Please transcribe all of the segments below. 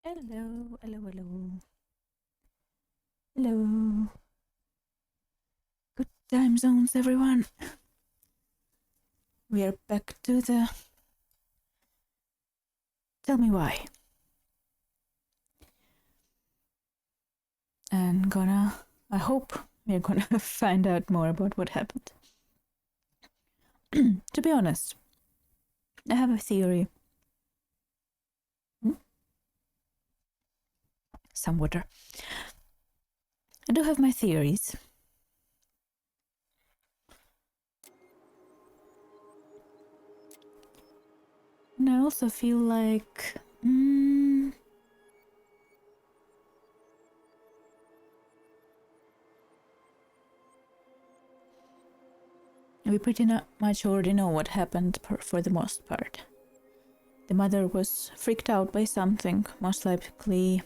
Hello, hello, hello. Hello. Good time zones, everyone. We are back to the Tell Me Why. And I hope we're gonna find out more about what happened. To be honest, I have a theory. Some water. I do have my theories. And I also feel like we pretty much already know what happened for the most part. The mother was freaked out by something, most likely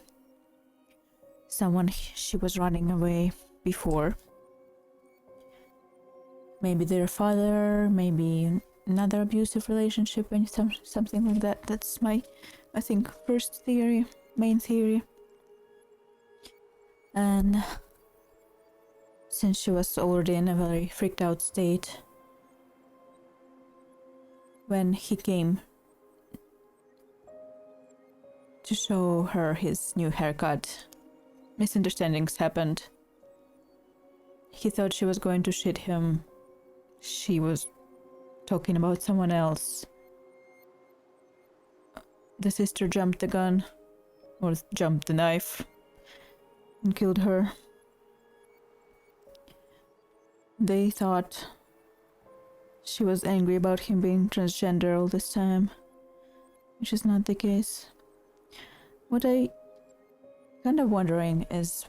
someone she was running away before. Maybe their father, maybe another abusive relationship, and something like that. That's my, I think, first theory, main theory. And since she was already in a very freaked out state, when he came to show her his new haircut, misunderstandings happened. He thought she was going to shit him. She was talking about someone else. The sister jumped the gun, or jumped the knife, and killed her. They thought she was angry about him being transgender all this time, which is not the case. What I kind of wondering is,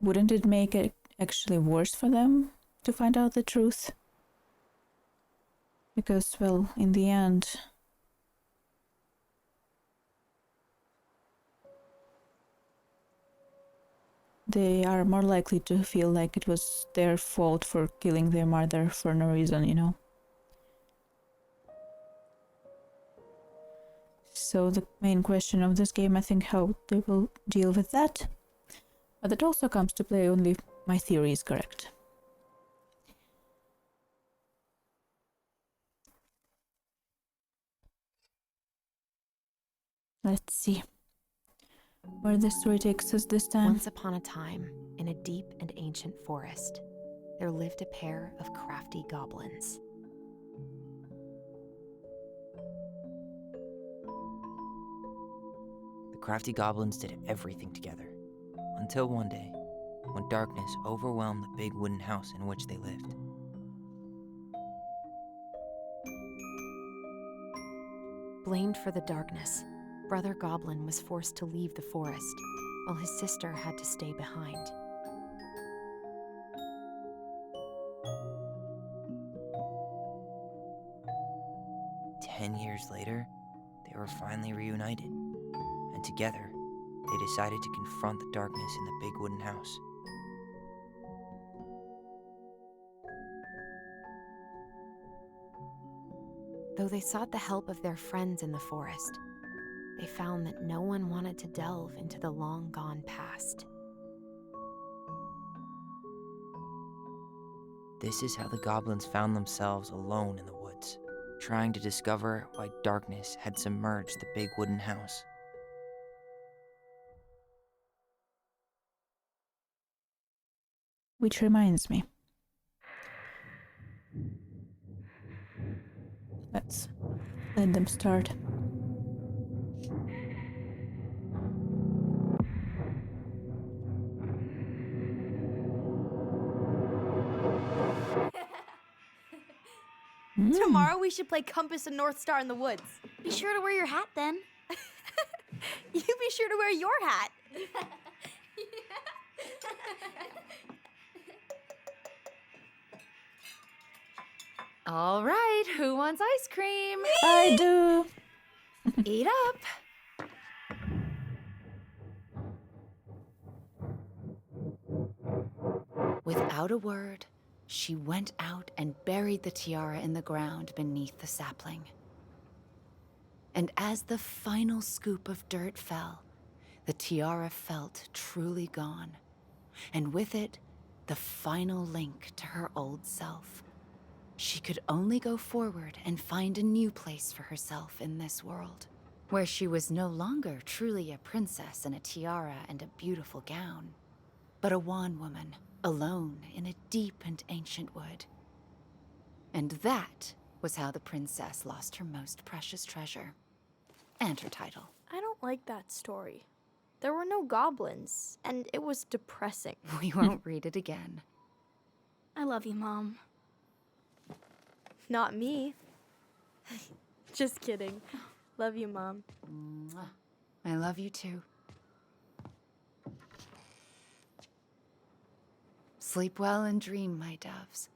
wouldn't it make it actually worse for them to find out the truth? Because, well, in the end, they are more likely to feel like it was their fault for killing their mother for no reason, you know? So the main question of this game, I think, how they will deal with that. But it also comes to play only if my theory is correct. Let's see where the story takes us this time. Once upon a time, in a deep and ancient forest, there lived a pair of crafty goblins. The crafty goblins did everything together, until one day, when darkness overwhelmed the big wooden house in which they lived. Blamed for the darkness, Brother Goblin was forced to leave the forest, while his sister had to stay behind. Ten years later, they were finally reunited, and together, they decided to confront the darkness in the big wooden house. Though they sought the help of their friends in the forest, they found that no one wanted to delve into the long-gone past. This is how the goblins found themselves alone in the woods, trying to discover why darkness had submerged the big wooden house. Which reminds me. Let's let them start. Tomorrow we should play Compass and North Star in the woods. Be sure to wear your hat then. You be sure to wear your hat. All right, who wants ice cream? I do. Eat up. Without a word, she went out and buried the tiara in the ground beneath the sapling. And as the final scoop of dirt fell, the tiara felt truly gone. And with it, the final link to her old self. She could only go forward and find a new place for herself in this world, where she was no longer truly a princess in a tiara and a beautiful gown, but a wan woman, alone in a deep and ancient wood. And that was how the princess lost her most precious treasure, and her title. I don't like that story. There were no goblins, and it was depressing. We won't read it again. I love you, Mom. Not me. Just kidding. Love you, Mom. Mwah. I love you too. Sleep well and dream, my doves.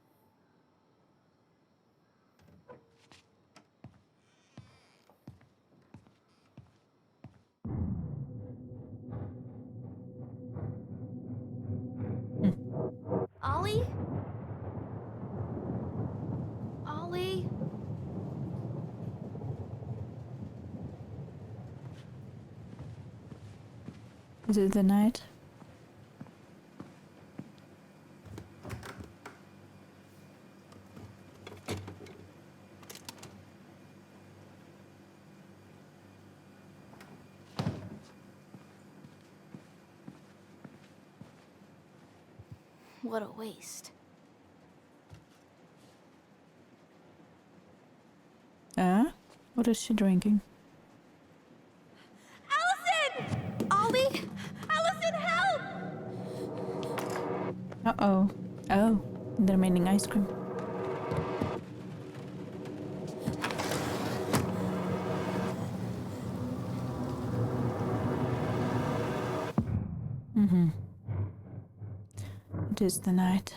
Ollie? Ollie? Is it the night? What a waste. What is she drinking? Allison! Ollie! Allison, help! Uh-oh. Oh, the remaining ice cream. Mm-hmm. It is the night.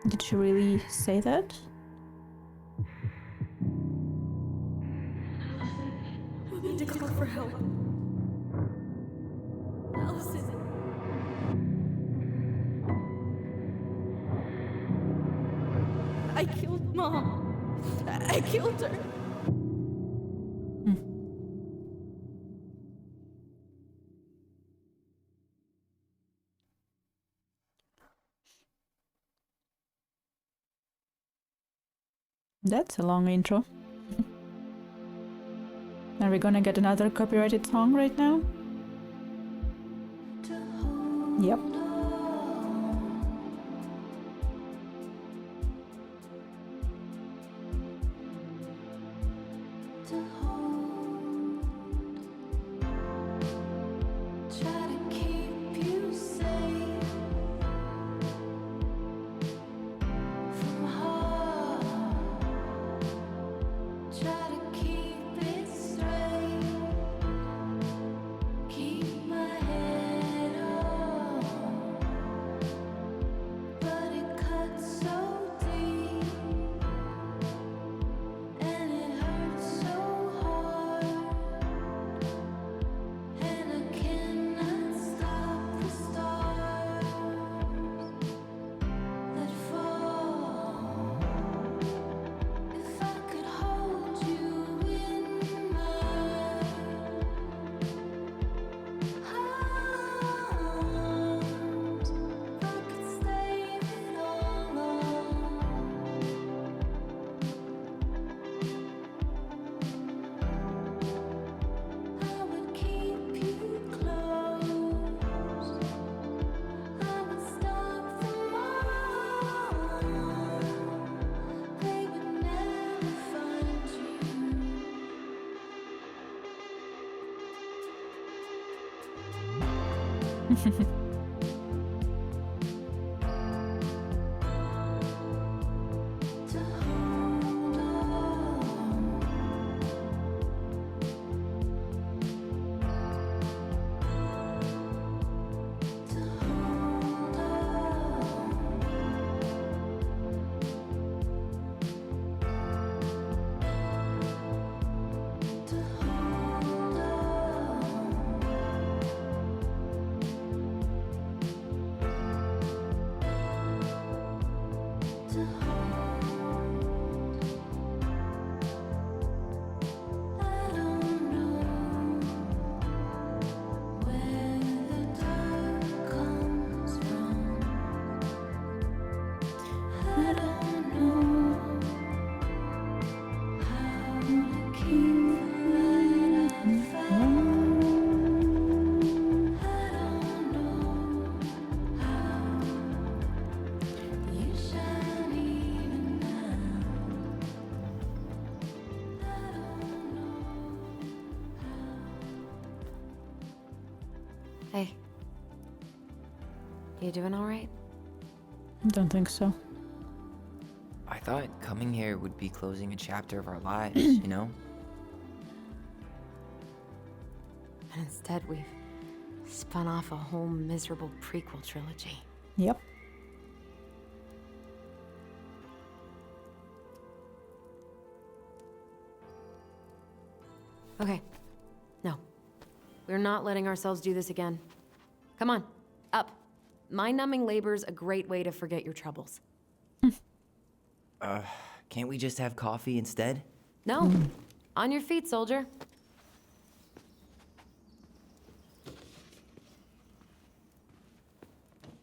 Did she really say that? We need to call for help. Allison. I killed Mom. I killed her. That's a long intro. Are we gonna get another copyrighted song right now? Yep. Hey. You doing all right? I don't think so. I thought coming here would be closing a chapter of our lives, you know? And instead, we've spun off a whole miserable prequel trilogy. Yep. Okay. No. We're not letting ourselves do this again. Come on, up. Mind-numbing labor's a great way to forget your troubles. Can't we just have coffee instead? No. On your feet, soldier.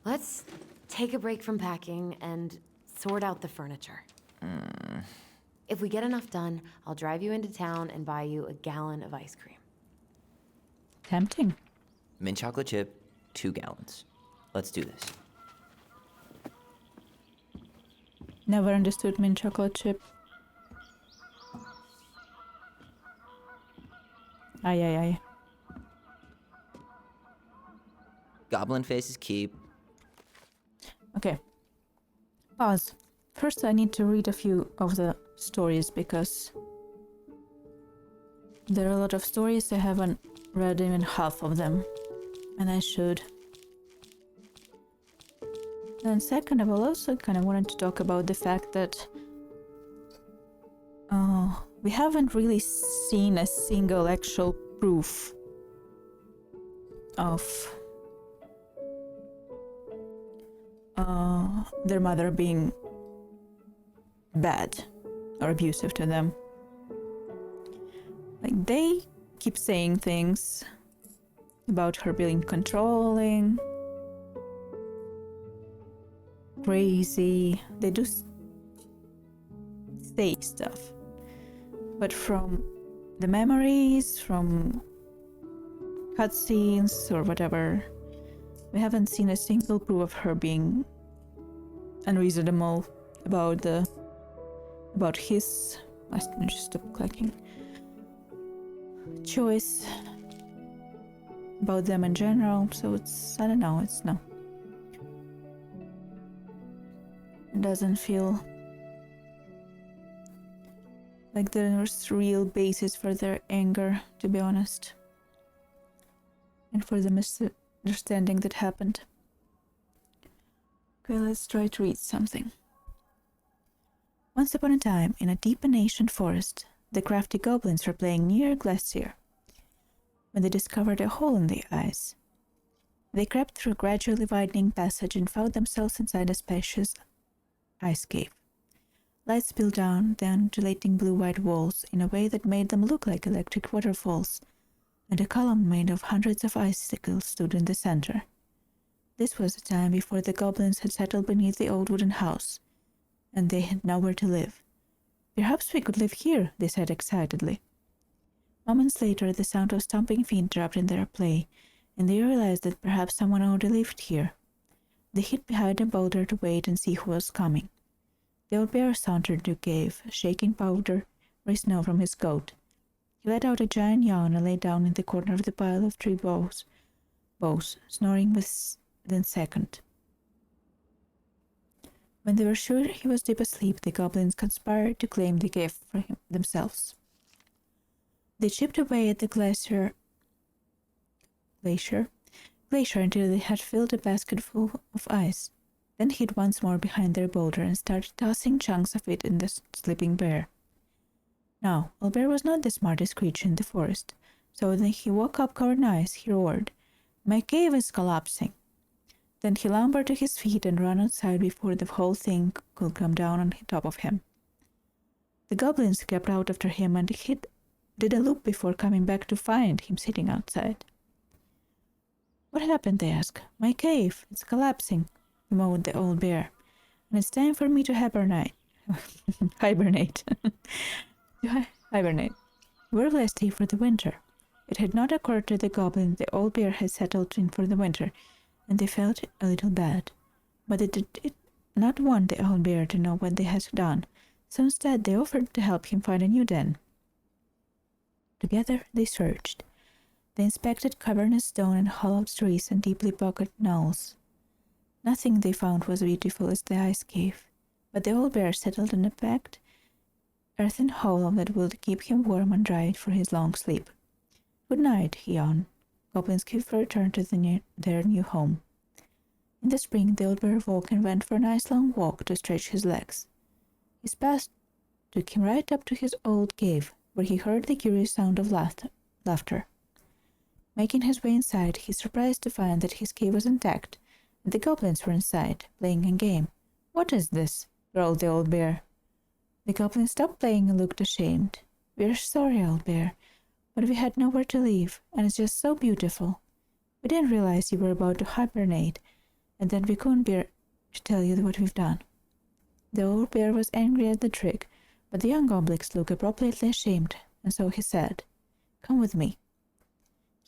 Let's take a break from packing and sort out the furniture. If we get enough done, I'll drive you into town and buy you a gallon of ice cream. Tempting. Mint chocolate chip, 2 gallons. Let's do this. Never understood mint chocolate chip. Aye. Goblin faces keep. Okay. Pause. First, I need to read a few of the stories because there are a lot of stories. I haven't read even half of them, and I should. And second of all, also kind of wanted to talk about the fact that we haven't really seen a single actual proof of their mother being bad or abusive to them. Like, they keep saying things about her being controlling, crazy. They do say stuff, but from the memories, from cutscenes or whatever, we haven't seen a single proof of her being unreasonable about his, I just stop clicking, choice, about them in general. So it's, I don't know, it's no. It doesn't feel like there's real basis for their anger, to be honest, and for the misunderstanding that happened. Okay, let's try to read something. Once upon a time, in a deep and ancient forest, the crafty goblins were playing near a glacier when they discovered a hole in the ice. They crept through a gradually widening passage and found themselves inside a spacious ice cave. Lights spilled down the undulating blue-white walls in a way that made them look like electric waterfalls, and a column made of hundreds of icicles stood in the center. This was the time before the goblins had settled beneath the old wooden house, and they had nowhere to live. Perhaps we could live here, they said excitedly. Moments later, the sound of stomping feet interrupted their play, and they realized that perhaps someone already lived here. They hid behind a boulder to wait and see who was coming. The old bear sauntered to the cave, shaking powdery snow from his coat. He let out a giant yawn and lay down in the corner of the pile of tree bows, snoring within a second. When they were sure he was deep asleep, the goblins conspired to claim the cave for themselves. They chipped away at the glacier until they had filled a basket full of ice, then hid once more behind their boulder and started tossing chunks of it in the sleeping bear. Now, Owlbear was not the smartest creature in the forest, so when he woke up covered in ice, he roared, "My cave is collapsing!" Then he lumbered to his feet and ran outside before the whole thing could come down on top of him. The goblins crept out after him and did a loop before coming back to find him sitting outside. "What happened?" they asked. "My cave, it's collapsing," moaned the old bear, "and it's time for me to hibernate." Hibernate. Where will I stay for the winter? It had not occurred to the goblin that the old bear had settled in for the winter, and they felt a little bad. But they did not want the old bear to know what they had done, so instead they offered to help him find a new den. Together they searched. They inspected cavernous stone and hollowed trees and deeply pocketed knolls. Nothing they found was beautiful as the ice cave, but the old bear settled in a packed earthen hollow that would keep him warm and dry for his long sleep. "Good night," he yawned. Goblins kept returned to their new home. In the spring, the old bear woke and went for a nice long walk to stretch his legs. His path took him right up to his old cave, where he heard the curious sound of laughter. Making his way inside, he was surprised to find that his cave was intact, and the goblins were inside, playing a game. "What is this?" growled the old bear. The goblins stopped playing and looked ashamed. "We're sorry, old bear, but we had nowhere to live, and it's just so beautiful. We didn't realize you were about to hibernate, and then we couldn't bear to tell you what we've done." The old bear was angry at the trick, but the young goblins looked appropriately ashamed, and so he said, "Come with me."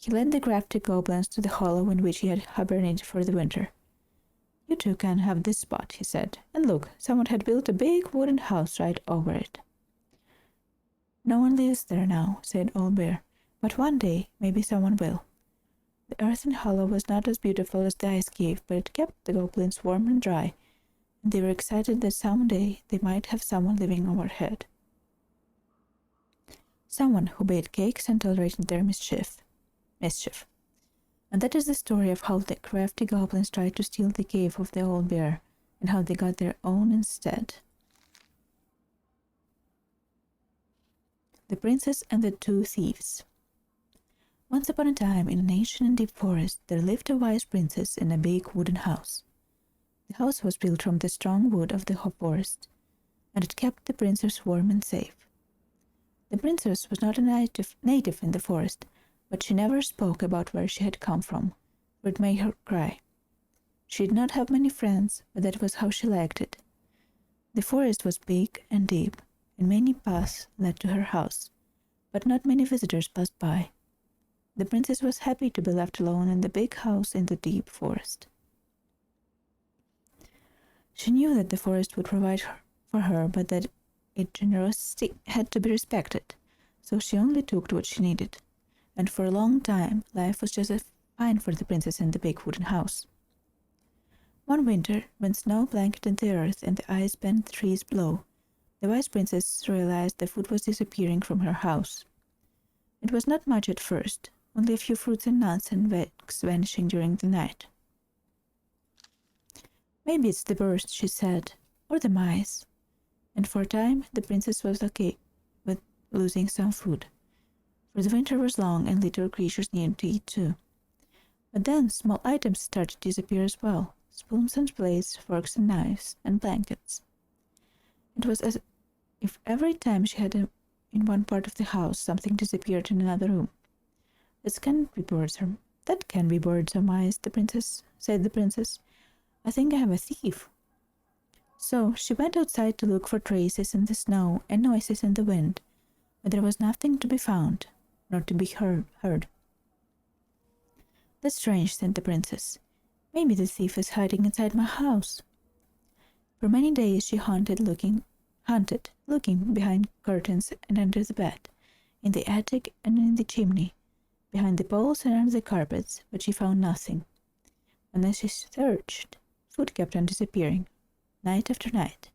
He led the crafty goblins to the hollow in which he had hibernated for the winter. "You two can have this spot," he said, "and look, someone had built a big wooden house right over it." "No one lives there now," said Old Bear, "but one day maybe someone will." The earthen hollow was not as beautiful as the ice cave, but it kept the goblins warm and dry, and they were excited that someday they might have someone living overhead. Someone who baked cakes and tolerated their mischief. And that is the story of how the crafty goblins tried to steal the cave of the old bear, and how they got their own instead. The Princess and the Two Thieves. Once upon a time, in an ancient and deep forest, there lived a wise princess in a big wooden house. The house was built from the strong wood of the forest, and it kept the princess warm and safe. The princess was not a native in the forest, but she never spoke about where she had come from, for it made her cry. She did not have many friends, but that was how she liked it. The forest was big and deep, and many paths led to her house, but not many visitors passed by. The princess was happy to be left alone in the big house in the deep forest. She knew that the forest would provide for her, but that its generosity had to be respected, so she only took what she needed. And for a long time, life was just fine for the princess in the big wooden house. One winter, when snow blanketed the earth and the ice bent the trees below, the wise princess realized the food was disappearing from her house. It was not much at first, only a few fruits and nuts and eggs vanishing during the night. "Maybe it's the birds," she said, "or the mice." And for a time, the princess was okay with losing some food, for the winter was long and little creatures needed to eat too. But then small items started to disappear as well: spoons and plates, forks and knives, and blankets. It was as if every time she had in one part of the house, something disappeared in another room. "That can't be birds or mice," said the princess. "I think I have a thief." So she went outside to look for traces in the snow and noises in the wind, but there was nothing to be found, nor to be heard. "That's strange," said the princess. "Maybe the thief is hiding inside my house." For many days she hunted, looking behind curtains and under the bed, in the attic and in the chimney, behind the poles and under the carpets, but she found nothing. And as she searched, food kept on disappearing, night after night.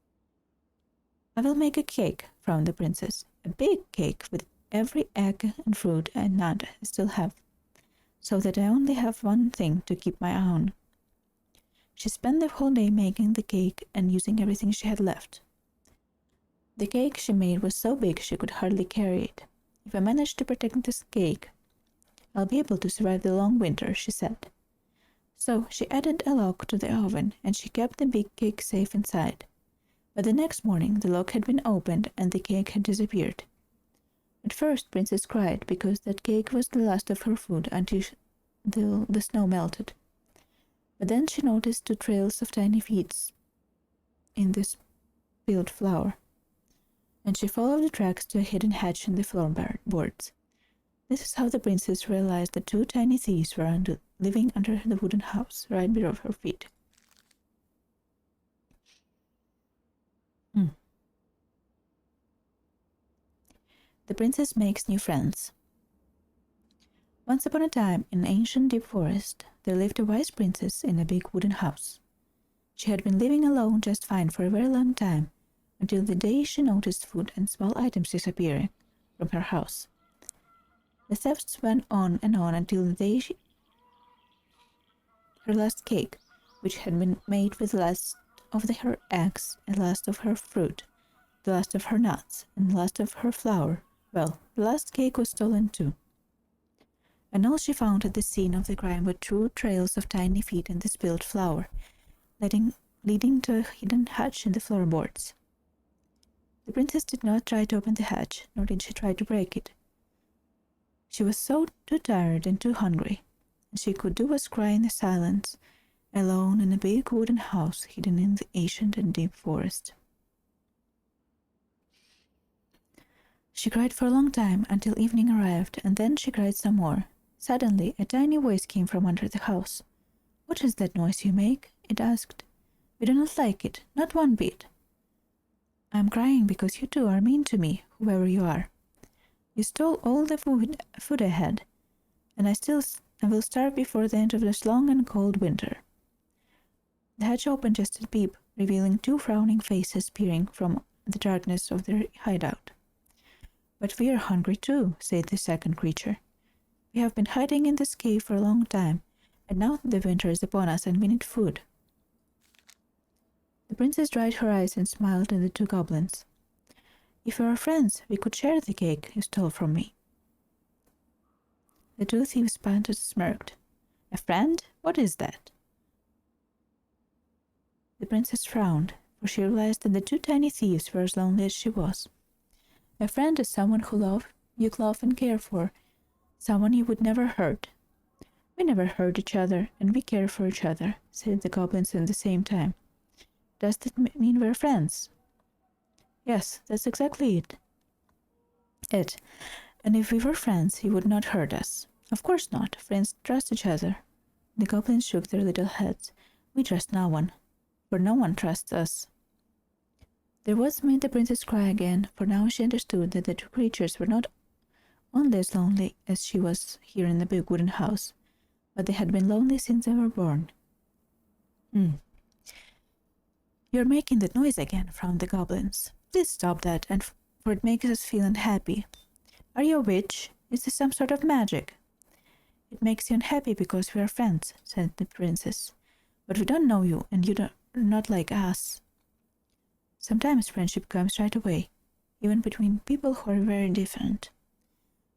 "I will make a cake," frowned the princess, "a big cake with every egg and fruit and nut I still have, so that I only have one thing to keep my eye on." She spent the whole day making the cake and using everything she had left. The cake she made was so big she could hardly carry it. "If I manage to protect this cake, I'll be able to survive the long winter," she said. So she added a lock to the oven, and she kept the big cake safe inside. But the next morning the lock had been opened and the cake had disappeared. At first Princess cried, because that cake was the last of her food until the snow melted. But then she noticed 2 trails of tiny feet in the spilled flour, and she followed the tracks to a hidden hatch in the floorboards. This is how the princess realized that 2 tiny thieves were living under the wooden house right below her feet. The princess makes new friends. Once upon a time, in an ancient deep forest, there lived a wise princess in a big wooden house. She had been living alone just fine for a very long time, until the day she noticed food and small items disappearing from her house. The thefts went on and on until the day her last cake, which had been made with the last of her eggs, and last of her fruit, the last of her nuts, and the last of her flour, well, the last cake was stolen too. And all she found at the scene of the crime were true trails of tiny feet and the spilled flour, leading to a hidden hatch in the floorboards. The princess did not try to open the hatch, nor did she try to break it. She was too tired and too hungry, and she could do was cry in the silence, alone in a big wooden house hidden in the ancient and deep forest. She cried for a long time until evening arrived, and then she cried some more. Suddenly, a tiny voice came from under the house. "What is that noise you make?" it asked. "We do not like it, not one bit. I am crying because you two are mean to me, whoever you are. You stole all the food I had, and I will starve before the end of this long and cold winter." The hatch opened just a peep, revealing two frowning faces peering from the darkness of their hideout. "But we are hungry too," said the second creature. "We have been hiding in this cave for a long time, and now the winter is upon us and we need food." The princess dried her eyes and smiled at the two goblins. "If we are friends, we could share the cake you stole from me." The two thieves panted and smirked. "A friend? What is that?" The princess frowned, for she realized that the two tiny thieves were as lonely as she was. "A friend is someone you love and care for, someone you would never hurt." "We never hurt each other, and we care for each other," said the goblins at the same time. "Does that mean we're friends?" "Yes, that's exactly it. And if we were friends, you would not hurt us." "Of course not. Friends trust each other." The goblins shook their little heads. "We trust no one, for no one trusts us." Their words made the princess cry again, for now she understood that the two creatures were not only as lonely as she was here in the big wooden house, but they had been lonely since they were born. "You're making that noise again," frowned the goblins. "Please stop that, for it makes us feel unhappy. Are you a witch? Is this some sort of magic?" "It makes you unhappy because we are friends," said the princess. "But we don't know you, and you're not like us. Sometimes friendship comes right away, even between people who are very different."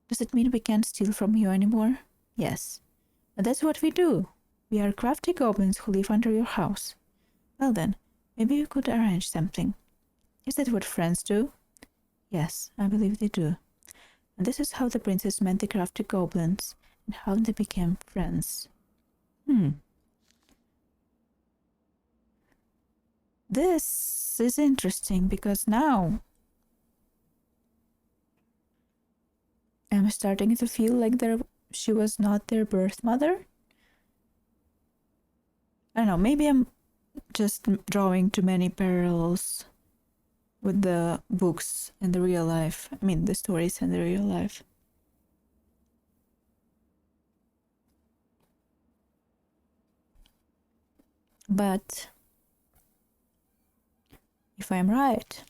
"Does it mean we can't steal from you anymore?" "Yes. But that's what we do. We are crafty goblins who live under your house." "Well then, maybe we could arrange something." "Is that what friends do?" "Yes, I believe they do." And this is how the princess met the crafty goblins, and how they became friends. This is interesting because now I'm starting to feel like she was not their birth mother. I don't know, maybe I'm just drawing too many parallels with the books and the real life. I mean, the stories and the real life. But if I'm right,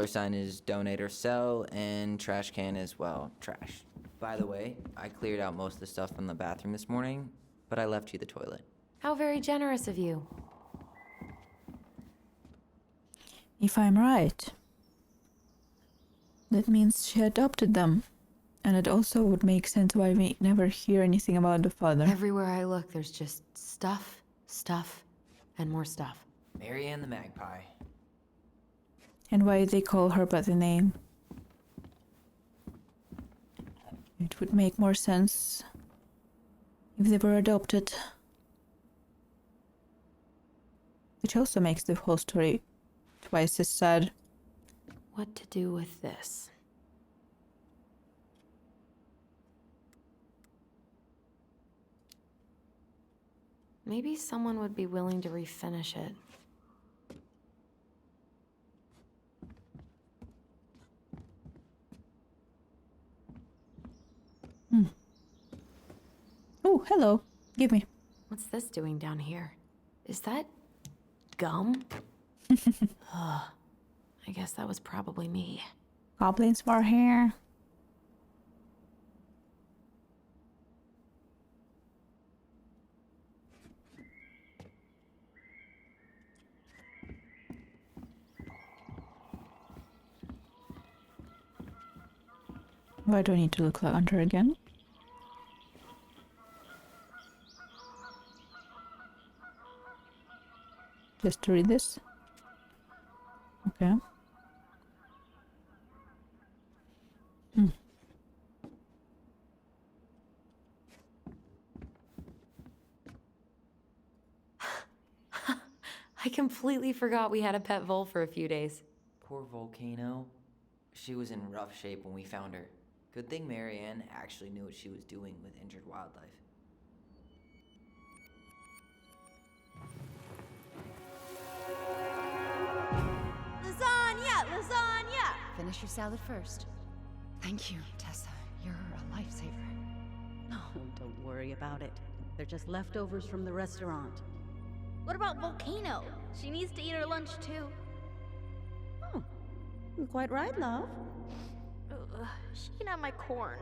$sign is donate or sell, and trash can as well. Trash. By the way, I cleared out most of the stuff from the bathroom this morning, but I left you the toilet. How very generous of you. if I'm right, that means she adopted them. And it also would make sense why we never hear anything about the father. Everywhere I look, there's just stuff, and more stuff. Marianne the Magpie. And why they call her by the name. It would make more sense if they were adopted. Which also makes the whole story twice as sad. What to do with this? Maybe someone would be willing to refinish it. Oh, hello. Give me. What's this doing down here? Is that gum? Ugh. I guess that was probably me. Goblins were here. Why do I need to look under again? Just to read this? Okay. I completely forgot we had a pet vole for a few days. Poor Volcano. She was in rough shape when we found her. Good thing Marianne actually knew what she was doing with injured wildlife. Lasagna! Lasagna! Finish your salad first. Thank you, Tessa. You're a lifesaver. Oh, don't worry about it. They're just leftovers from the restaurant. What about Volcano? She needs to eat her lunch too. Oh, quite right, love. Ugh, she can have my corn.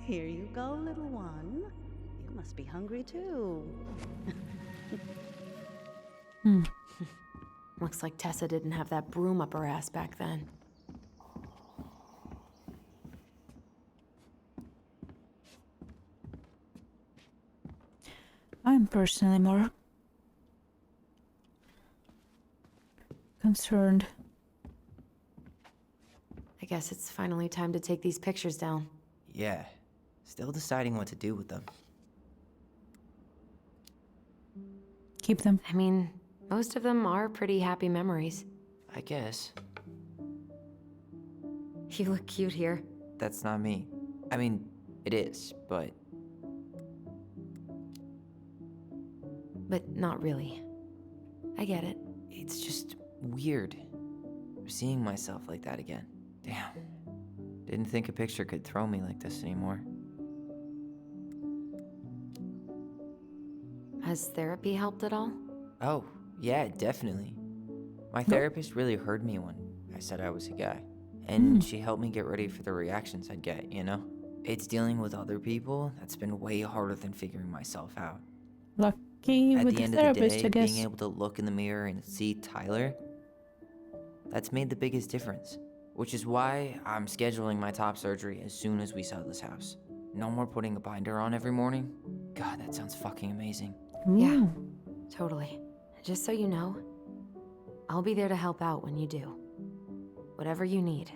Here you go, little one. You must be hungry too. Looks like Tessa didn't have that broom up her ass back then. I'm personally more concerned. I guess it's finally time to take these pictures down. Yeah, still deciding what to do with them. Keep them. I mean, most of them are pretty happy memories. I guess. You look cute here. That's not me. I mean, it is, but not really. I get it. it's just weird. Seeing myself like that again. Damn. Didn't think a picture could throw me like this anymore. Has therapy helped at all? Oh, yeah, definitely. My therapist really heard me when I said I was a guy. And she helped me get ready for the reactions I'd get, you know? It's dealing with other people that's been way harder than figuring myself out. Lucky At with the the end therapist, of the I day, guess. being able to look in the mirror and see Tyler, that's made the biggest difference. Which is why I'm scheduling my top surgery as soon as we sell this house. No more putting a binder on every morning. God, that sounds fucking amazing. Yeah. Ooh. Totally. Just so you know, I'll be there to help out when you do. Whatever you need.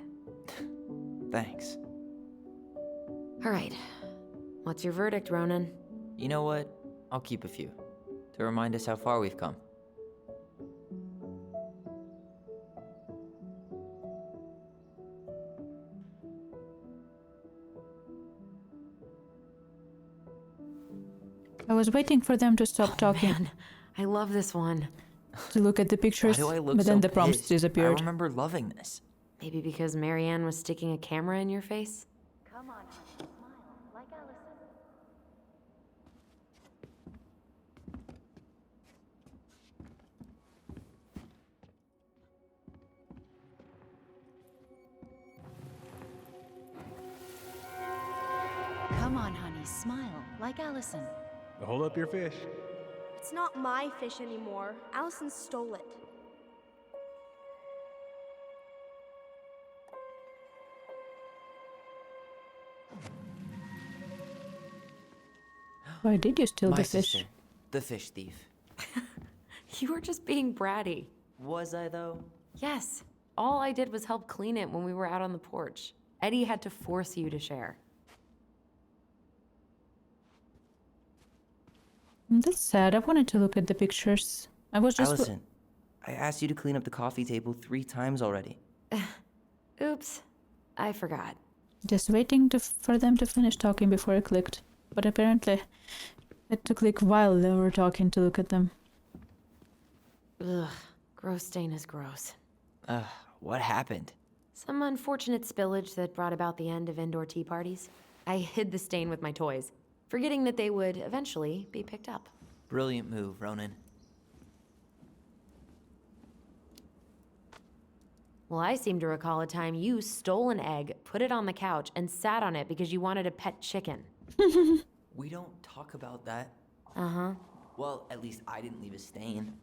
Thanks. All right. What's your verdict, Ronan? You know what? I'll keep a few. To remind us how far we've come. I was waiting for them to stop talking Man, I love this one. to look at the Why pictures, do I look but then so the prompts pissed? disappeared. I remember loving this. Maybe because Marianne was sticking a camera in your face? Come on, honey, smile like Allison. Come on, honey, smile like Allison. Hold up your fish. It's not my fish anymore. Allison stole it. Why did you steal My the fish? sister, the fish thief. You were just being bratty. Was I though? Yes. All I did was help clean it when we were out on the porch. Eddie had to force you to share. That's sad. I wanted to look at the pictures. I was just. Allison, I asked you to clean up the coffee table 3 times already. Oops. I forgot. Just waiting for them to finish talking before I clicked. But apparently, I had to click while they were talking to look at them. Ugh. Gross stain is gross. What happened? Some unfortunate spillage that brought about the end of indoor tea parties. I hid the stain with my toys, forgetting that they would eventually be picked up. Brilliant move, Ronan. Well, I seem to recall a time you stole an egg, put it on the couch, and sat on it because you wanted a pet chicken. We don't talk about that. Uh-huh. Well, at least I didn't leave a stain.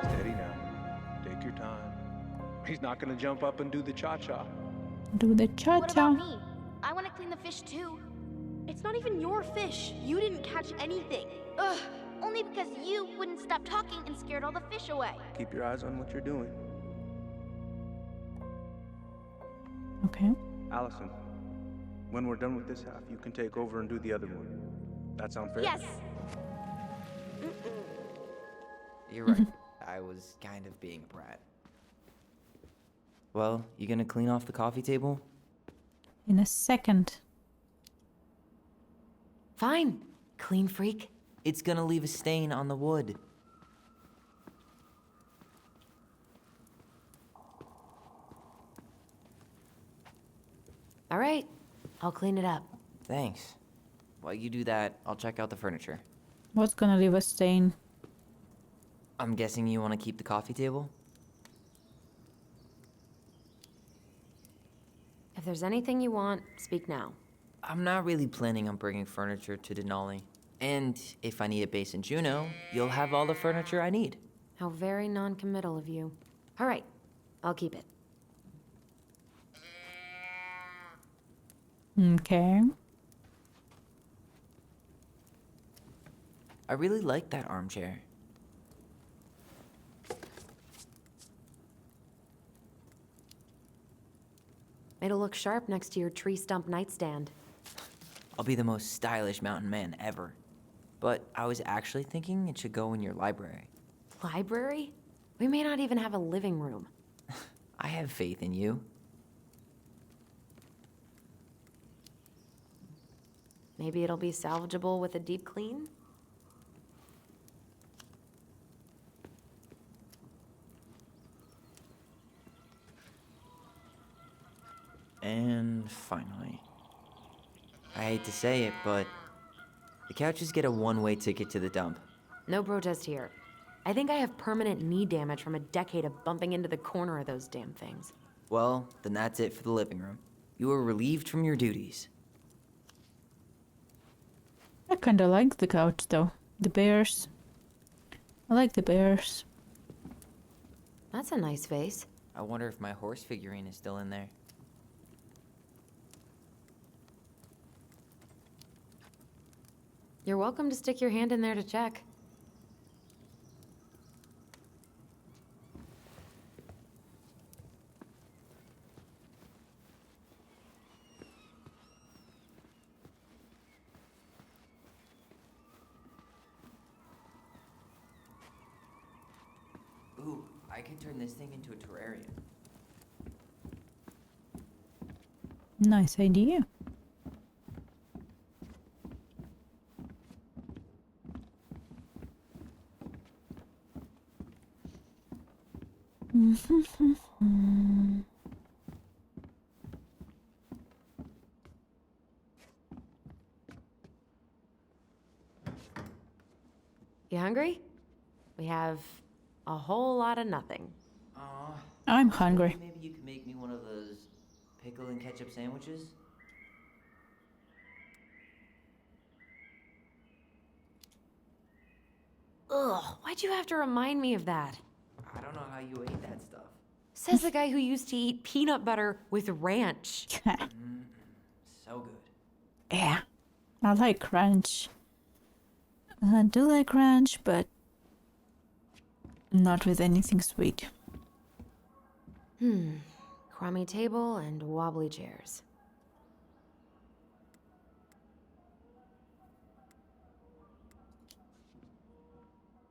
Steady now. Take your time. He's not gonna jump up and do the cha-cha. Do the What about cha-cha. me? I want to clean the fish too. It's not even your fish. You didn't catch anything. Ugh. Only because you wouldn't stop talking and scared all the fish away. Keep your eyes on what you're doing. Okay. Allison, when we're done with this half, you can take over and do the other one. That sound fair? Yes. You're right. I was kind of being a brat. Well, you gonna clean off the coffee table? In a second. Fine, clean freak. It's gonna leave a stain on the wood. All right, I'll clean it up. Thanks. While you do that, I'll check out the furniture. What's gonna leave a stain? I'm guessing you want to keep the coffee table? If there's anything you want, speak now. I'm not really planning on bringing furniture to Denali. And if I need a base in Juneau, you'll have all the furniture I need. How very non-committal of you. All right, I'll keep it. Okay. I really like that armchair. It'll look sharp next to your tree stump nightstand. I'll be the most stylish mountain man ever. But I was actually thinking it should go in your library. Library? We may not even have a living room. I have faith in you. Maybe it'll be salvageable with a deep clean? And finally. I hate to say it, but the couches get a one-way ticket to the dump. No protest here. I think I have permanent knee damage from a decade of bumping into the corner of those damn things. Well, then that's it for the living room. You are relieved from your duties. I kinda like the couch though. The bears. I like the bears. That's a nice face. I wonder if my horse figurine is still in there. You're welcome to stick your hand in there to check. Ooh, I could turn this thing into a terrarium. Nice idea. You hungry? We have a whole lot of nothing. Aw. I'm hungry. Maybe you could make me one of those pickle and ketchup sandwiches? Ugh, why'd you have to remind me of that? I don't know how you ate that stuff. Says the guy who used to eat peanut butter with ranch. So good. Yeah. I like crunch. I do like crunch, but not with anything sweet. Crummy table and wobbly chairs.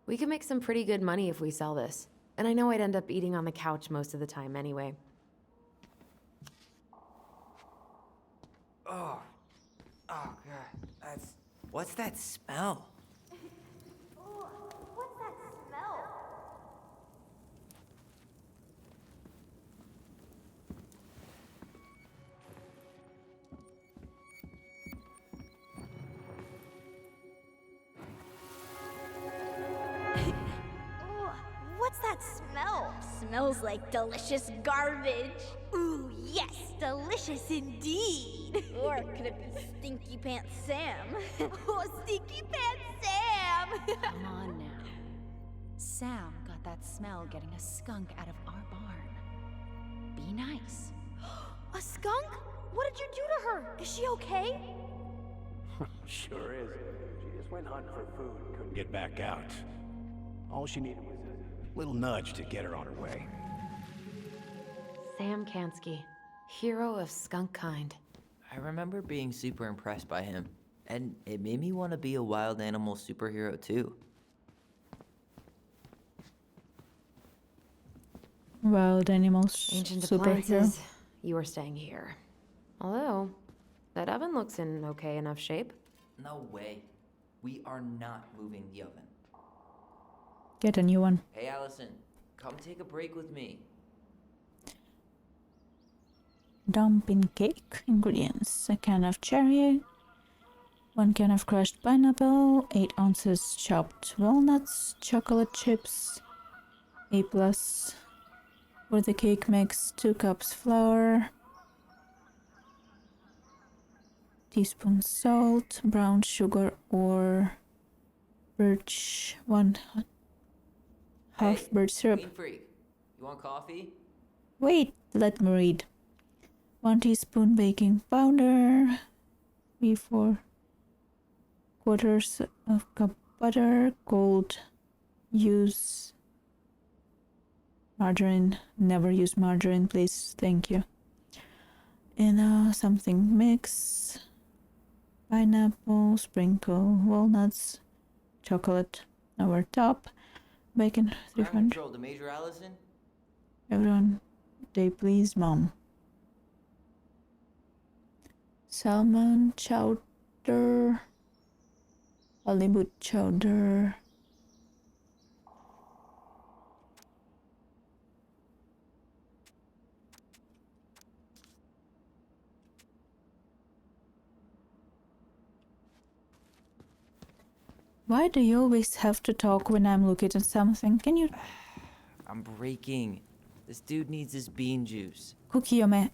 We could make some pretty good money if we sell this. And I know I'd end up eating on the couch most of the time anyway. Oh, God. What's that smell? What's that smell? What's that smell? Smells like delicious garbage. Ooh, yes, delicious indeed. Or could it be Stinky Pants Sam? Oh, Stinky Pants Sam! Come on now. Sam got that smell getting a skunk out of our barn. Be nice. A skunk? What did you do to her? Is she okay? Sure is. She just went hunting for food and couldn't get back out. All she needed was a little nudge to get her on her way. Sam Kansky, hero of skunk kind. I remember being super impressed by him, and it made me want to be a wild animal superhero too. Wild animals Ancient superhero. appliances, you are staying here. Although, that oven looks in okay enough shape. No way. We are not moving the oven. Get a new one. Hey, Allison, come take a break with me. Dumping cake. Ingredients: a can of cherry, 1 can of crushed pineapple, 8 ounces chopped walnuts, chocolate chips, A+. For the cake mix, 2 cups flour, teaspoon salt, brown sugar or birch, 1 half birch syrup. Clean freak. You want coffee? Wait, let me read. 1 teaspoon baking powder, 3/4 cup butter, cold. Use margarine. Never use margarine, please. Thank you. And something mix. Pineapple, sprinkle walnuts, chocolate over top. Bacon 300. Control the Major Allison. Everyone, they please, Mom. Salmon chowder, halibut chowder, why do you always have to talk when I'm looking at something? Can you... I'm breaking. This dude needs his bean juice. Kukiyome.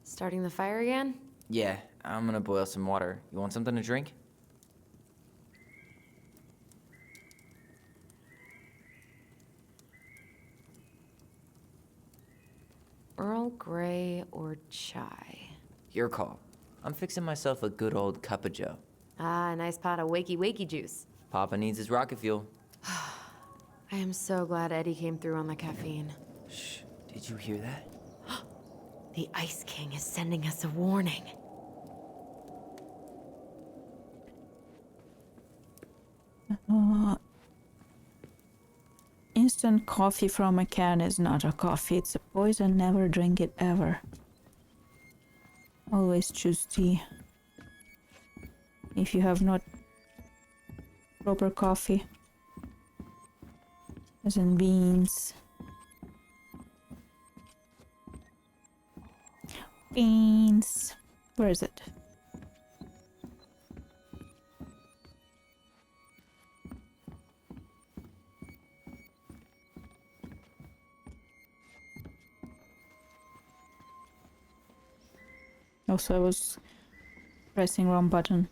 Starting the fire again? Yeah, I'm gonna boil some water. You want something to drink? Earl Grey or chai? Your call. I'm fixing myself a good old cup of joe. Ah, a nice pot of wakey juice. Papa needs his rocket fuel. I am so glad Eddie came through on the caffeine. Shh, did you hear that? The Ice King is sending us a warning. Instant coffee from a can is not a coffee. It's a poison. Never drink it ever. Always choose tea. If you have not proper coffee, as in beans. Beans. Where is it? Also, I was pressing wrong button.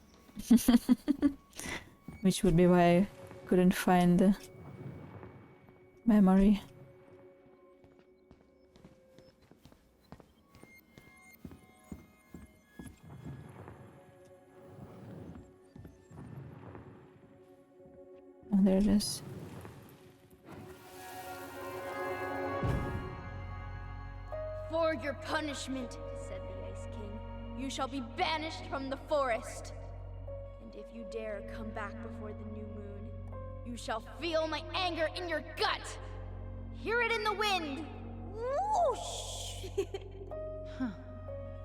Which would be why I couldn't find the memory. Oh, there it is. For your punishment, said the Ice King, you shall be banished from the forest. And if you dare come back before the new moon, You shall feel my anger in your gut. Hear it in the wind. Whoosh! Huh.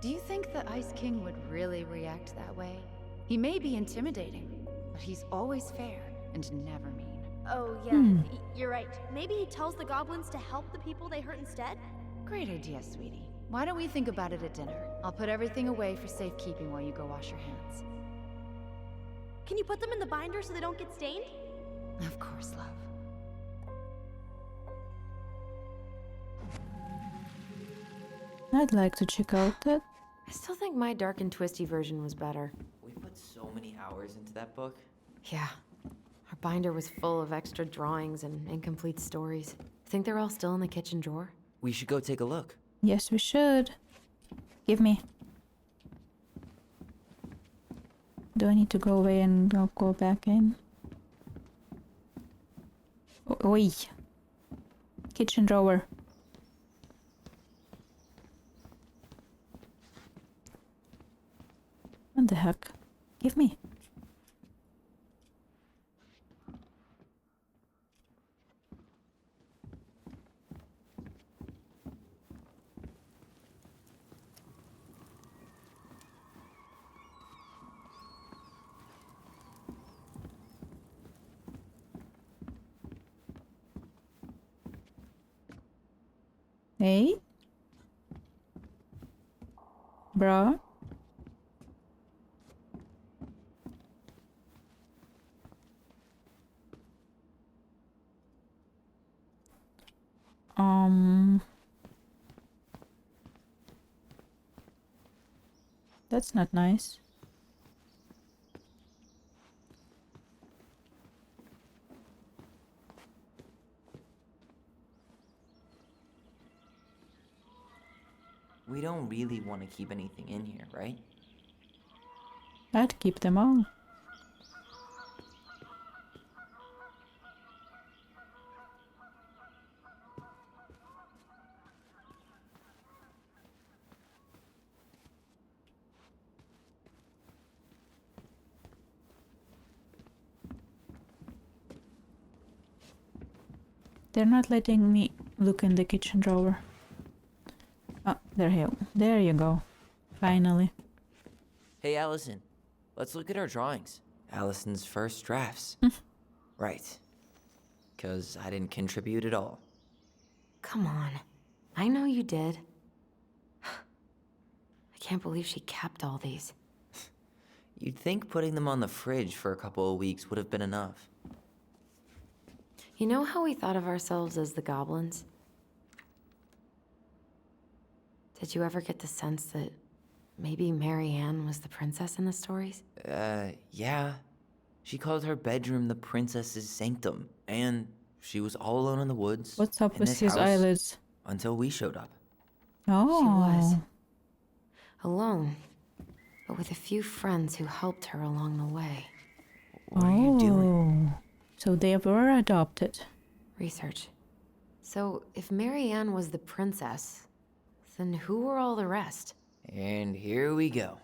Do you think the Ice King would really react that way? He may be intimidating, but he's always fair and never mean. Oh, yeah, you're right. Maybe he tells the goblins to help the people they hurt instead? Great idea, sweetie. Why don't we think about it at dinner? I'll put everything away for safekeeping while you go wash your hands. Can you put them in the binder so they don't get stained? Of course, love. I'd like to check out that. I still think my dark and twisty version was better. We put so many hours into that book. Yeah. Our binder was full of extra drawings and incomplete stories. Think they're all still in the kitchen drawer? We should go take a look. Yes, we should. Give me. Do I need to go away and I'll go back in? Oi. Kitchen drawer. What the heck? Give me. Hey? Bruh? That's not nice. We don't really want to keep anything in here, right? I'd keep them all. They're not letting me look in the kitchen drawer. Oh, there you go. Finally. Hey, Allison. Let's look at our drawings. Allison's first drafts. Right. 'Cause I didn't contribute at all. Come on. I know you did. I can't believe she kept all these. You'd think putting them on the fridge for a couple of weeks would have been enough. You know how we thought of ourselves as the goblins? Did you ever get the sense that maybe Mary Ann was the princess in the stories? Yeah. She called her bedroom the princess's sanctum, and she was all alone in the woods. What's up in with this his house, eyelids? Until we showed up. Oh. She was. Alone, but with a few friends who helped her along the way. What are you doing? So they were adopted. Research. So, if Mary Ann was the princess, then who were all the rest? And here we go.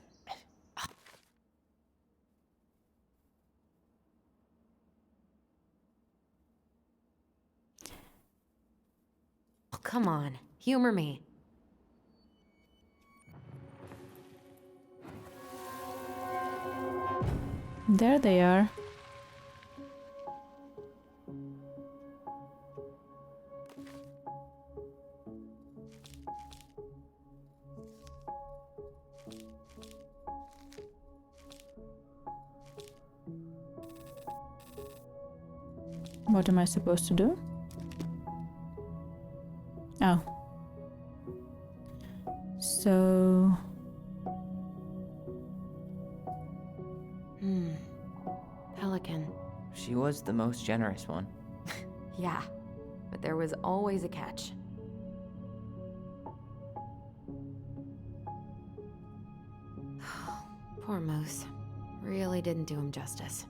Oh, come on, humor me. There they are. What am I supposed to do? Oh. So... Pelican. She was the most generous one. Yeah, but there was always a catch. Poor Moose. Really didn't do him justice.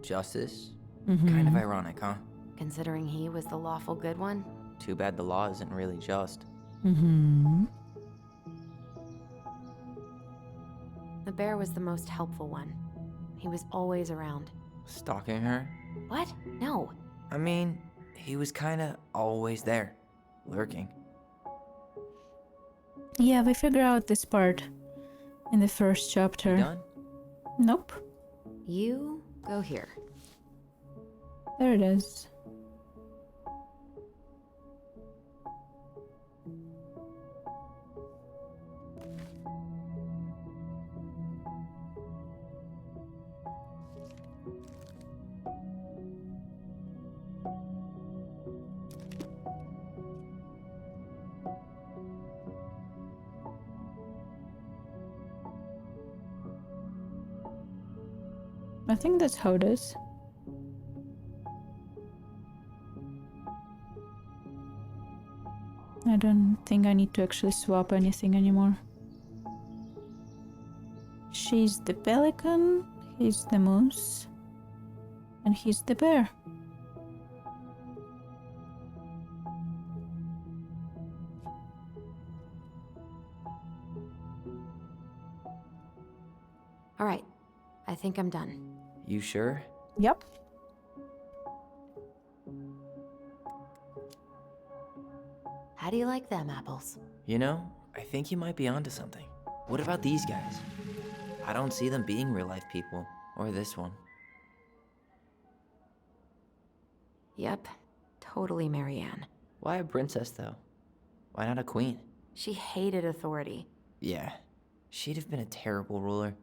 Justice? Kind of ironic, huh? Considering he was the lawful good one. Too bad the law isn't really just. The bear was the most helpful one. He was always around. Stalking her? What? No. I mean, he was kinda always there, lurking. Yeah, we figure out this part in the first chapter. You done? Nope. You go here. There it is. I think that's how it is. I don't think I need to actually swap anything anymore. She's the pelican, he's the moose, and he's the bear. All right. I think I'm done. You sure? Yep. How do you like them apples? You know, I think you might be onto something. What about these guys? I don't see them being real-life people, or this one. Yep. Totally Marianne. Why a princess, though? Why not a queen? She hated authority. Yeah, she'd have been a terrible ruler.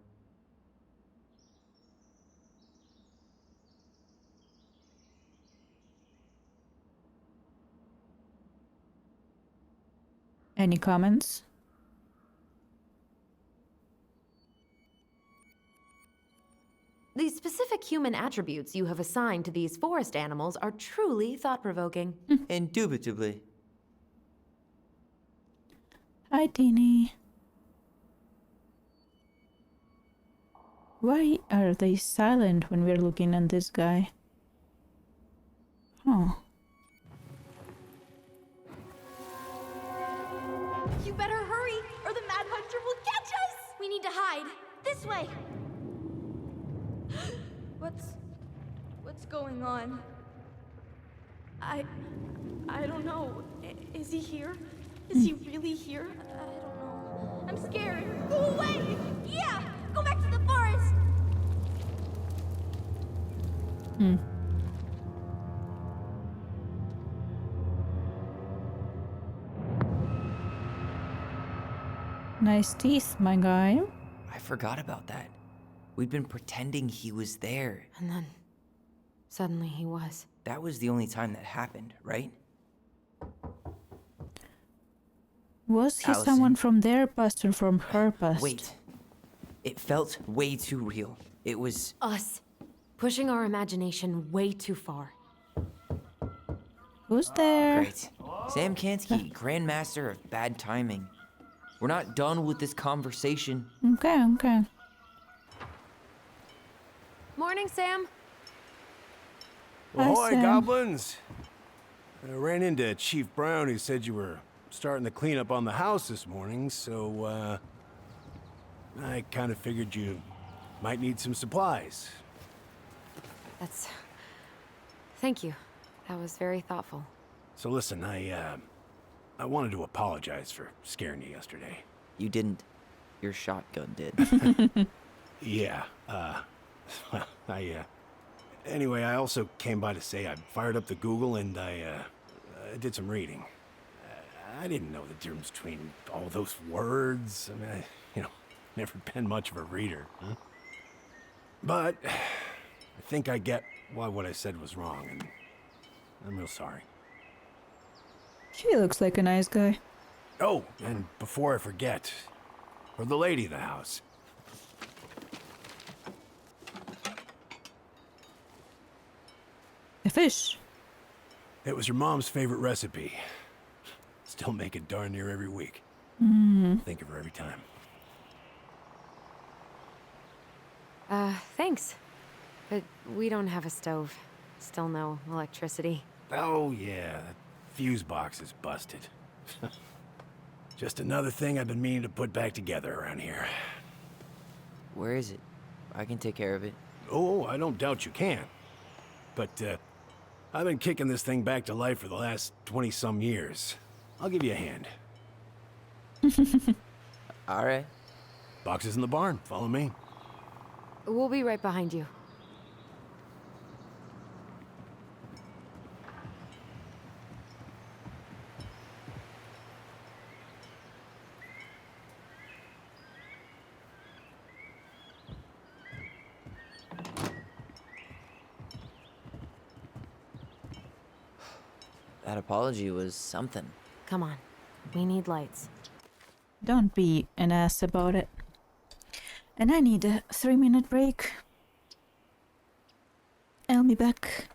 Any comments? The specific human attributes you have assigned to these forest animals are truly thought-provoking. Indubitably. Hi, Teeny. Why are they silent when we're looking at this guy? Oh. You better hurry, or the Mad Hunter will catch us! We need to hide. This way! What's going on? I don't know. Is he here? Is he really here? I don't know. I'm scared. Go away! Yeah! Go back to the forest! Nice teeth, my guy. I forgot about that. We'd been pretending he was there. And then, suddenly he was. That was the only time that happened, right? Was he Allison. someone from their past or from her past? Wait. It felt way too real. It was... Us. Pushing our imagination way too far. Who's there? Great. Sam Kansky, Grandmaster of Bad Timing. We're not done with this conversation. Okay. Morning, Sam. Hi, Ahoy, Sam. goblins! I ran into Chief Brown, who said you were starting the cleanup on the house this morning, so, I kind of figured you might need some supplies. That's... Thank you. That was very thoughtful. So listen, I wanted to apologize for scaring you yesterday. You didn't. Your shotgun did. Yeah, well, anyway, I also came by to say I fired up the Google and I did some reading. I didn't know the difference between all those words. I mean, never been much of a reader. Huh? But I think I get why what I said was wrong, and I'm real sorry. He looks like a nice guy. Oh, and before I forget, for the lady of the house. A fish. It was your mom's favorite recipe. Still make it darn near every week. Think of her every time. Thanks. But we don't have a stove. Still no electricity. Oh, yeah, that fuse box is busted. Just another thing I've been meaning to put back together around here. Where is it? I can take care of it. Oh, I don't doubt you can. but I've been kicking this thing back to life for the last 20-some years. I'll give you a hand. All right. Boxes in the barn. Follow me. We'll be right behind you. That apology was something. Come on. We need lights. Don't be an ass about it. And I need a 3-minute break. I'll be back.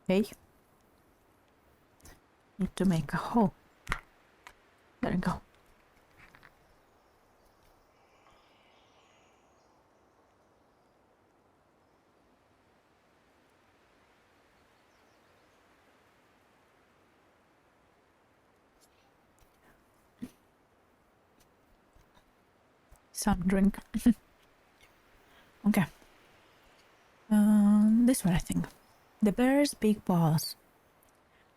Okay. Need to make a hole. There we go. Some drink. Okay. This one, I think. The bear's big paws.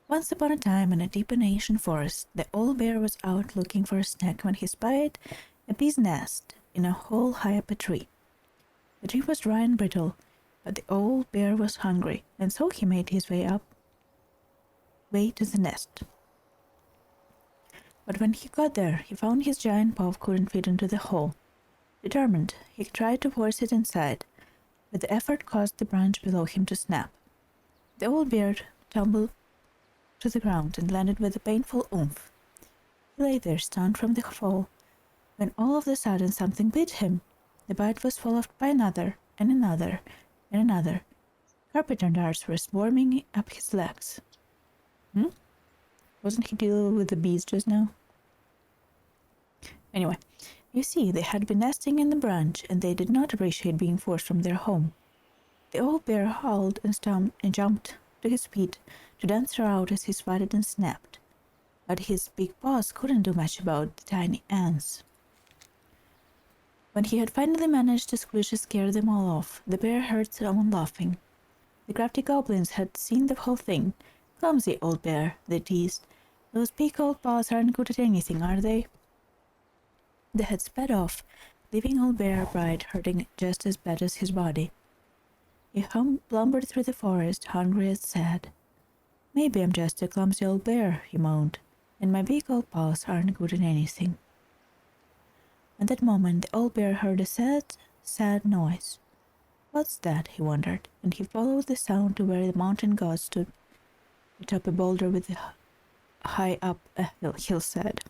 Once upon a time in a deep Asian forest, the old bear was out looking for a snack when he spied a bee's nest in a hole high up a tree. The tree was dry and brittle, but the old bear was hungry, and so he made his way to the nest. But when he got there, he found his giant paw couldn't fit into the hole. Determined, he tried to force it inside, but the effort caused the branch below him to snap. The old bear tumbled to the ground and landed with a painful oomph. He lay there, stunned from the fall, when all of a sudden something bit him. The bite was followed by another, and another, and another. Carpenter darts were swarming up his legs. Wasn't he dealing with the bees just now? Anyway, you see, they had been nesting in the branch, and they did not appreciate being forced from their home. The old bear howled and stomped and jumped to his feet to dance around as he swatted and snapped. But his big paws couldn't do much about the tiny ants. When he had finally managed to squish and scare them all off, the bear heard someone laughing. The crafty goblins had seen the whole thing. "Clumsy old bear," they teased. "Those big old paws aren't good at anything, are they?" They had sped off, leaving old Bear Bride hurting just as bad as his body. He lumbered through the forest, hungry and sad. "Maybe I'm just a clumsy old bear," he moaned, "and my big old paws aren't good at anything." At that moment, the old bear heard a sad, sad noise. "What's that?" he wondered, and he followed the sound to where the mountain god stood atop a boulder with high up a hillside.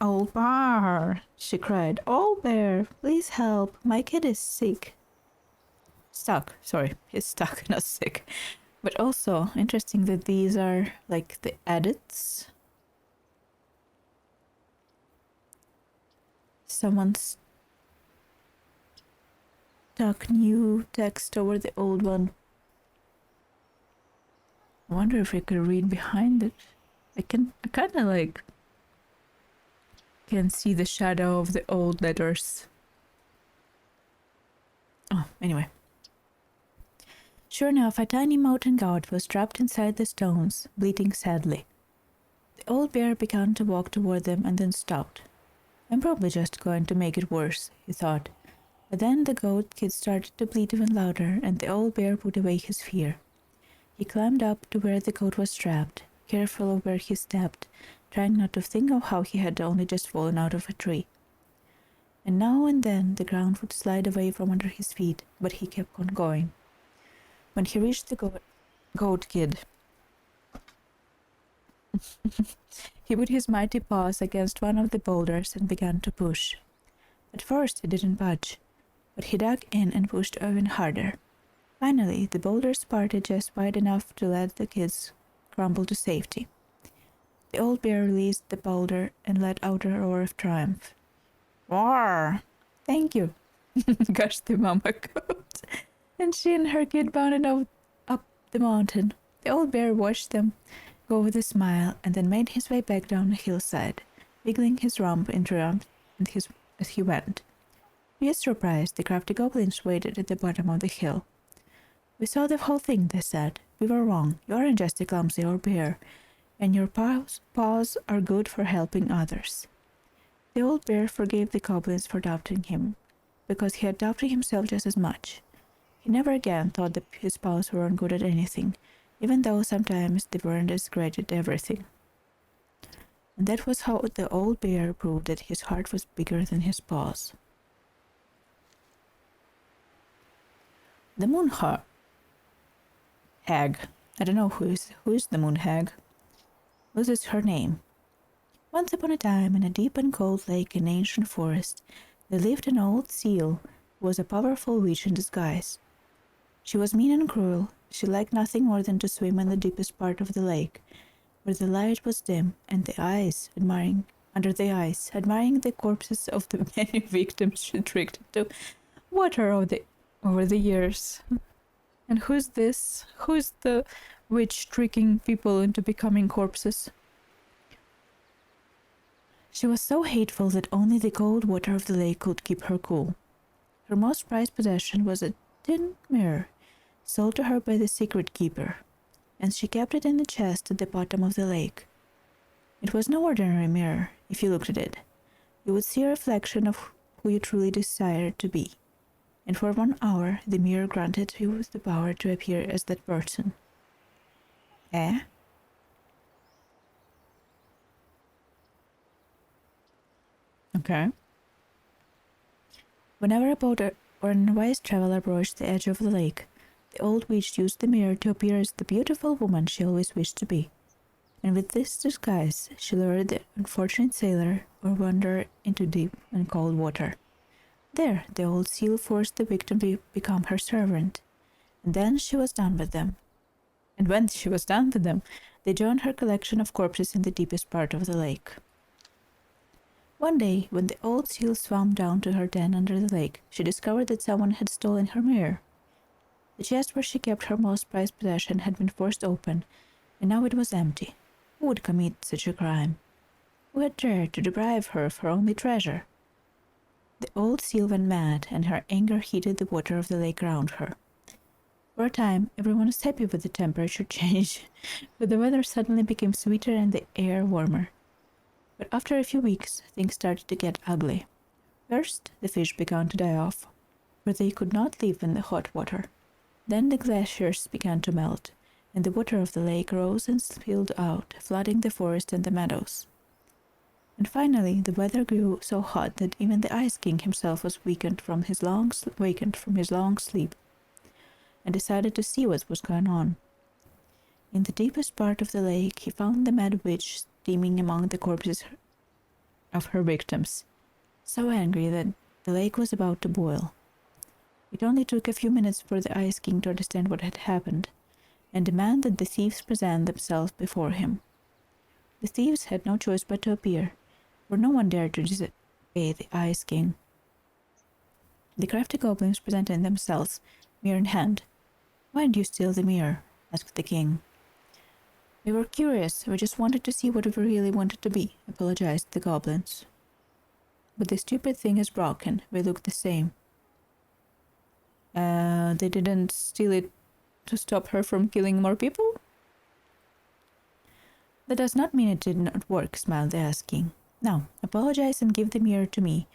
"Old bear!" she cried. "Old bear, please help. My kid is sick." Stuck. Sorry, he's stuck, not sick. But also, interesting that these are like the edits. Someone's stuck new text over the old one. I wonder if I could read behind it. I kind of like can see the shadow of the old letters. Oh, anyway. Sure enough, a tiny mountain goat was trapped inside the stones, bleating sadly. The old bear began to walk toward them and then stopped. "I'm probably just going to make it worse," he thought. But then the goat kid started to bleat even louder, and the old bear put away his fear. He climbed up to where the goat was trapped, careful of where he stepped, trying not to think of how he had only just fallen out of a tree. And now and then the ground would slide away from under his feet, but he kept on going. When he reached the goat kid, he put his mighty paws against one of the boulders and began to push. At first he didn't budge, but he dug in and pushed even harder. Finally, the boulders parted just wide enough to let the kids crumble to safety. The old bear released the boulder and let out a roar of triumph. "Roar! Thank you," gushed the mama goat, and she and her kid bounded up the mountain. The old bear watched them go with a smile and then made his way back down the hillside, wiggling his rump in triumph as he went. To his surprise, the crafty goblins waited at the bottom of the hill. "We saw the whole thing," they said. "We were wrong. You aren't just a clumsy old bear, and your paws are good for helping others." The old bear forgave the goblins for doubting him, because he had doubted himself just as much. He never again thought that his paws weren't good at anything, even though sometimes they weren't as great at everything. And that was how the old bear proved that his heart was bigger than his paws. The moon hag. I don't know who is the moon hag. Loses her name. Once upon a time, in a deep and cold lake in an ancient forest, there lived an old seal who was a powerful witch in disguise. She was mean and cruel. She liked nothing more than to swim in the deepest part of the lake, where the light was dim, and under the ice, admiring the corpses of the many victims she tricked to water over the years. And who's this? Who's the witch tricking people into becoming corpses? She was so hateful that only the cold water of the lake could keep her cool. Her most prized possession was a tin mirror, sold to her by the secret keeper, and she kept it in the chest at the bottom of the lake. It was no ordinary mirror. If you looked at it, you would see a reflection of who you truly desired to be, and for 1 hour the mirror granted you the power to appear as that person. Eh? Okay. Whenever a boat or an unwise traveler approached the edge of the lake, the old witch used the mirror to appear as the beautiful woman she always wished to be. And with this disguise, she lured the unfortunate sailor or wanderer into deep and cold water. There, the old seal forced the victim to become her servant. And then she was done with them. And when she was done with them, they joined her collection of corpses in the deepest part of the lake. One day, when the old seal swam down to her den under the lake, she discovered that someone had stolen her mirror. The chest where she kept her most prized possession had been forced open, and now it was empty. Who would commit such a crime? Who had dared to deprive her of her only treasure? The old seal went mad, and her anger heated the water of the lake around her. For a time, everyone was happy with the temperature change, but the weather suddenly became sweeter and the air warmer. But after a few weeks, things started to get ugly. First, the fish began to die off, for they could not live in the hot water. Then the glaciers began to melt, and the water of the lake rose and spilled out, flooding the forest and the meadows. And finally, the weather grew so hot that even the Ice King himself was wakened from his long sleep, and decided to see what was going on. In the deepest part of the lake, he found the mad witch steaming among the corpses of her victims, so angry that the lake was about to boil. It only took a few minutes for the Ice King to understand what had happened, and demand that the thieves present themselves before him. The thieves had no choice but to appear, for no one dared to disobey the Ice King. The crafty goblins presented themselves, mirror in hand. "Why did you steal the mirror?" asked the king. "We were curious. We just wanted to see what we really wanted to be," apologized the goblins. "But the stupid thing is broken. We look the same." They didn't steal it to stop her from killing more people? "That does not mean it did not work," smiled the Ice King. "Now, apologize and give the mirror to me,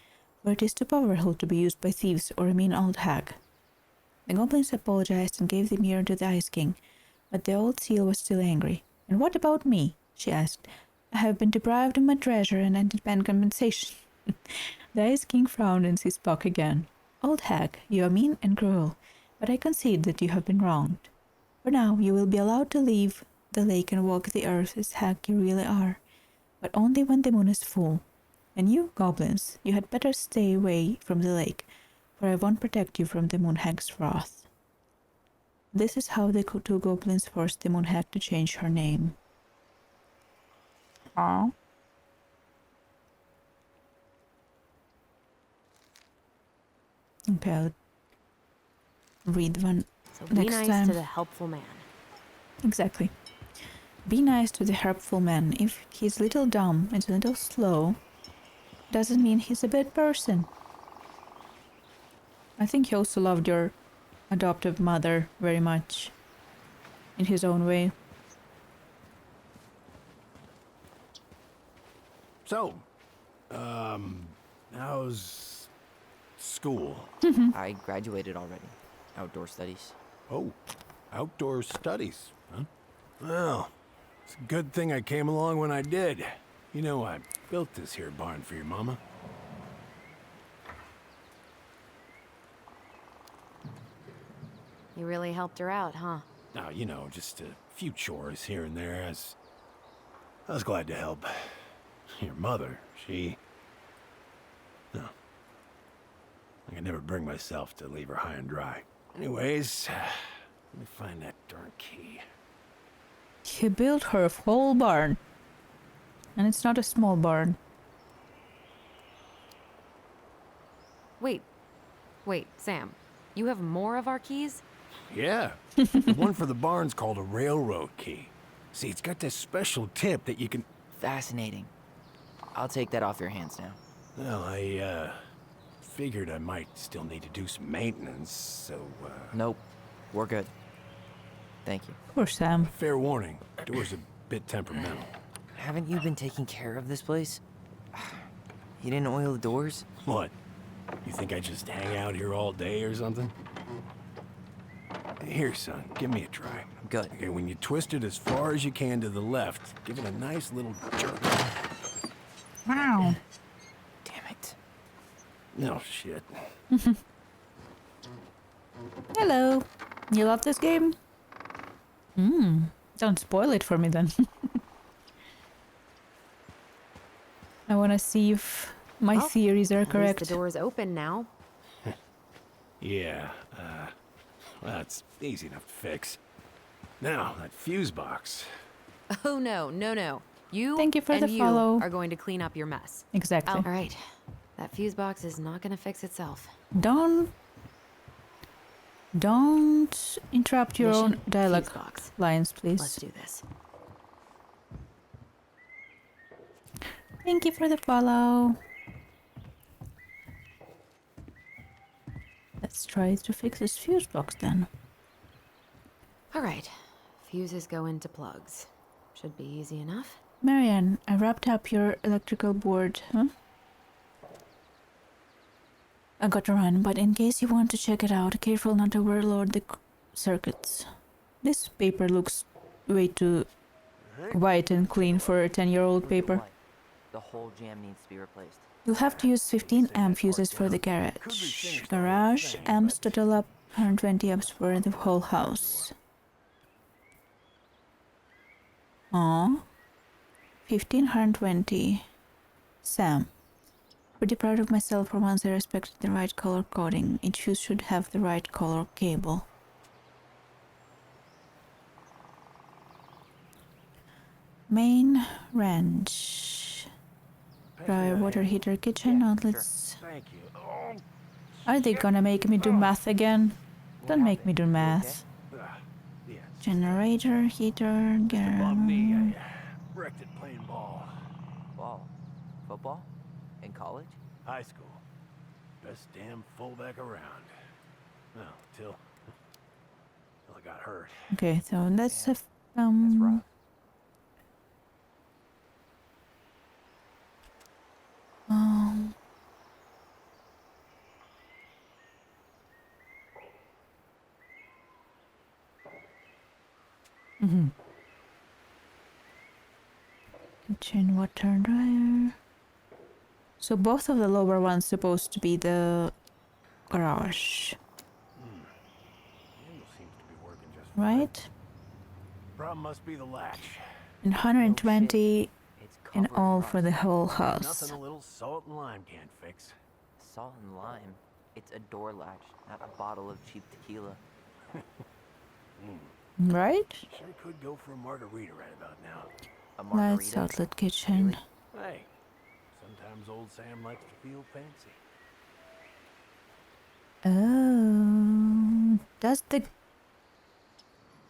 for it is too powerful to be used by thieves or a mean old hag." The goblins apologized and gave the mirror to the Ice King, but the old seal was still angry. "And what about me?" she asked. "I have been deprived of my treasure and I demand compensation." The Ice King frowned and he spoke again. "Old hag, you are mean and cruel, but I concede that you have been wronged. For now, you will be allowed to leave the lake and walk the earth as hag you really are, but only when the moon is full. And you, goblins, you had better stay away from the lake, for I won't protect you from the moon hag's wrath." This is how the two goblins forced the moon hag to change her name. Aww. Okay, I'll read one So be next nice time. to the helpful man. Exactly. Be nice to the helpful man. If he's a little dumb and a little slow, doesn't mean he's a bad person. I think he also loved your adoptive mother very much, in his own way. So, how's school? I graduated already. Outdoor studies. Oh, outdoor studies, huh? Well, it's a good thing I came along when I did. You know, I built this here barn for your mama. You really helped her out, huh? Now, you know, just a few chores here and there. I was glad to help. Your mother, no. I could never bring myself to leave her high and dry. Anyways, let me find that darn key. He built her a whole barn. And it's not a small barn. Wait, Sam. You have more of our keys? Yeah, the one for the barn's called a railroad key. See, it's got this special tip that you can... Fascinating. I'll take that off your hands now. Well, I, figured I might still need to do some maintenance, so, Nope. We're good. Thank you. Poor Sam. Fair warning, door's a bit temperamental. Haven't you been taking care of this place? You didn't oil the doors? What? You think I just hang out here all day or something? Here, son, give me a try. Good. Okay, when you twist it as far as you can to the left, give it a nice little jerk. Wow. Damn it. No shit. Hello. You love this game? Don't spoil it for me then. I want to see if my Well, theories are At least correct. the door's open now. Yeah, that's easy enough to fix. Now, that fuse box. Oh no, no, no. You Thank you for and the you follow. are going to clean up your mess. Exactly. All right. That fuse box is not going to fix itself. Don't interrupt your Mission, own dialogue fuse box. lines, please. Let's do this. Thank you for the follow. Let's try to fix this fuse box then. All right. Fuses go into plugs. Should be easy enough. Marianne, I wrapped up your electrical board, huh? I got to run, but in case you want to check it out, careful not to overload the circuits. This paper looks way too white and clean for a 10-year-old paper. The whole jam needs to be replaced. You'll have to use 15 amp fuses for the garage. Garage amps total up 120 amps for the whole house. Aww. 1,520. Sam. Pretty proud of myself for once I respected the right color coding. Each fuse should have the right color cable. Main range. Dryer, water heater, kitchen outlets. Thank you. Oh, Are they gonna make me do math again? Don't make me do math. yeah. Generator, heater, Above me, garage. I wrecked it playing ball. Ball. Football? In college? High school. Best damn fullback around. Well, till I got hurt. Okay, so let's have That's rough. um kitchen water dryer. So both of the lower ones supposed to be the garage, Handle seems to be working just fine. right? Problem must be the latch. And 120 It's in covered all in for rust. the whole house. Nothing a little salt and lime can't fix. Salt and lime. It's a door latch, not a bottle of cheap tequila. Right? Sure could go for a margarita right about now. A Lights, margarita. outlet, kitchen. Hey, sometimes old Sam likes to feel fancy. Oh,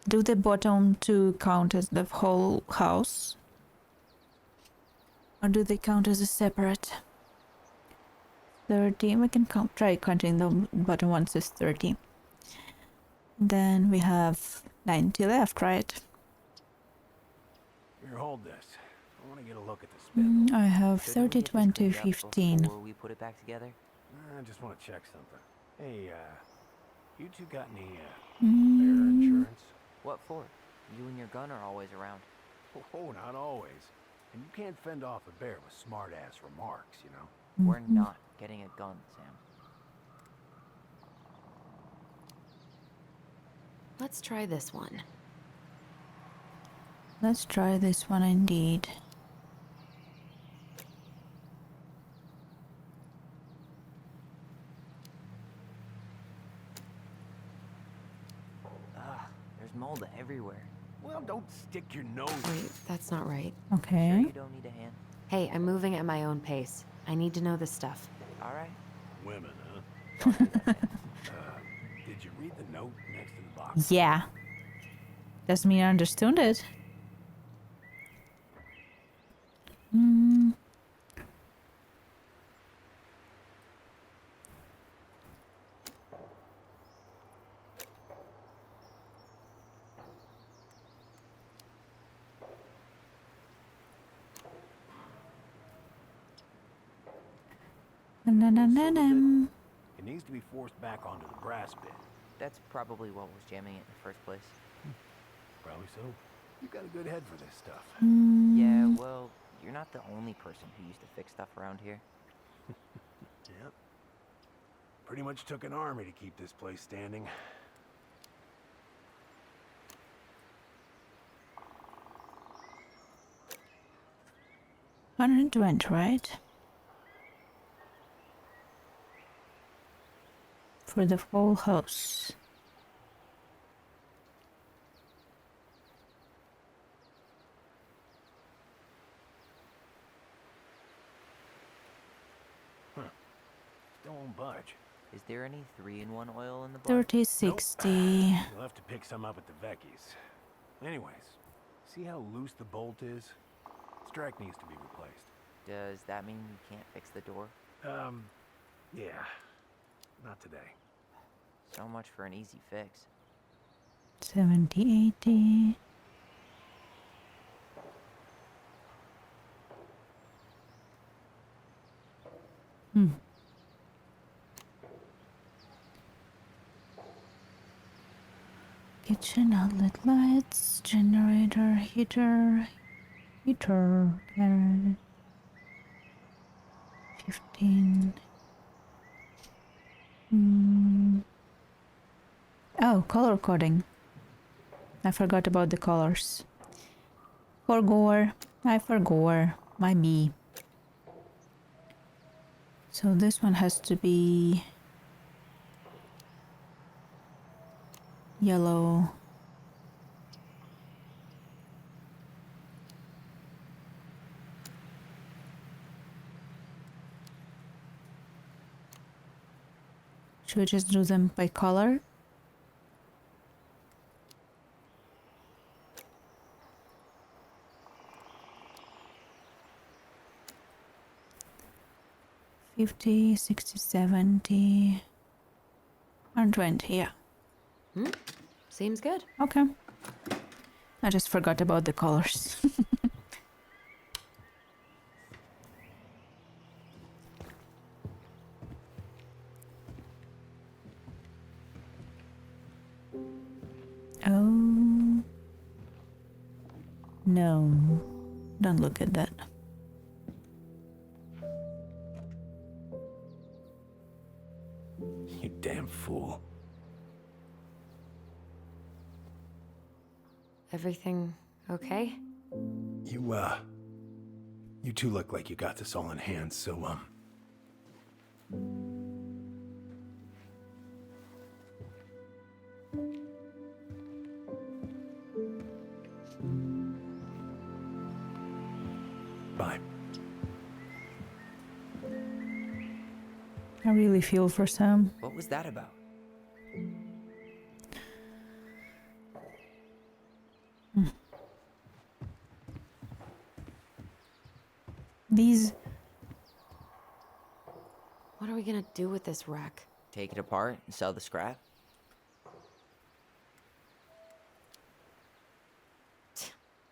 do the bottom two count as the whole house? Or do they count as a separate? 30, we can try counting the bottom ones as 30. Then we have 90 left, right? Here, hold this. I want to get a look at the spindle. I have Shouldn't 30, we get this 20, cleaned up 15. Before we put it back together? I just want to check something. Hey, you two got any, bear insurance? What for? You and your gun are always around. Oh, not always. And you can't fend off a bear with smart-ass remarks, you know? We're not getting a gun, Sam. Let's try this one. Let's try this one indeed. There's mold everywhere. Well, don't stick your nose. Wait, that's not right. Sure Okay. you don't need a hand? Hey, I'm moving at my own pace. I need to know this stuff. All right. Women, huh? Did you read the note next to the box? Yeah. Doesn't mean I understood it. Na-na-na-nam. It needs to be forced back onto the brass bit. That's probably what was jamming it in the first place. Probably so. You got a good head for this stuff. Yeah, well, you're not the only person who used to fix stuff around here. Yep. Pretty much took an army to keep this place standing. $120, right? For the whole house. Don't budge. Is there any 3-in-1 oil in the bar? 30, 60. You'll have to pick some up at the Vecchi's. Anyways, see how loose the bolt is? Strike needs to be replaced. Does that mean you can't fix the door? Yeah. Not today. So much for an easy fix. 70, 80. Kitchen outlet lights, generator, heater, garage. 15. Oh, color coding. I forgot about the colors. I forgot. My me. So this one has to be yellow. Should we just do them by color? $50, $60, $70, $120, yeah. Seems good. Okay. I just forgot about the colors. Oh. No. Don't look at that. You damn fool. Everything okay? You two look like you got this all in hand, so, bye. I really feel for Sam. What was that about? These... What are we gonna do with this wreck? Take it apart and sell the scrap?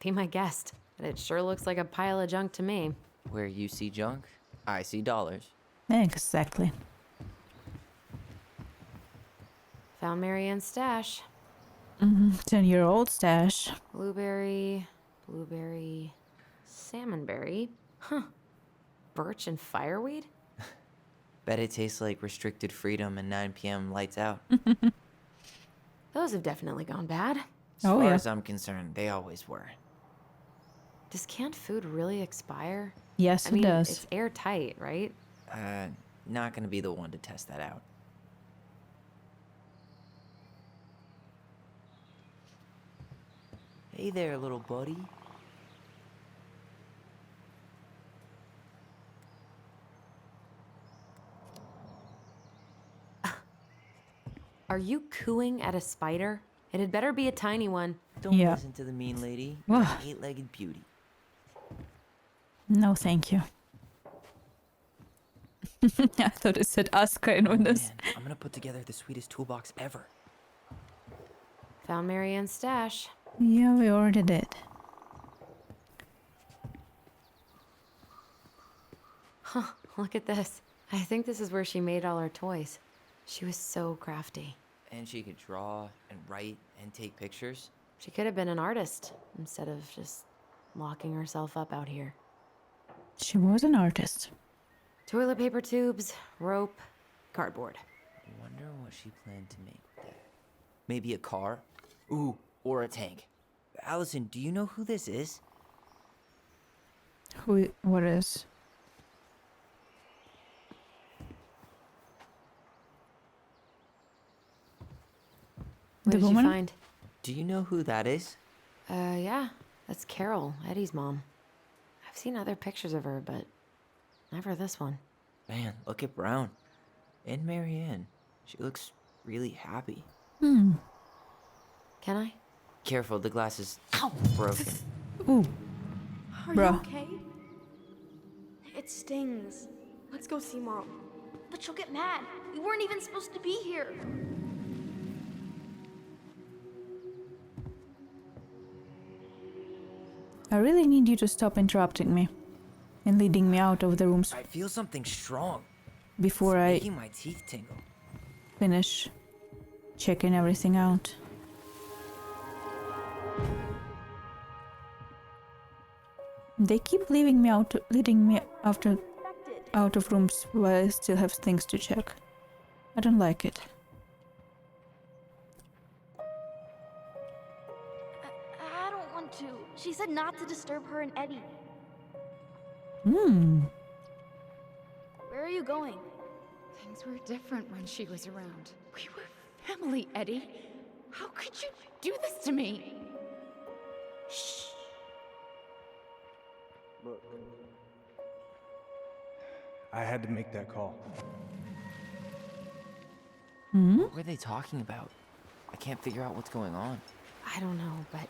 Be my guest. But it sure looks like a pile of junk to me. Where you see junk, I see dollars. Exactly. Found Marianne's stash. 10-year-old stash. Blueberry, salmonberry. Huh. Birch and fireweed? Bet it tastes like restricted freedom and 9 p.m. lights out. Those have definitely gone bad. As far as I'm concerned, they always were. Does canned food really expire? Yes, I mean, it does. It's airtight, right? Not gonna be the one to test that out. Hey there, little buddy. Are you cooing at a spider? It had better be a tiny one. Don't listen to the mean lady. You're an 8-legged beauty. No, thank you. I thought it said Asuka in Windows. Man, I'm gonna put together the sweetest toolbox ever. Found Marianne's stash. Yeah, we already did. Huh, look at this. I think this is where she made all her toys. She was so crafty. And she could draw and write and take pictures. She could have been an artist instead of just locking herself up out here. She was an artist. Toilet paper tubes, rope, cardboard. Wonder what she planned to make with that. Maybe a car? Ooh, or a tank. Allison, do you know who this is? What is? What The did woman? you find? Do you know who that is? Yeah. That's Carol, Eddie's mom. I've seen other pictures of her, but never this one. Man, look at Brown. And Marianne. She looks really happy. Hmm. Can I? Careful, the glass is broken. Ooh. Are Bruh. you okay? It stings. Let's go see Mom. But she'll get mad. We weren't even supposed to be here. I really need you to stop interrupting me and leading me out of the rooms I feel something strong. before It's I making my teeth tingle. finish checking everything out. They keep leading me out of rooms while I still have things to check. I don't like it. I don't want to. She said not to disturb her and Eddie. Hmm. Where are you going? Things were different when she was around. We were family, Eddie. How could you do this to me? Shh. Look. I had to make that call. Hmm? What were they talking about? I can't figure out what's going on. I don't know, but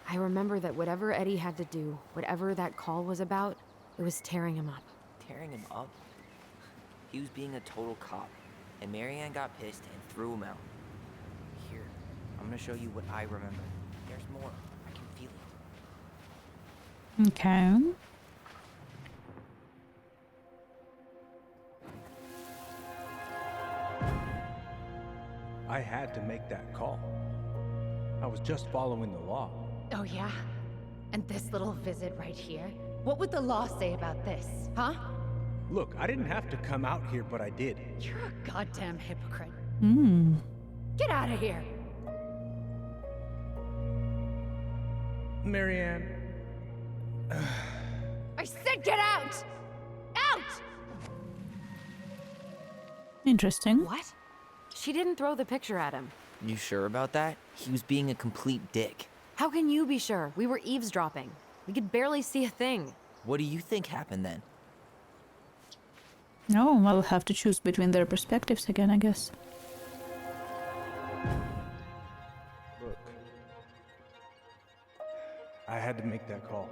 I remember that whatever Eddie had to do, whatever that call was about, it was tearing him up. Tearing him up? He was being a total cop, and Marianne got pissed and threw him out. Here, I'm gonna show you what I remember. There's more. I can feel it. Okay. I had to make that call. I was just following the law. Oh, yeah? And this little visit right here? What would the law say about this, huh? Look, I didn't have to come out here, but I did. You're a goddamn hypocrite. Hmm. Get out of here! Marianne. I said get out! Out! Interesting. What? She didn't throw the picture at him. You sure about that? He was being a complete dick. How can you be sure? We were eavesdropping. We could barely see a thing. What do you think happened then? No, I'll have to choose between their perspectives again, I guess. Look. I had to make that call.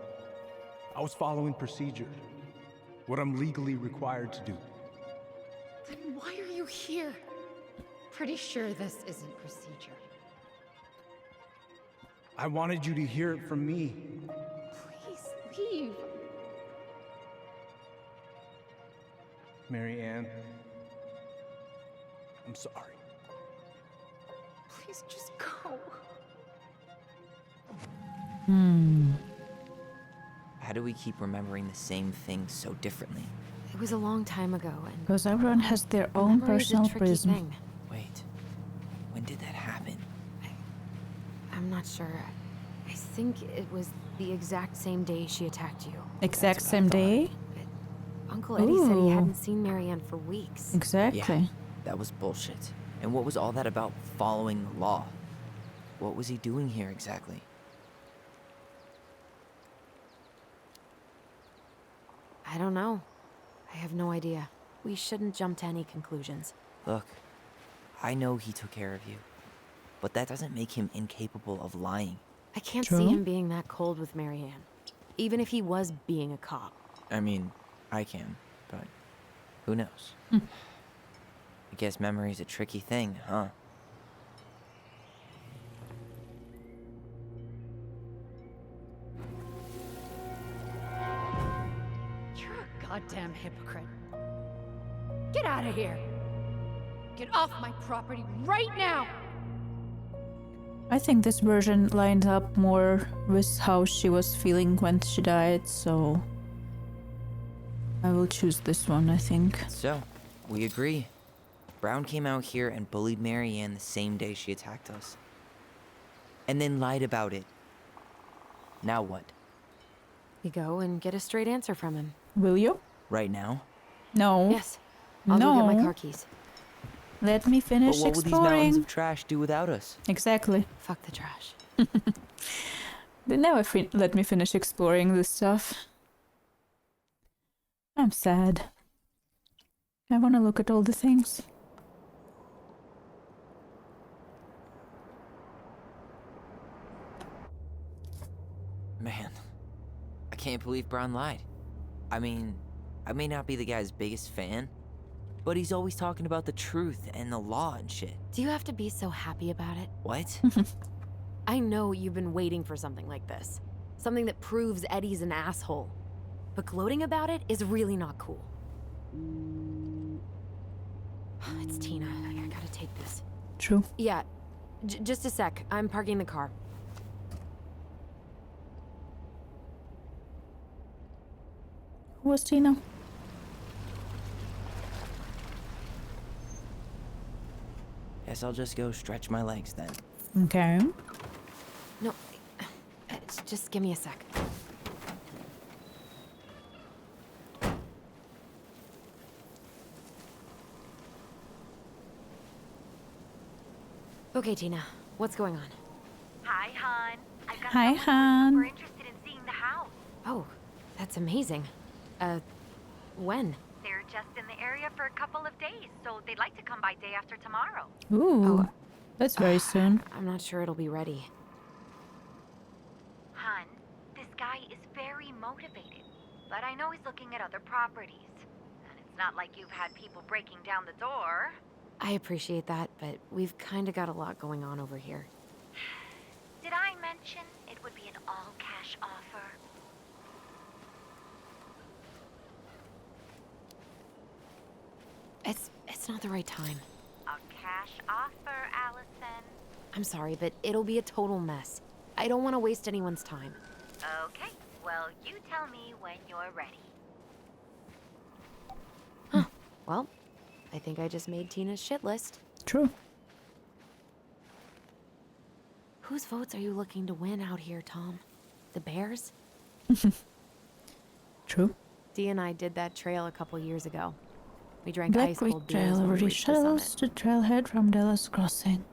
I was following procedure. What I'm legally required to do. Then why are you here? Pretty sure this isn't procedure. I wanted you to hear it from me. Please leave. Marianne. I'm sorry. Please just go. Hmm. How do we keep remembering the same things so differently? It was a long time ago, and Because everyone has their own memory is a personal tricky prism. thing. Wait, when did that happen? I'm not sure. I think it was the exact same day she attacked you. Exact That's what I same thought. day? Uncle Eddie said he Ooh. hadn't seen Marianne for weeks. Exactly. Yeah, that was bullshit. And what was all that about following the law? What was he doing here exactly? I don't know. I have no idea. We shouldn't jump to any conclusions. Look, I know he took care of you, but that doesn't make him incapable of lying. I can't True. see him being that cold with Marianne. Even if he was being a cop. I mean, I can, but who knows? Hmm. I guess memory's a tricky thing, huh? You're a goddamn hypocrite. Get out of here. Get off my property right now. I think this version lined up more with how she was feeling when she died, so I will choose this one, I think. So, we agree. Brown came out here and bullied Marianne the same day she attacked us. And then lied about it. Now what? We go and get a straight answer from him. Will you? Right now? No. Yes. I'll go get my car keys. Let me finish But what will these exploring. mountains of trash do without us? Exactly. Fuck the trash. They never let me finish exploring this stuff. I'm sad. I want to look at all the things. Man, I can't believe Brown lied. I mean, I may not be the guy's biggest fan, but he's always talking about the truth and the law and shit. Do you have to be so happy about it? What? I know you've been waiting for something like this. Something that proves Eddie's an asshole. But gloating about it is really not cool. It's Tina. I gotta take this. True. Yeah. Just a sec. I'm parking the car. Who was Tina? Guess I'll just go stretch my legs then. Okay. No. Just give me a sec. Okay, Tina. What's going on? Hi, hon. I've got Hi, someone who's hon. super interested in seeing the house. Oh, that's amazing. When? They're just in the area for a couple of days, so they'd like to come by day after tomorrow. Ooh. That's very soon. I'm not sure it'll be ready. Hun, this guy is very motivated, but I know he's looking at other properties. And it's not like you've had people breaking down the door. I appreciate that, but we've kind of got a lot going on over here. Did I mention it would be an all-cash offer? It's not the right time. A cash offer, Allison. I'm sorry, but it'll be a total mess. I don't want to waste anyone's time. Okay, well, you tell me when you're ready. Huh. Well, I think I just made Tina's shit list. True. Whose votes are you looking to win out here, Tom? The Bears? True. Dee and I did that trail a couple years ago. We drank Black ice Creek cold beers Trail when we already reached the summit. shuttles to trailhead from Dallas Crossing.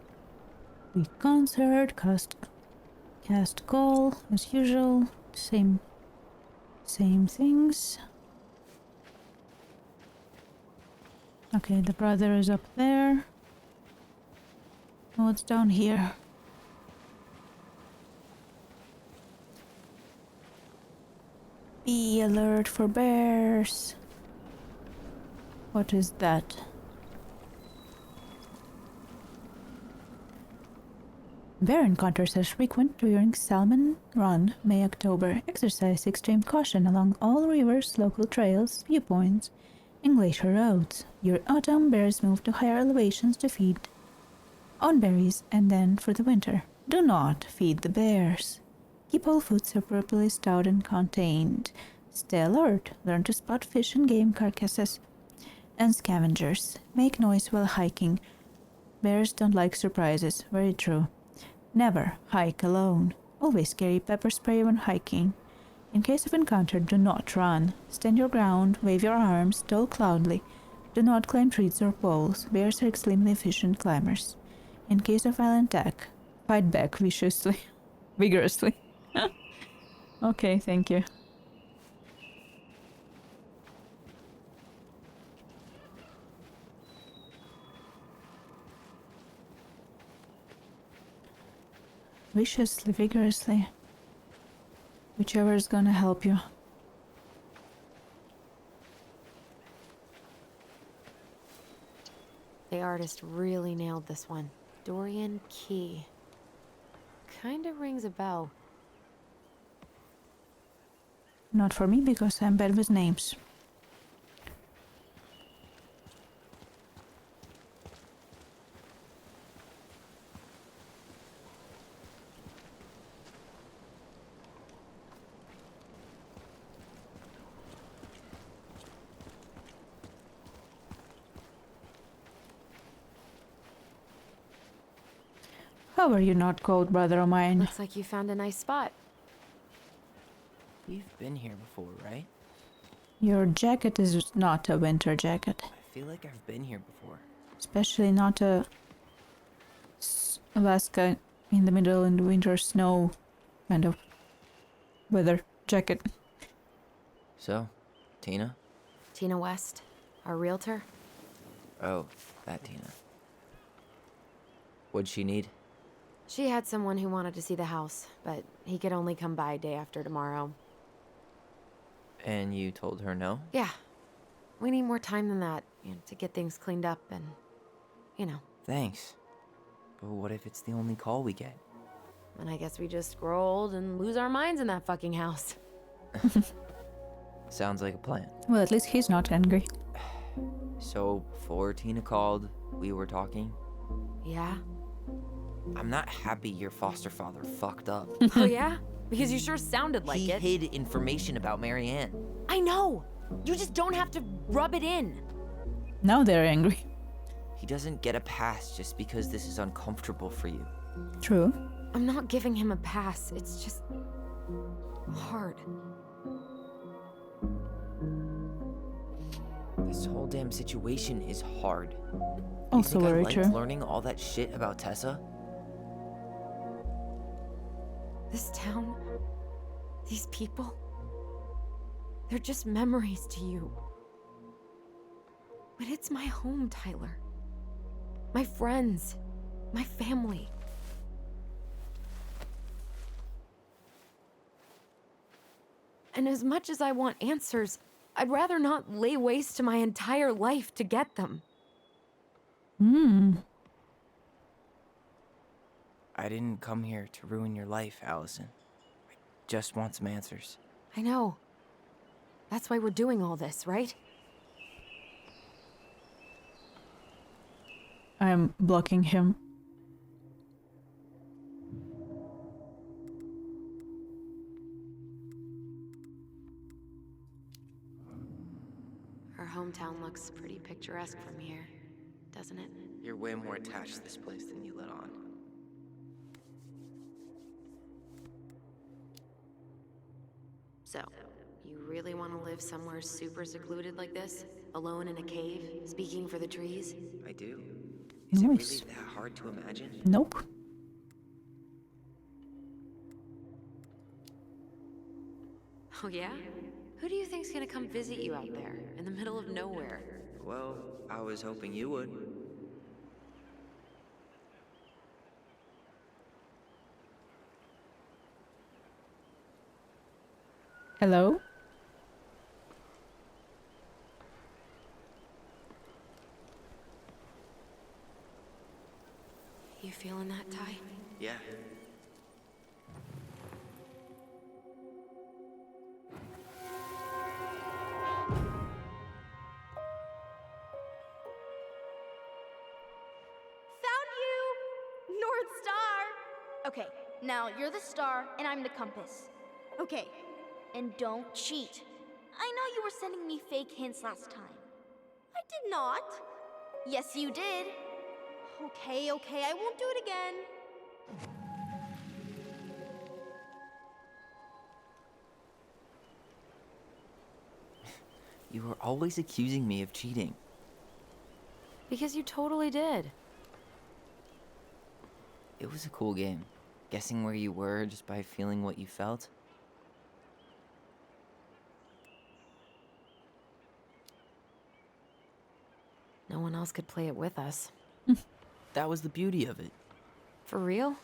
We concert, cast call as usual. Same things. Okay, the brother is up there. What's down here? Be alert for bears. What is that? Bear encounters are frequent during Salmon Run, May-October. Exercise extreme caution along all rivers, local trails, viewpoints, and glacier roads. Your autumn bears move to higher elevations to feed on berries and then for the winter. Do not feed the bears. Keep all foods appropriately stowed and contained. Stay alert. Learn to spot fish and game carcasses and scavengers. Make noise while hiking. Bears don't like surprises. Very true. Never hike alone. Always carry pepper spray when hiking. In case of encounter, do not run. Stand your ground, wave your arms, talk loudly. Do not climb trees or poles. Bears are extremely efficient climbers. In case of violent attack, fight back viciously. Vigorously. Okay, thank you. Viciously, vigorously. Whichever is gonna help you. The artist really nailed this one. Dorian Key. Kinda rings a bell. Not for me because I'm bad with names. How are you not cold, brother of mine? Looks like you found a nice spot. We've been here before, right? Your jacket is not a winter jacket. I feel like I've been here before. Especially not a Alaska in the middle in the winter snow kind of weather jacket. So, Tina? Tina West, our realtor. Oh, that Tina. What'd she need? She had someone who wanted to see the house, but he could only come by day after tomorrow. And you told her no? Yeah. We need more time than that, to get things cleaned up and, Thanks. But what if it's the only call we get? And I guess we just grow old and lose our minds in that fucking house. Sounds like a plan. Well, at least he's not angry. So, before Tina called, we were talking? Yeah? I'm not happy your foster father fucked up. Oh yeah? Because you sure sounded like it. He hid information about Marianne. I know! You just don't have to rub it in. Now they're angry. He doesn't get a pass just because this is uncomfortable for you. True. I'm not giving him a pass. It's just hard. This whole damn situation is hard. Also you think very I liked true. learning all that shit about Tessa? This town, these people, they're just memories to you. But it's my home, Tyler. My friends, my family. And as much as I want answers, I'd rather not lay waste to my entire life to get them. I didn't come here to ruin your life, Allison. I just want some answers. I know. That's why we're doing all this, right? I'm blocking him. Our hometown looks pretty picturesque from here, doesn't it? You're way more attached to this place than you let on. So, you really want to live somewhere super secluded like this? Alone in a cave, speaking for the trees? I do. Is Nice. it really that hard to imagine? Nope. Oh yeah? Who do you think's gonna come visit you out there, in the middle of nowhere? Well, I was hoping you would. Hello? You feeling that, Ty? Yeah. Found you! North Star! Okay, now you're the star and I'm the compass. Okay, and don't cheat. I know you were sending me fake hints last time. I did not. Yes, you did. Okay, I won't do it again. You were always accusing me of cheating. Because you totally did. It was a cool game. Guessing where you were just by feeling what you felt. No one else could play it with us. That was the beauty of it. For real?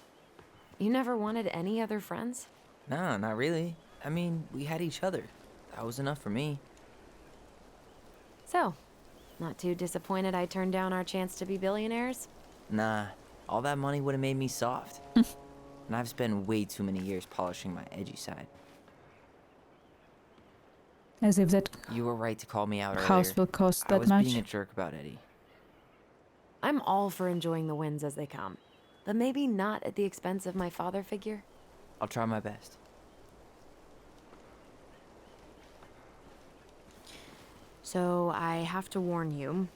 You never wanted any other friends? Nah, not really. I mean, we had each other. That was enough for me. So, not too disappointed I turned down our chance to be billionaires? Nah, all that money would have made me soft. And I've spent way too many years polishing my edgy side. As if that You were right to call me out earlier. house will cost I that was much. being a jerk about Eddie. I'm all for enjoying the wins as they come, but maybe not at the expense of my father figure. I'll try my best. So I have to warn you,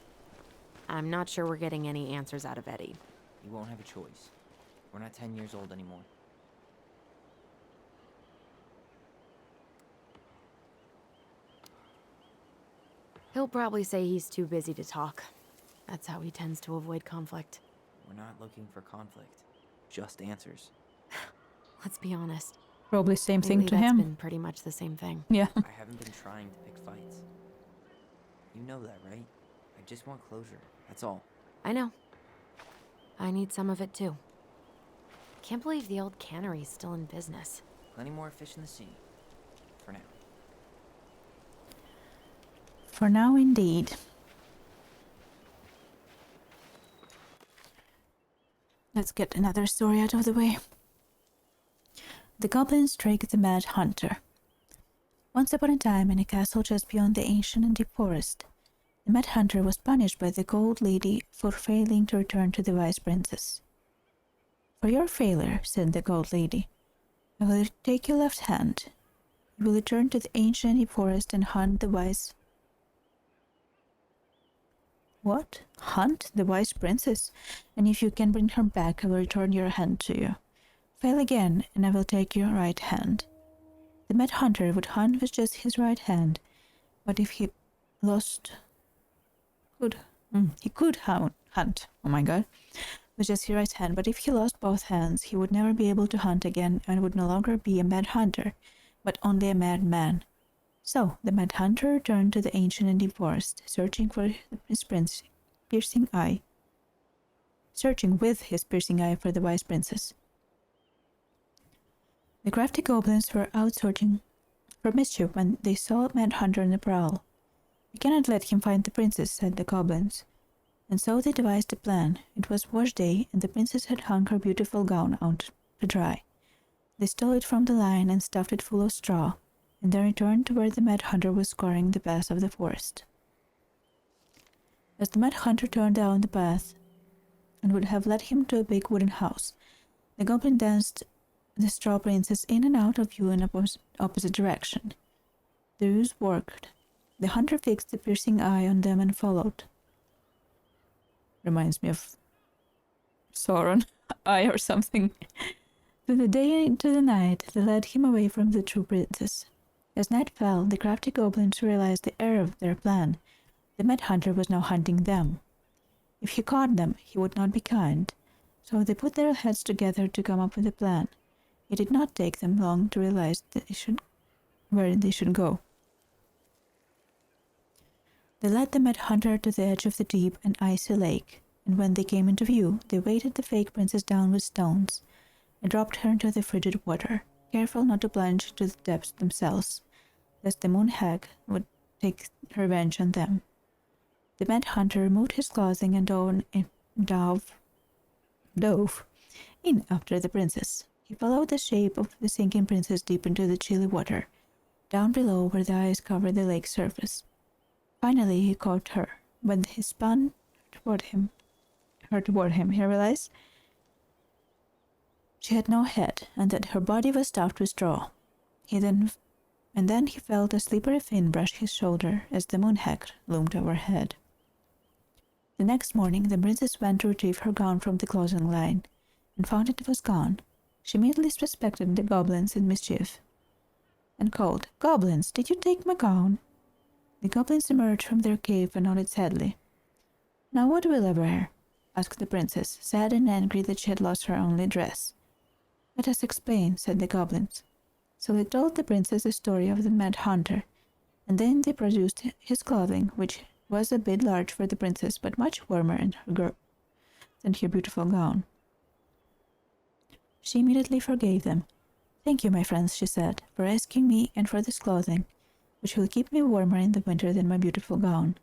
I'm not sure we're getting any answers out of Eddie. You won't have a choice. We're not 10 years old anymore. He'll probably say he's too busy to talk. That's how he tends to avoid conflict. We're not looking for conflict, just answers. Let's be honest. Probably same thing Lately, to that's him. been pretty much the same thing. Yeah. I haven't been trying to pick fights. You know that, right? I just want closure, that's all. I know. I need some of it too. Can't believe the old cannery's still in business. Plenty more fish in the sea. For now. For now, indeed. Let's get another story out of the way. The goblins strike the Mad Hunter. Once upon a time, in a castle just beyond the ancient and deep forest, the Mad Hunter was punished by the Gold Lady for failing to return to the Wise Princess. For your failure, said the Gold Lady, I will take your left hand. You will return to the ancient and deep forest and hunt the Wise... What? Hunt the Wise Princess? And if you can bring her back, I will return your hand to you. Fail again, and I will take your right hand. The Mad Hunter would hunt with just his right hand, but if he lost... He could hunt, oh my god, with just his right hand, but if he lost both hands, he would never be able to hunt again and would no longer be a Mad Hunter, but only a madman. So, the Mad Hunter returned to the ancient and deep forest, searching with his piercing eye for the Wise Princess. The crafty goblins were out searching for mischief when they saw Mad Hunter on the prowl. We cannot let him find the princess, said the goblins. And so they devised a plan. It was wash day, and the princess had hung her beautiful gown out to dry. They stole it from the lion and stuffed it full of straw, and then returned to where the Mad Hunter was scouring the paths of the forest. As the Mad Hunter turned down the path and would have led him to a big wooden house, the goblin danced the straw princess in and out of view in opposite direction. The ruse worked. The hunter fixed the piercing eye on them and followed. Reminds me of Sauron eye or something. Through the day into the night, they led him away from the true princess. As night fell, the crafty goblins realized the error of their plan. The Mad Hunter was now hunting them. If he caught them, he would not be kind. So they put their heads together to come up with a plan. It did not take them long to realize where they should go. They led the Mad Hunter to the edge of the deep and icy lake, and when they came into view, they weighted the fake princess down with stones and dropped her into the frigid water, careful not to plunge into the depths themselves, lest the moon hag would take revenge on them. The Mad Hunter removed his clothing and dove in after the princess. He followed the shape of the sinking princess deep into the chilly water, down below where the ice covered the lake's surface. Finally, he caught her. When he spun toward him, he realized she had no head and that her body was stuffed with straw. Then he felt a slippery fin brush his shoulder as the moon hag loomed overhead. The next morning, the princess went to retrieve her gown from the clothing line and found it was gone. She immediately suspected the goblins in mischief and called, "Goblins, did you take my gown?" The goblins emerged from their cave and nodded sadly. "Now what will I wear?" asked the princess, sad and angry that she had lost her only dress. "Let us explain," said the goblins. So they told the princess the story of the Mad Hunter, and then they produced his clothing, which was a bit large for the princess, but much warmer than her beautiful gown. She immediately forgave them. "Thank you, my friends," she said, "for rescuing me and for this clothing, which will keep me warmer in the winter than my beautiful gown."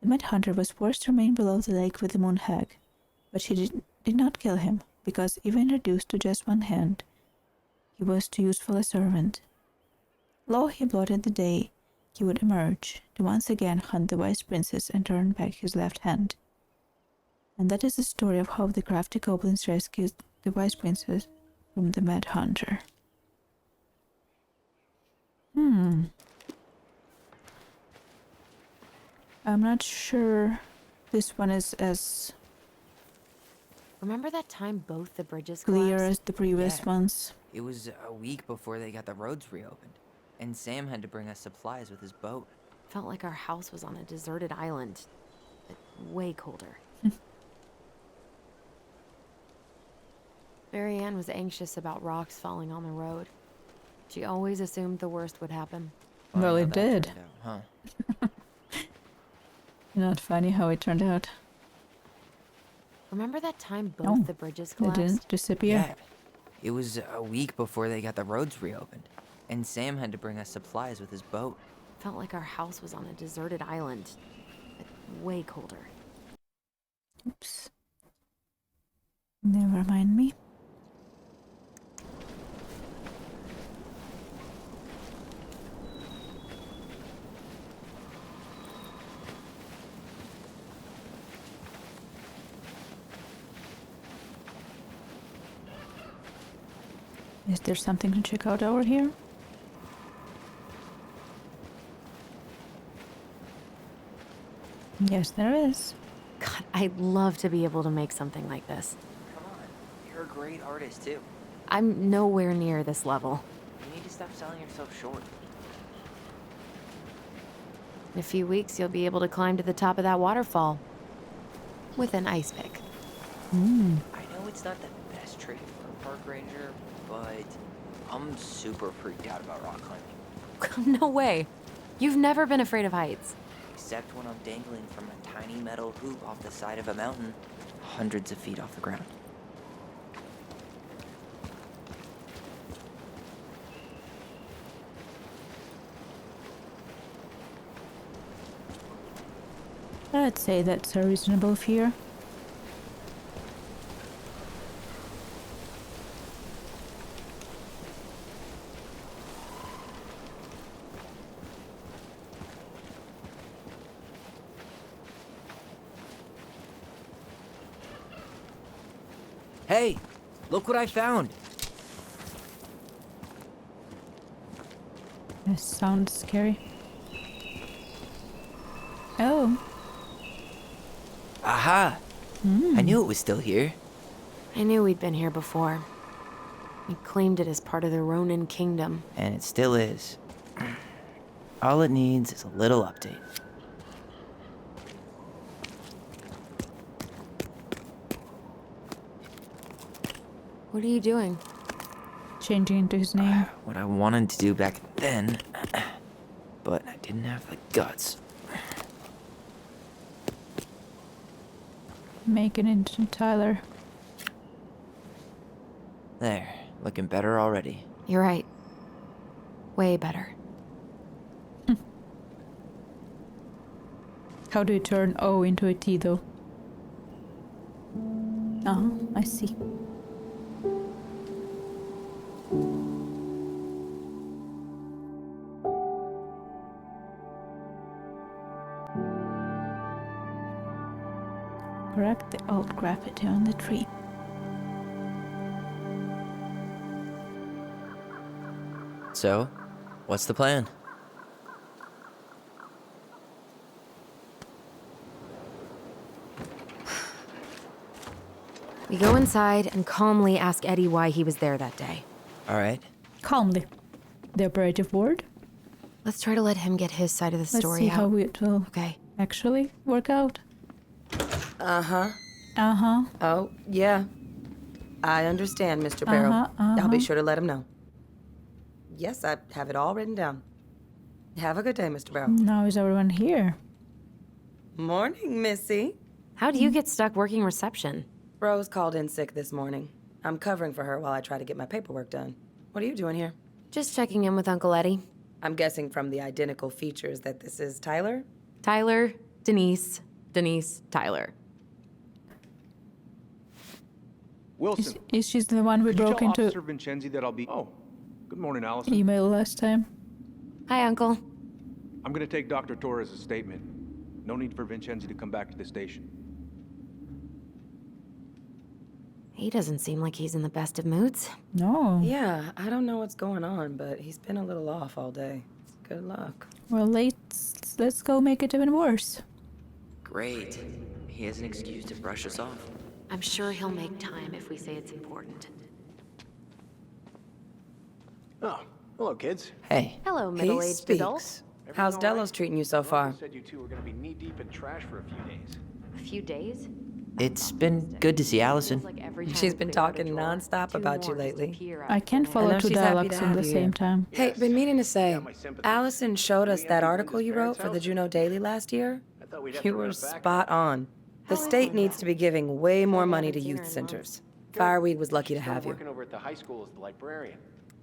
The Mad Hunter was forced to remain below the lake with the moon hag, but she did not kill him, because even reduced to just one hand, he was too useful a servant. Lo, he blotted the day he would emerge to once again hunt the Wise Princess and turn back his left hand. And that is the story of how the crafty goblins rescued the Wise Princess from the Mad Hunter. I'm not sure this one is as Remember that time both the bridges clear collapsed? as the previous Yeah. ones. It was a week before they got the roads reopened, and Sam had to bring us supplies with his boat. Felt like our house was on a deserted island, but way colder. Mary Ann was anxious about rocks falling on the road. She always assumed the worst would happen. Funny Well, how it that did. turned out, huh? Not funny how it turned out. Remember that time both No, the bridges It collapsed? didn't disappear. Yeah. It was a week before they got the roads reopened, and Sam had to bring us supplies with his boat. Felt like our house was on a deserted island, but way colder. Oops. Never mind me. Is there something to check out over here? Yes, there is. God, I'd love to be able to make something like this. Come on, you're a great artist too. I'm nowhere near this level. You need to stop selling yourself short. In a few weeks, you'll be able to climb to the top of that waterfall with an ice pick. I know it's not the best trick for a park ranger, but I'm super freaked out about rock climbing. No way. You've never been afraid of heights. Except when I'm dangling from a tiny metal hoop off the side of a mountain, hundreds of feet off the ground. I'd say that's a reasonable fear. Hey, look what I found! This sounds scary. Oh. Aha! I knew it was still here. I knew we'd been here before. We claimed it as part of the Ronin kingdom. And it still is. All it needs is a little update. What are you doing? Changing into his name. What I wanted to do back then, but I didn't have the guts. Making it into Tyler. There, looking better already. You're right. Way better. How do you turn O into a T though? I see. Correct the alt graffiti on the tree. So, what's the plan? We go inside and calmly ask Eddie why he was there that day. All right. Calmly. The operative board? Let's try to let him get his side of the Let's story see out. how it will Okay. actually work out. Uh-huh. Uh-huh. Oh, yeah. I understand, Mr. Barrow. I'll be sure to let him know. Yes, I have it all written down. Have a good day, Mr. Barrow. Now is everyone here? Morning, Missy. How do you get stuck working reception? Rose called in sick this morning. I'm covering for her while I try to get my paperwork done. What are you doing here? Just checking in with Uncle Eddie. I'm guessing from the identical features that this is Tyler? Tyler, Denise, Tyler. Wilson, Is she the one we could you broke tell into Officer Vincenzi that I'll be... Oh, good morning, Allison. email last time? Hi, Uncle. I'm gonna take Dr. Torres' statement. No need for Vincenzi to come back to the station. He doesn't seem like he's in the best of moods. No. Yeah, I don't know what's going on, but he's been a little off all day. Good luck. Well, let's go make it even worse. Great. He has an excuse to brush us off. I'm sure he'll make time if we say it's important. Oh, hello, kids. Hey. Hello, He middle-aged adult. speaks. How's Delos treating you so far? Said you two were gonna be knee-deep in trash for a few days. A few days? It's been good to see Allison. She's been talking nonstop about you lately. I can't I follow know two she's happy to dialogues at have the you same here. time. Hey, been meaning to say, Allison showed us that article you wrote for the Juneau Daily last year. You were spot on. The state needs to be giving way more money to youth centers. Fireweed was lucky to have you. Working over at the high school as the librarian.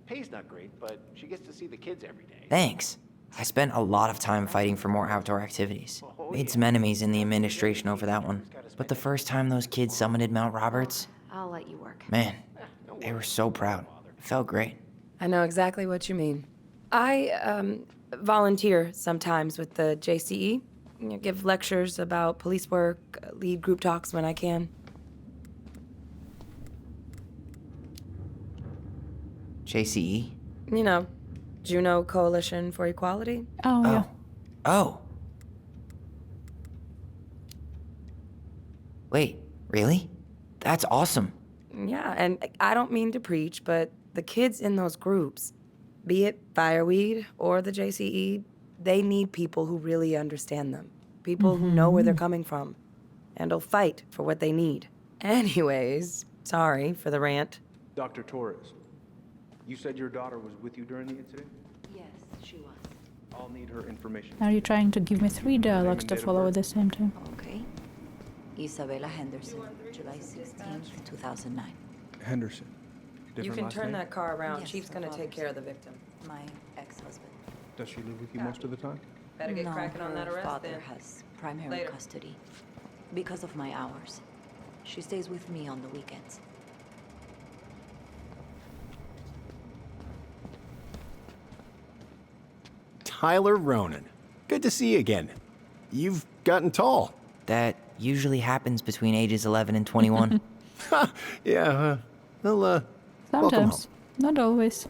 Pay's not great, but she gets to see the kids every day. Thanks. I spent a lot of time fighting for more outdoor activities. Made some enemies in the administration over that one. But the first time those kids summited Mount Roberts, I'll let you work. man, they were so proud. It felt great. I know exactly what you mean. I volunteer sometimes with the JCE. You know, give lectures about police work, lead group talks when I can. JCE? You know, Juneau Coalition for Equality. Oh, yeah. Oh. Wait, really? That's awesome. Yeah, and I don't mean to preach, but the kids in those groups, be it Fireweed or the JCE, they need people who really understand them. People who know where they're coming from and will fight for what they need. Anyways, sorry for the rant. Dr. Torres, you said your daughter was with you during the incident? Yes, she was. I'll need her information. Are you trying to give me 3 dialogues to follow at the same time? Okay. Isabella Henderson, July 16th, 2009. Henderson. You Different can last turn name? that car around. Yes, Chief's her gonna take father's care of the victim. My ex-husband. Does she live with you most of the time? Better get No, cracking on that her arrest father then. has primary Later. custody. Because of my hours. She stays with me on the weekends. Tyler Ronan. Good to see you again. You've gotten tall. That usually happens between ages 11 and 21. Yeah, well, welcome home. Sometimes. Not always.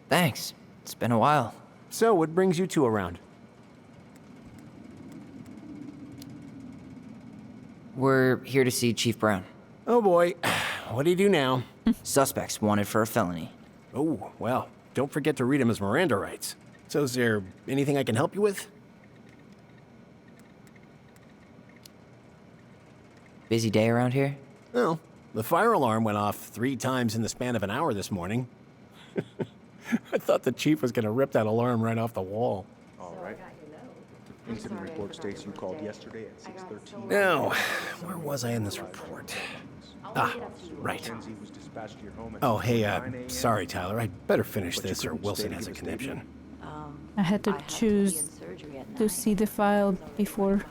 Thanks. It's been a while. So, what brings you two around? We're here to see Chief Brown. Oh boy, what do you do now? Suspects wanted for a felony. Oh, well, don't forget to read him his Miranda rights. So is there anything I can help you with? Busy day around here? Well, the fire alarm went off 3 times in the span of an hour this morning. I thought the chief was gonna rip that alarm right off the wall. All right. Incident report states you called yesterday at 6:13. Now, where was I in this report? Ah, right. Mackenzie was dispatched to your home at Oh, hey, 9 a.m. sorry, Tyler. I'd better finish But you this or couldn't Wilson stay to has a give a statement? conniption. I had to I had choose to be in surgery at to 9. see the file before.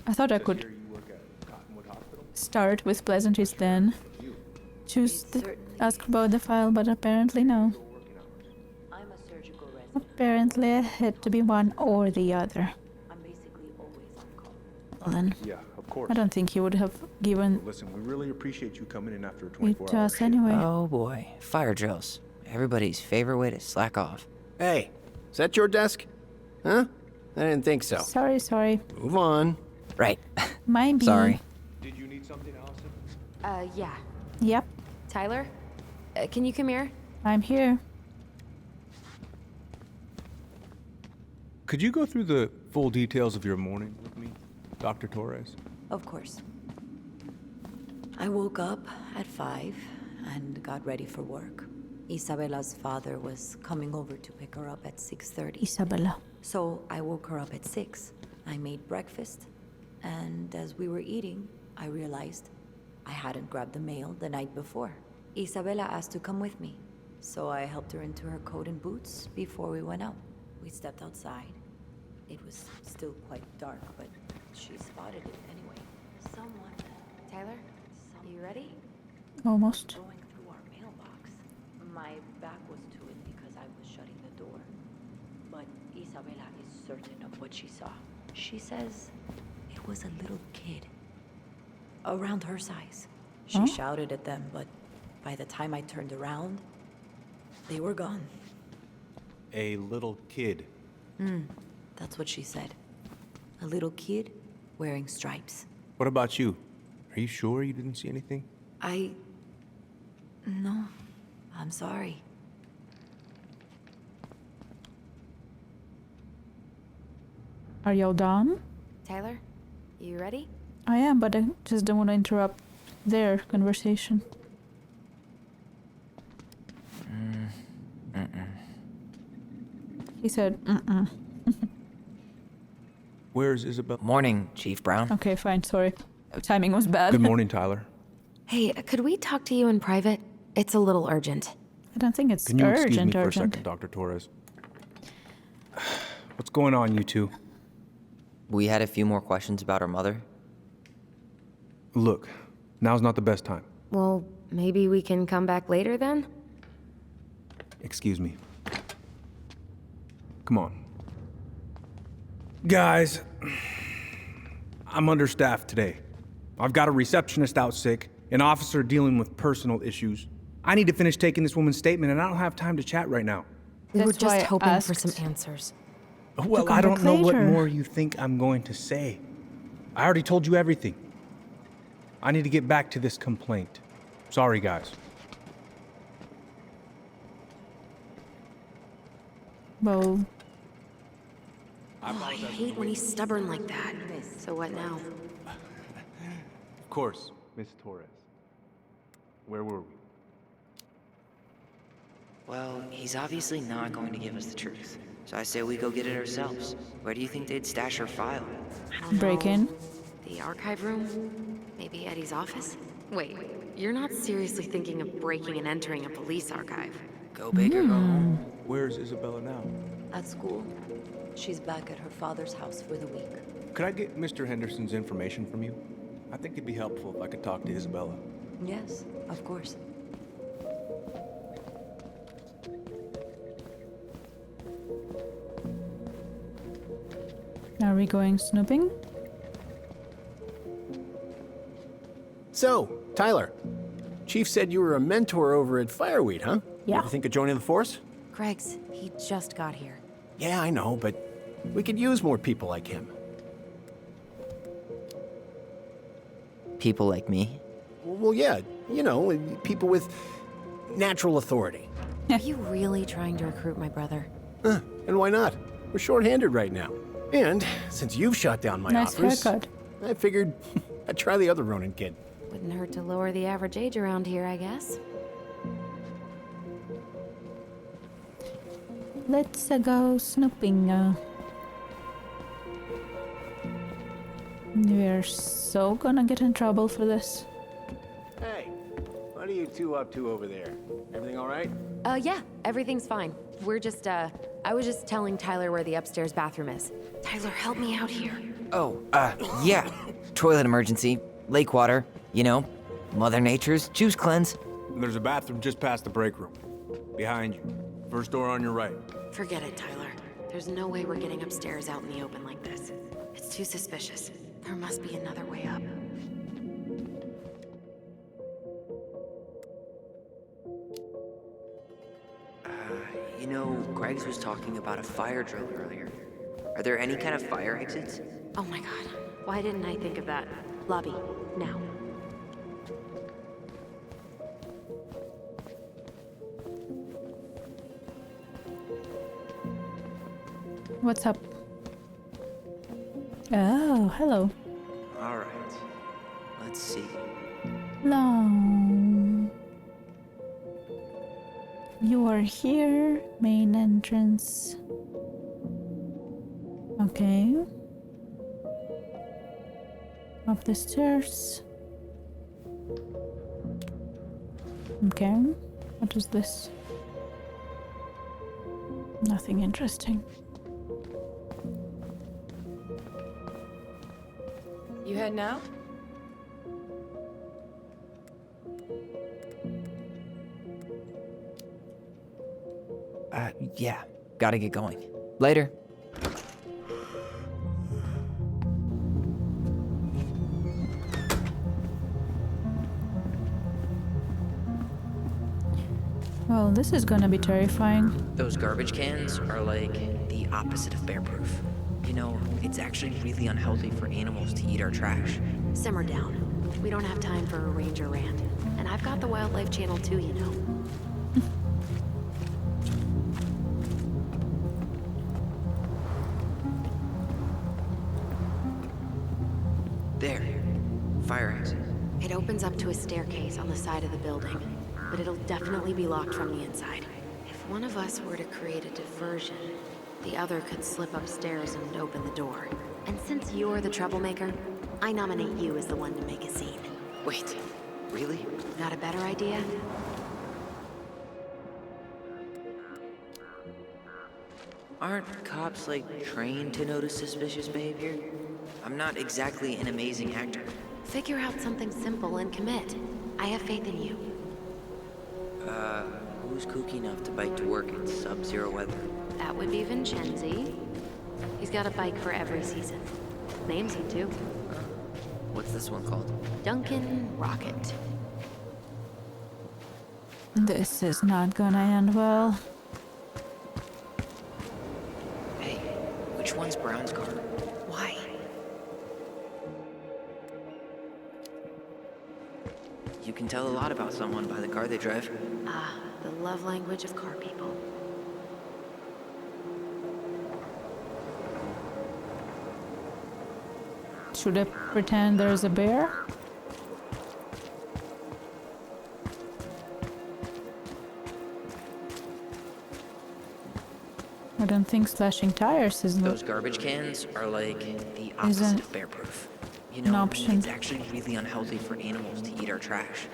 I thought I could Here you work at Cottonwood Hospital? start with pleasantries, then choose to ask about the file, but apparently no. I'm a surgical resident. Apparently I had to be one or the other. I'm basically always on call. Well then, Yeah, of course. I don't think he would have given Listen, we really appreciate you coming in after a it 24-hour to us shift. anyway. Oh boy, fire drills. Everybody's favorite way to slack off. Hey, is that your desk? Huh? I didn't think so. Sorry. Move on. Right. Might be. Sorry. Did you need something, Allison? Yeah. Yep, Tyler? Can you come here? I'm here. Could you go through the full details of your morning with me, Dr. Torres? Of course. I woke up at 5 and got ready for work. Isabella's father was coming over to pick her up at 6:30. Isabella. So I woke her up at 6. I made breakfast, and as we were eating, I realized I hadn't grabbed the mail the night before. Isabella asked to come with me, so I helped her into her coat and boots before we went out. We stepped outside. It was still quite dark, but she spotted it anyway. Someone... Tyler? You ready? Almost. Going through our mailbox. My back was to it because I was shutting the door. But Isabella is certain of what she saw. She says it was a little kid. Around her size. She shouted at them, but by the time I turned around, they were gone. A little kid. That's what she said. A little kid wearing stripes. What about you? Are you sure you didn't see anything? No. I'm sorry. Are y'all done? Tyler, you ready? I am, but I just don't want to interrupt their conversation. He said, Where's Isabel? Morning, Chief Brown. Okay, fine, sorry. Timing was bad. Good morning, Tyler. Hey, could we talk to you in private? It's a little urgent. I don't think it's Can you excuse me urgent. for a second, Dr. Torres? What's going on, you two? We had a few more questions about our mother. Look, now's not the best time. Well, maybe we can come back later then? Excuse me. Come on. Guys, I'm understaffed today. I've got a receptionist out sick, an officer dealing with personal issues. I need to finish taking this woman's statement, and I don't have time to chat right now. We were That's why just I hoping for asked. some answers. Well, come I don't back know what later. more you think I'm going to say. I already told you everything. I need to get back to this complaint. Sorry, guys. Well, I hate when he's stubborn like that. So what now? Of course, Miss Torres. Where were we? Well, he's obviously not going to give us the truth. So I say we go get it ourselves. Where do you think they'd stash her file? I don't break know. in. The archive room? Maybe Eddie's office? Wait, you're not seriously thinking of breaking and entering a police archive? Go big or go home. Where's Isabella now? At school. She's back at her father's house for the week. Could I get Mr. Henderson's information from you? I think it'd be helpful if I could talk to Isabella. Yes, of course. Are we going snooping? So, Tyler, Chief said you were a mentor over at Fireweed, huh? Yeah. You ever think of joining the force? Greg's, he just got here. Yeah, I know, but we could use more people like him. People like me? Well, yeah, you know, people with natural authority. Are you really trying to recruit my brother? And why not? We're short-handed right now. And since you've shot down my Nice offers, haircut. I figured I'd try the other Ronin kid. Wouldn't hurt to lower the average age around here, I guess. Let's go snooping. We're so gonna get in trouble for this. Hey, what are you two up to over there? Everything all right? Yeah, everything's fine. We're just, I was just telling Tyler where the upstairs bathroom is. Tyler, help me out here. Oh, yeah. Toilet emergency, lake water, you know, Mother Nature's juice cleanse. There's a bathroom just past the break room. Behind you. First door on your right. Forget it, Tyler. There's no way we're getting upstairs out in the open like this. It's too suspicious. There must be another way up. You know, Greg's was talking about a fire drill earlier. Are there any kind of fire exits? Oh my god. Why didn't I think of that? Lobby, now. What's up? Oh, hello. All right. Let's see. Long. You are here, main entrance. Okay. Up the stairs. Okay. What is this? Nothing interesting. You head now? Yeah. Gotta get going. Later. Well, this is gonna be terrifying. Those garbage cans are like the opposite of bear-proof. You know, it's actually really unhealthy for animals to eat our trash. Simmer down. We don't have time for a ranger rant. And I've got the Wildlife Channel too, you know. There. Fire exit. It opens up to a staircase on the side of the building, but it'll definitely be locked from the inside. If one of us were to create a diversion, the other could slip upstairs and open the door. And since you're the troublemaker, I nominate you as the one to make a scene. Wait, really? Got a better idea? Aren't cops, like, trained to notice suspicious behavior? I'm not exactly an amazing actor. Figure out something simple and commit. I have faith in you. Who's kooky enough to bike to work in sub-zero weather? That would be Vincenzi. He's got a bike for every season. Names him too. What's this one called? Duncan Rocket. This is not gonna end well. Hey, which one's Brown's car? Why? You can tell a lot about someone by the car they drive. Ah, the love language of car people. Should I pretend there's a bear? I don't think slashing tires is Those garbage cans are like the Isn't opposite of bear-proof. You an know, option. it's actually really unhealthy for animals to eat our trash.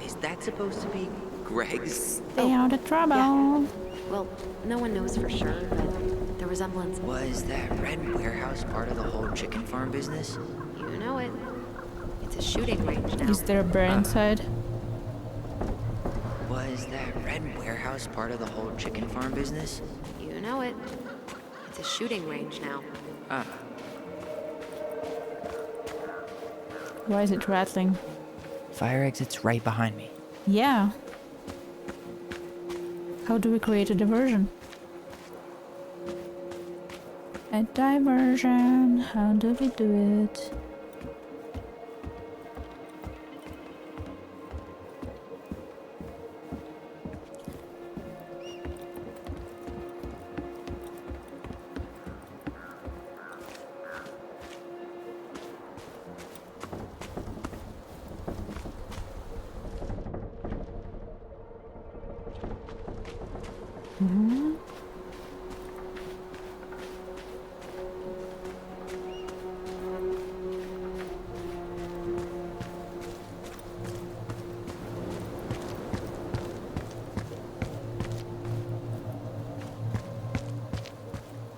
Is that supposed to be Greg's? Stay out of trouble. Yeah. Well, no one knows for sure, but the resemblance... Was that red warehouse part of the whole chicken farm business? You know it. It's a shooting range now. Is there a bear inside? Was that red warehouse part of the whole chicken farm business? You know it. It's a shooting range now. Ah, Why is it rattling? fire exit's right behind me. Yeah. How do we create a diversion? A diversion. How do we do it?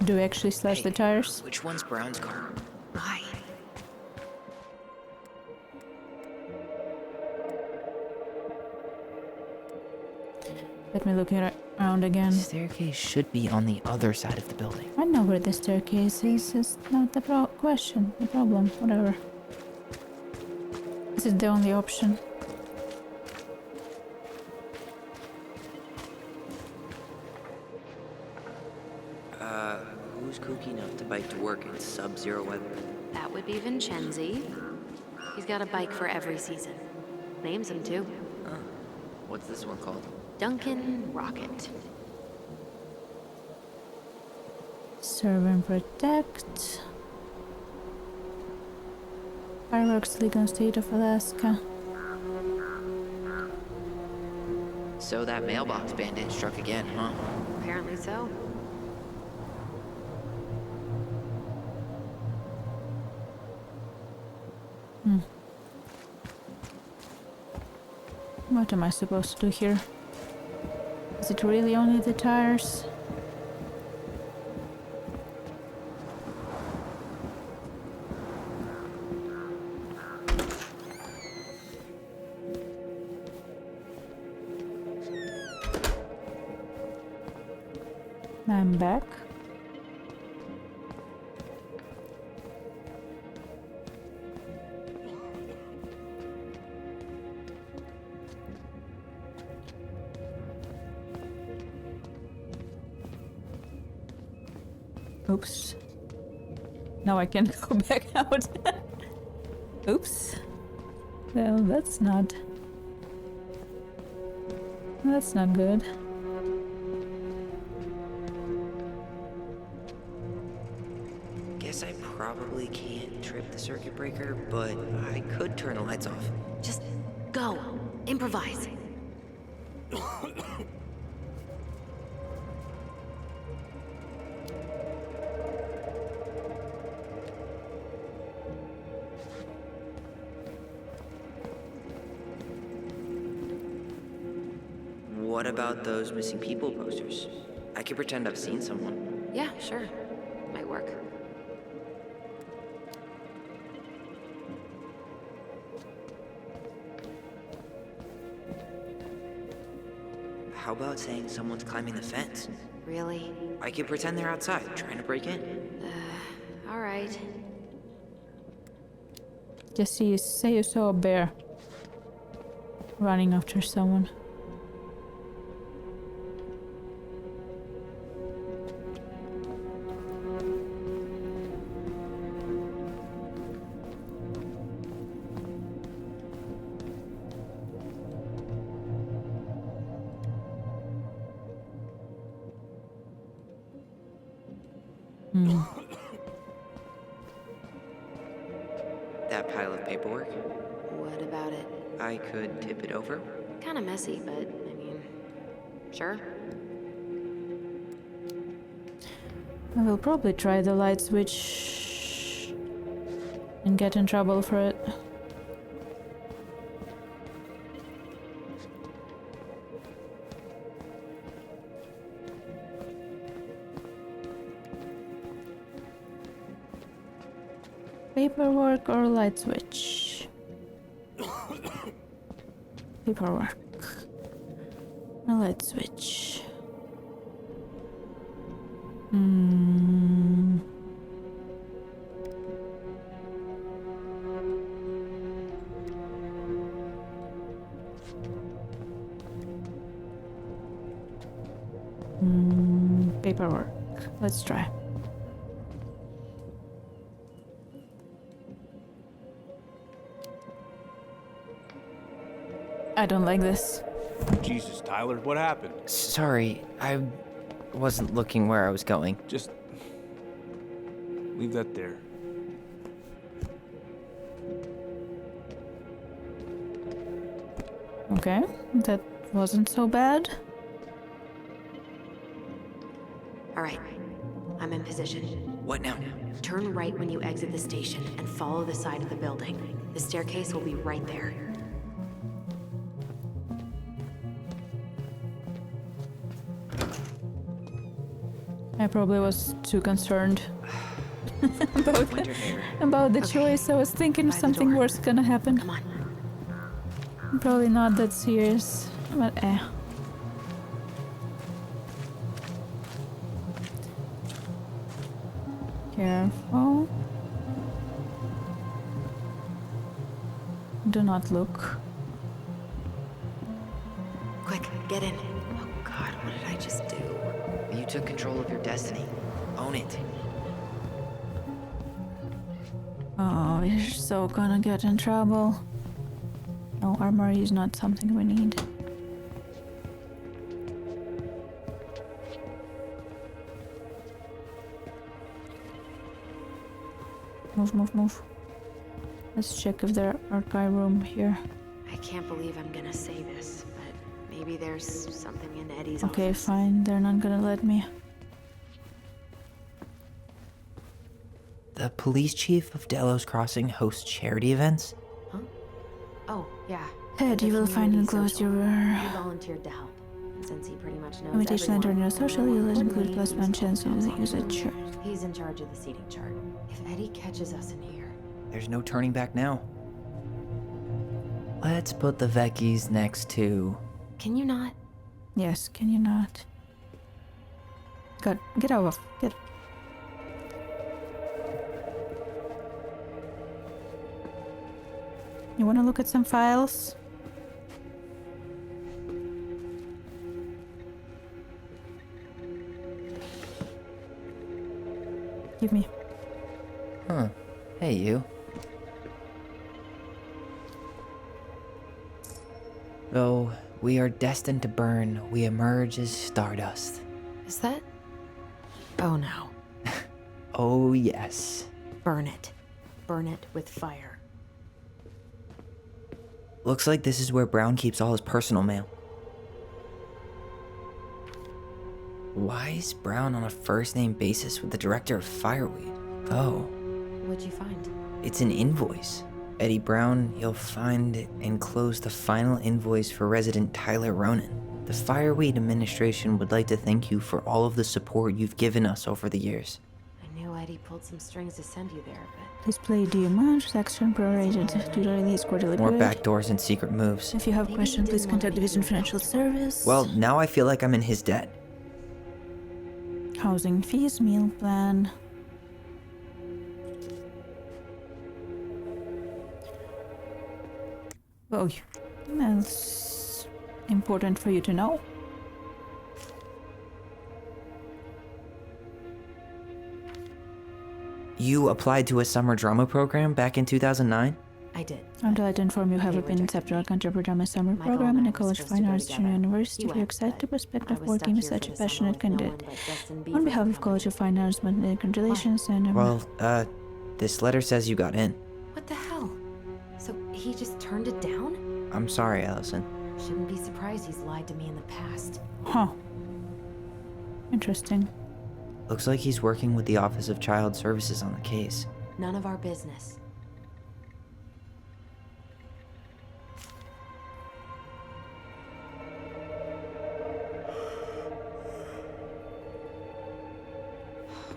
Do we actually slash the tires? Which one's Brown's car? Why? Let me look around again. The staircase should be on the other side of the building. I know where the staircase is. It's not the question, the problem, whatever. This is the only option. Who's kooky enough to bike to work in sub-zero weather? That would be Vincenzi. He's got a bike for every season. Names him too. What's this one called? Duncan Rocket. Serve and protect. Fireworks League on State of Alaska. So that mailbox bandit struck again, huh? Apparently so. What am I supposed to do here? Is it really only the tires? I'm back. Oops. Now I can't go back out. Oops. Well, that's not good. Guess I probably can't trip the circuit breaker, but I could turn the lights off. Just go. Improvise. What about those missing people posters? I could pretend I've seen someone. Yeah, sure. Might work. How about saying someone's climbing the fence? Really? I could pretend they're outside, trying to break in. All right. Just say you saw a bear running after someone. That pile of paperwork? What about it? I could tip it over. Kinda messy, but I mean, sure. I will probably try the light switch and get in trouble for it. Paperwork or light switch? Paperwork. A light switch. Paperwork. Let's try. I don't like this. Jesus, Tyler, what happened? Sorry, I wasn't looking where I was going. Just leave that there. Okay, that wasn't so bad. All right. I'm in position. What now? Turn right when you exit the station and follow the side of the building. The staircase will be right there. I probably was too concerned about the Okay. choice. I was thinking By the something door. worse gonna happen. Come on. Probably not that serious, but Careful. Do not look. Quick, get in. Oh God, what did I just do? You took control of your destiny. Own it. Oh, we're so gonna get in trouble. No, armory is not something we need. Move. Let's check if there are archive room here. I can't believe I'm gonna say this, but maybe there's something in Eddie's Okay, office. fine. They're not gonna let me. The police chief of Delos Crossing hosts charity events? Huh? Oh, yeah. Ed, you The will find community enclosed social. your He volunteered to help. And since he pretty much knows invitation everyone, enter in a social. You will include importantly, plus he's one chance to also use a helpful. shirt. He's in charge of the seating chart. If Eddie catches us in here, There's no turning back now. Let's put the Vecchies next to... can you not? Yes, can you not? God, get out of. Get. You wanna look at some files? Give me. Huh. Hey, you. Though we are destined to burn, we emerge as stardust. Is that? Oh no. Oh, yes. Burn it. Burn it with fire. Looks like this is where Brown keeps all his personal mail. Why is Brown on a first-name basis with the director of Fireweed? Oh. What'd you find? It's an invoice. Eddie Brown, you'll find enclosed the final invoice for resident Tyler Ronan. The Fireweed administration would like to thank you for all of the support you've given us over the years. I knew Eddie pulled some strings to send you there, but... Display the amount, section prorated to the release quarterly More period. backdoors and secret moves. If you have questions, please contact Division Financial Service. Well, now I feel like I'm in his debt. Housing fees, meal plan. Oh, that's important for you to know. You applied to a summer drama program back in 2009? I did. I'm delighted to inform you have been accepted to contemporary drama summer Michael program and in I the were College of supposed Fine to go Arts together. Junior University. He We're went, excited to but prospect I of was working with stuck such here a for the summer passionate with no one candidate. but Justin On Bieber behalf for of College of company. Fine Arts, many congratulations and Well, this letter says you got in. What the hell? So he just turned it down? I'm sorry, Allison. Shouldn't be surprised he's lied to me in the past. Huh. Interesting. Looks like he's working with the Office of Child Services on the case. None of our business.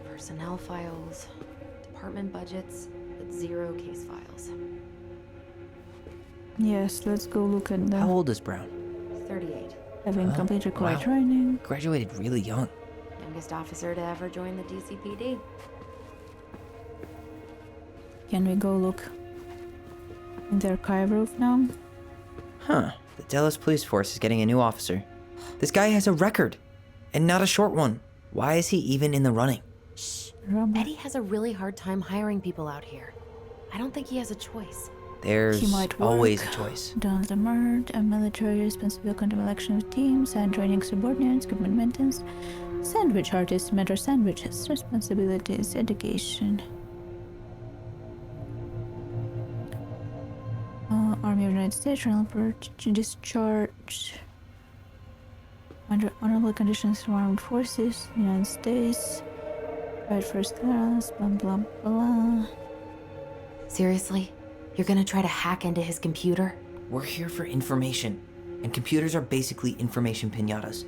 Personnel files, department budgets, but 0 case files. Yes, let's go look at the How old is Brown? 38. having complete required wow. training. Graduated really young. Youngest officer to ever join the DCPD. Can we go look in the archive roof now? Huh. The Dallas Police Force is getting a new officer. This guy has a record, and not a short one. Why is he even in the running? Shh. Robert. Eddie has a really hard time hiring people out here. I don't think he has a choice. There's He might work. always a choice. Donald Amard, a military responsible content election of teams and training subordinates, equipment maintenance, sandwich artist, mentor sandwiches, responsibilities, education. Army of the United States, General discharge. Under honorable conditions from armed forces, United States. Right first class, blah blah blah. Seriously? You're gonna try to hack into his computer? We're here for information, and computers are basically information piñatas.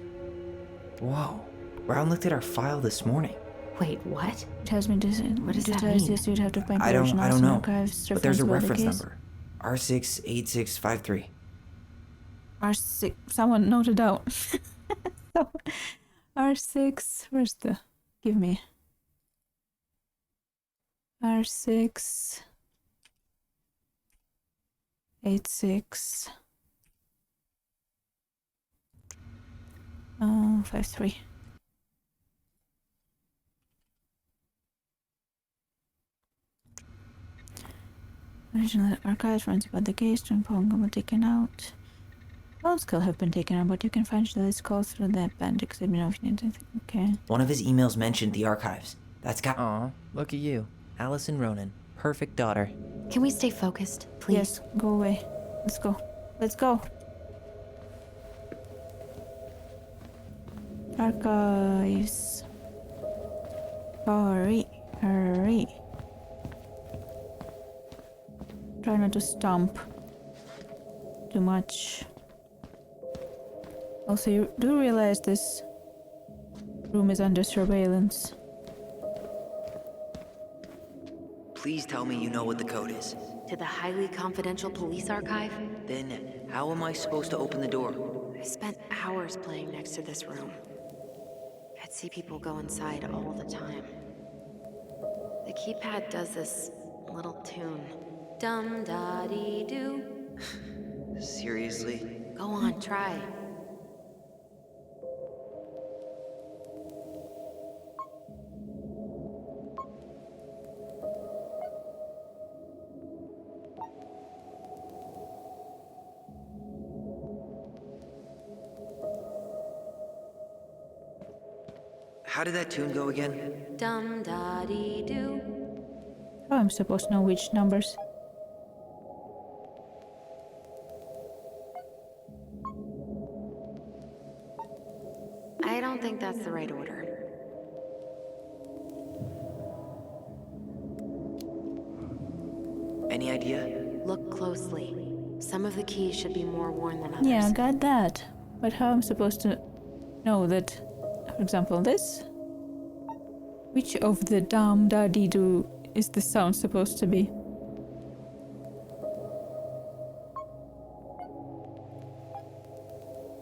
Whoa. Brown looked at our file this morning. Wait, what? It has been What does that digitized. mean? Yes, you'd have to find I don't originals know, and archives but there's a referenced by the reference case. number. R68653. R6. Someone noted out. R6. Where's the? Give me. R6. 86. 53. Original archives runs about the case to Pongo were taken out. All skill have been taken out, but you can find the list calls through the appendix. Let me know if you need anything. Okay. One of his emails mentioned the archives. That's got. Aw, look at you. Allison Ronan. Perfect daughter. Can we stay focused, please? Yes, go away. Let's go. Let's go. Archives. Hurry. Hurry. Try not to stomp too much. Also, you do realize this room is under surveillance. Please tell me you know what the code is. To the highly confidential police archive? Then, how am I supposed to open the door? I spent hours playing next to this room. I'd see people go inside all the time. The keypad does this little tune. Dum-da-dee-doo. Seriously? Go on, try. How did that tune go again? Dum-da-dee-doo. Oh, I'm supposed to know which numbers. I don't think that's the right order. Any idea? Look closely. Some of the keys should be more worn than others. Yeah, I got that. But how am I supposed to know that, for example, this? Which of the dum-da-dee-doo is the sound supposed to be?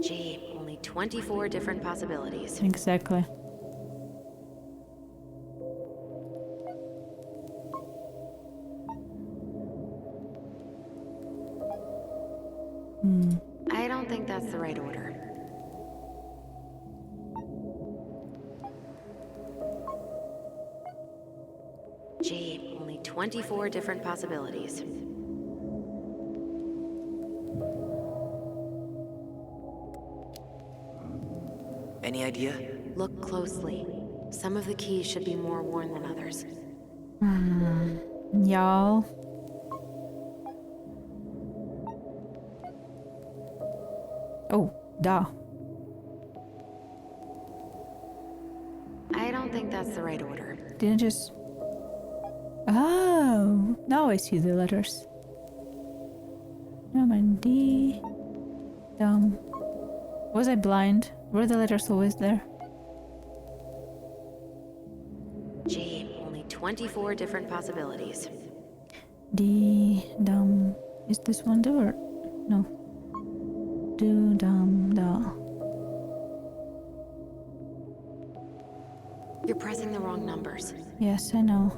Gee, only 24 different possibilities. Exactly. I don't think that's the right order. Gee, only 24 different possibilities. Any idea? Look closely. Some of the keys should be more worn than others. Y'all. Oh, duh. I don't think that's the right order. Didn't just... Oh, now I see the letters. Normandy. Dumb. Was I blind? Were the letters always there? Gee, only 24 different possibilities. D, dum. Is this one do or no? Do, dum, da. You're pressing the wrong numbers. Yes, I know.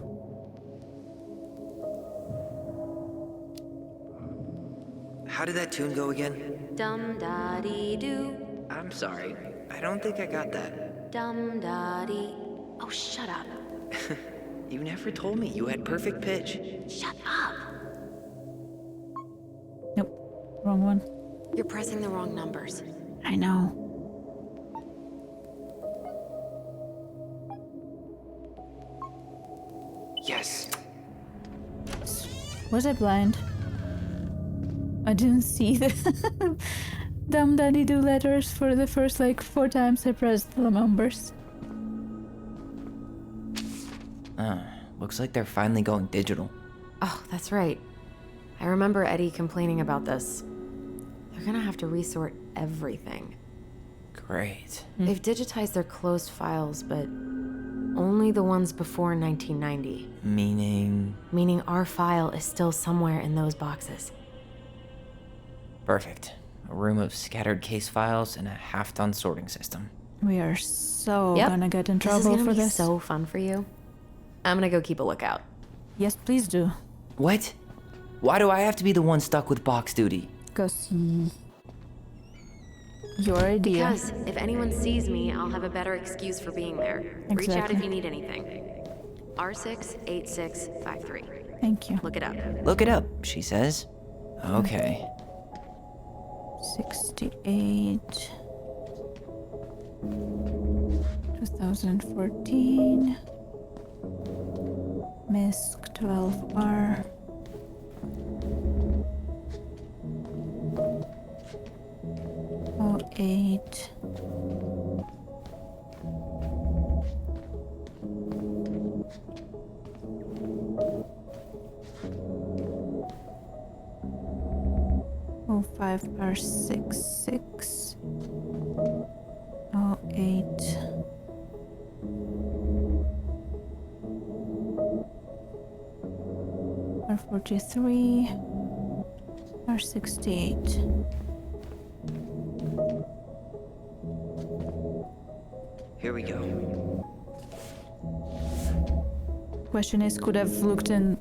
How did that tune go again? Dum-da-dee-doo. I'm sorry. I don't think I got that. Dum-da-dee. Oh, shut up. You never told me you had perfect pitch. Shut up. Nope. Wrong one. You're pressing the wrong numbers. I know. Yes. Was I blind? I didn't see the dum-da-dee-doo letters for the first like 4 times I pressed the numbers. Looks like they're finally going digital. Oh, that's right. I remember Eddie complaining about this. They're gonna have to resort everything. Great. They've digitized their closed files, but only the ones before 1990. Meaning? Meaning our file is still somewhere in those boxes. Perfect. A room of scattered case files and a half-done sorting system. We are so gonna get in trouble this is gonna for be this. so fun for you. I'm gonna go keep a lookout. Yes, please do. What? Why do I have to be the one stuck with box duty? Because your idea. Because if anyone sees me, I'll have a better excuse for being there. Reach out if you need anything. R68653. Thank you. Look it up. Look it up, she says. Okay. 68 2014 MISC 12R 08 05 R66 08 R43 R68 Here we go. Question is, could have looked in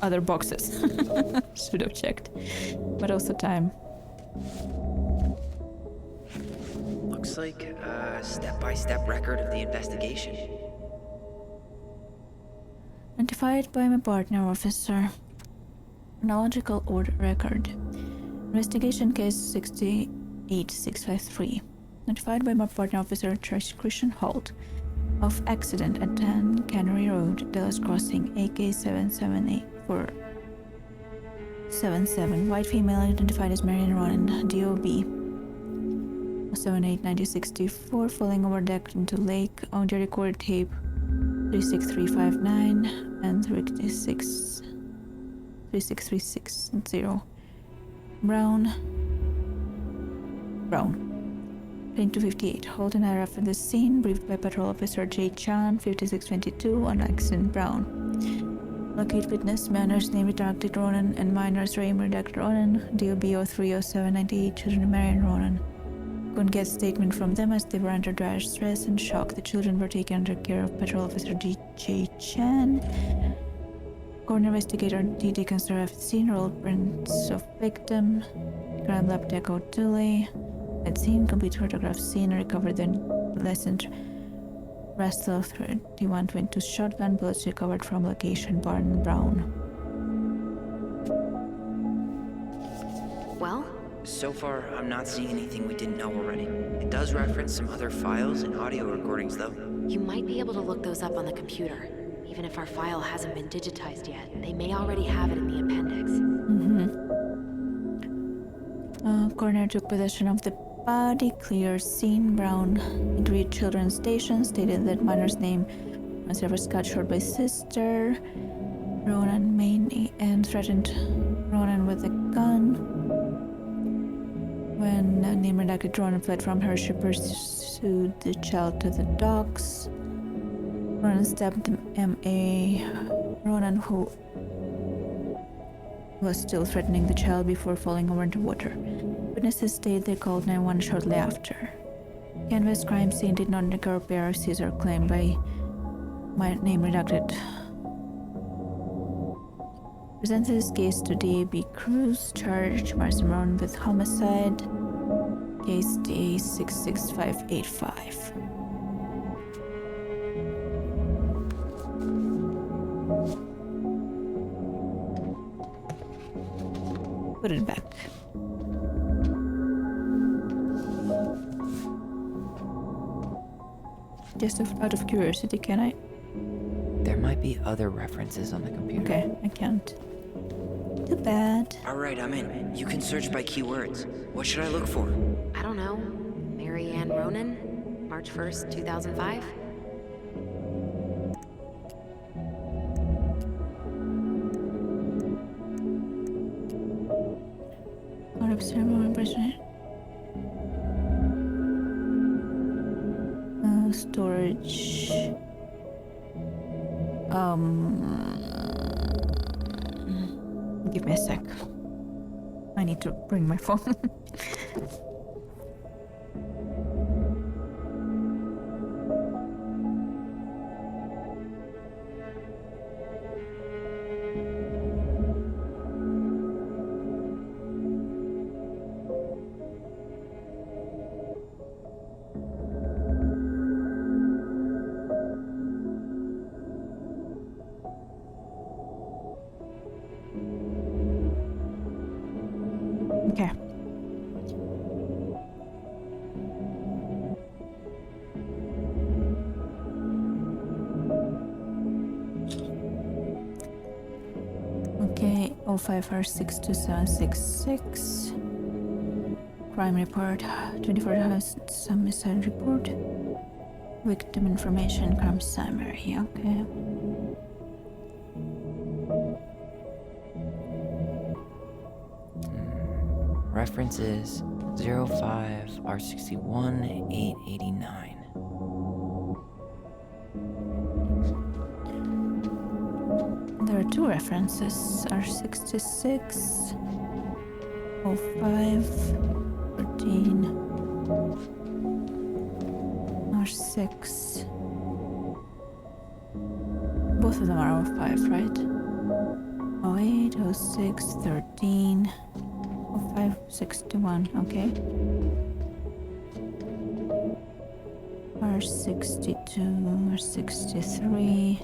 other boxes. Should have checked. But also time. Looks like a step-by-step record of the investigation. Notified by my partner officer. Chronological order record. Investigation case 68653. Notified by my partner officer Christian Holt of accident at 10 Cannery Road, Dallas Crossing, AK 778-477. White female identified as Marion Ronan, DOB. 78-9064, falling over deck into lake. Audio record tape 36359 and 36360. Brown. 2258. Holt and I arrived at the scene, briefed by Patrol Officer J. Chan, 5622, on accident. Brown. Locate witness, minors name redacted Ronan, and minors name redacted Ronan, DOB 030798, children Marion Ronan. Couldn't get statement from them as they were under dire stress and shock. The children were taken under care of Patrol Officer J. Chan. Coroner investigator D.D. Consider at scene, rolled prints of victim. Crime lab deco Dooley. At scene, complete photograph scene, recovered the lessened Rastel 3122 shotgun bullets recovered from location Barn Brown. Well? So far, I'm not seeing anything we didn't know already. It does reference some other files and audio recordings, though. You might be able to look those up on the computer. Even if our file hasn't been digitized yet, they may already have it in the appendix. Coroner took possession of the body, cleared scene. Brown interviewed children's station, stated that minor's name was ever cut short by sister Ronan mainly, and threatened Ronan with a gun. When name redacted Ronan fled from her, she pursued the child to the docks. Ronan stabbed M.A. Ronan, who was still threatening the child before falling over into water. Witnesses state they called 911 shortly after. Canvas crime scene did not recover parasocial claim by my name redacted. Presents this case to D.A.B. Cruz, charged Marcin Ronan with homicide. Case DA 66585. Put it back. Just out of curiosity, can I? There might be other references on the computer. Okay, I can't. Too bad. Alright, I'm in. You can search by keywords. What should I look for? I don't know. Mary Ann Ronan? March 1st, 2005? Storage. Give me a sec. I need to bring my phone. Okay. Okay, 05R62766. Crime report, 24 hours homicide report. Victim information, crime summary, okay. References 05R61889. There are two references, R66, 05, 13, R6. Both of them are 05, right? 08, 06, 13, 05, 61, okay. R62, R63.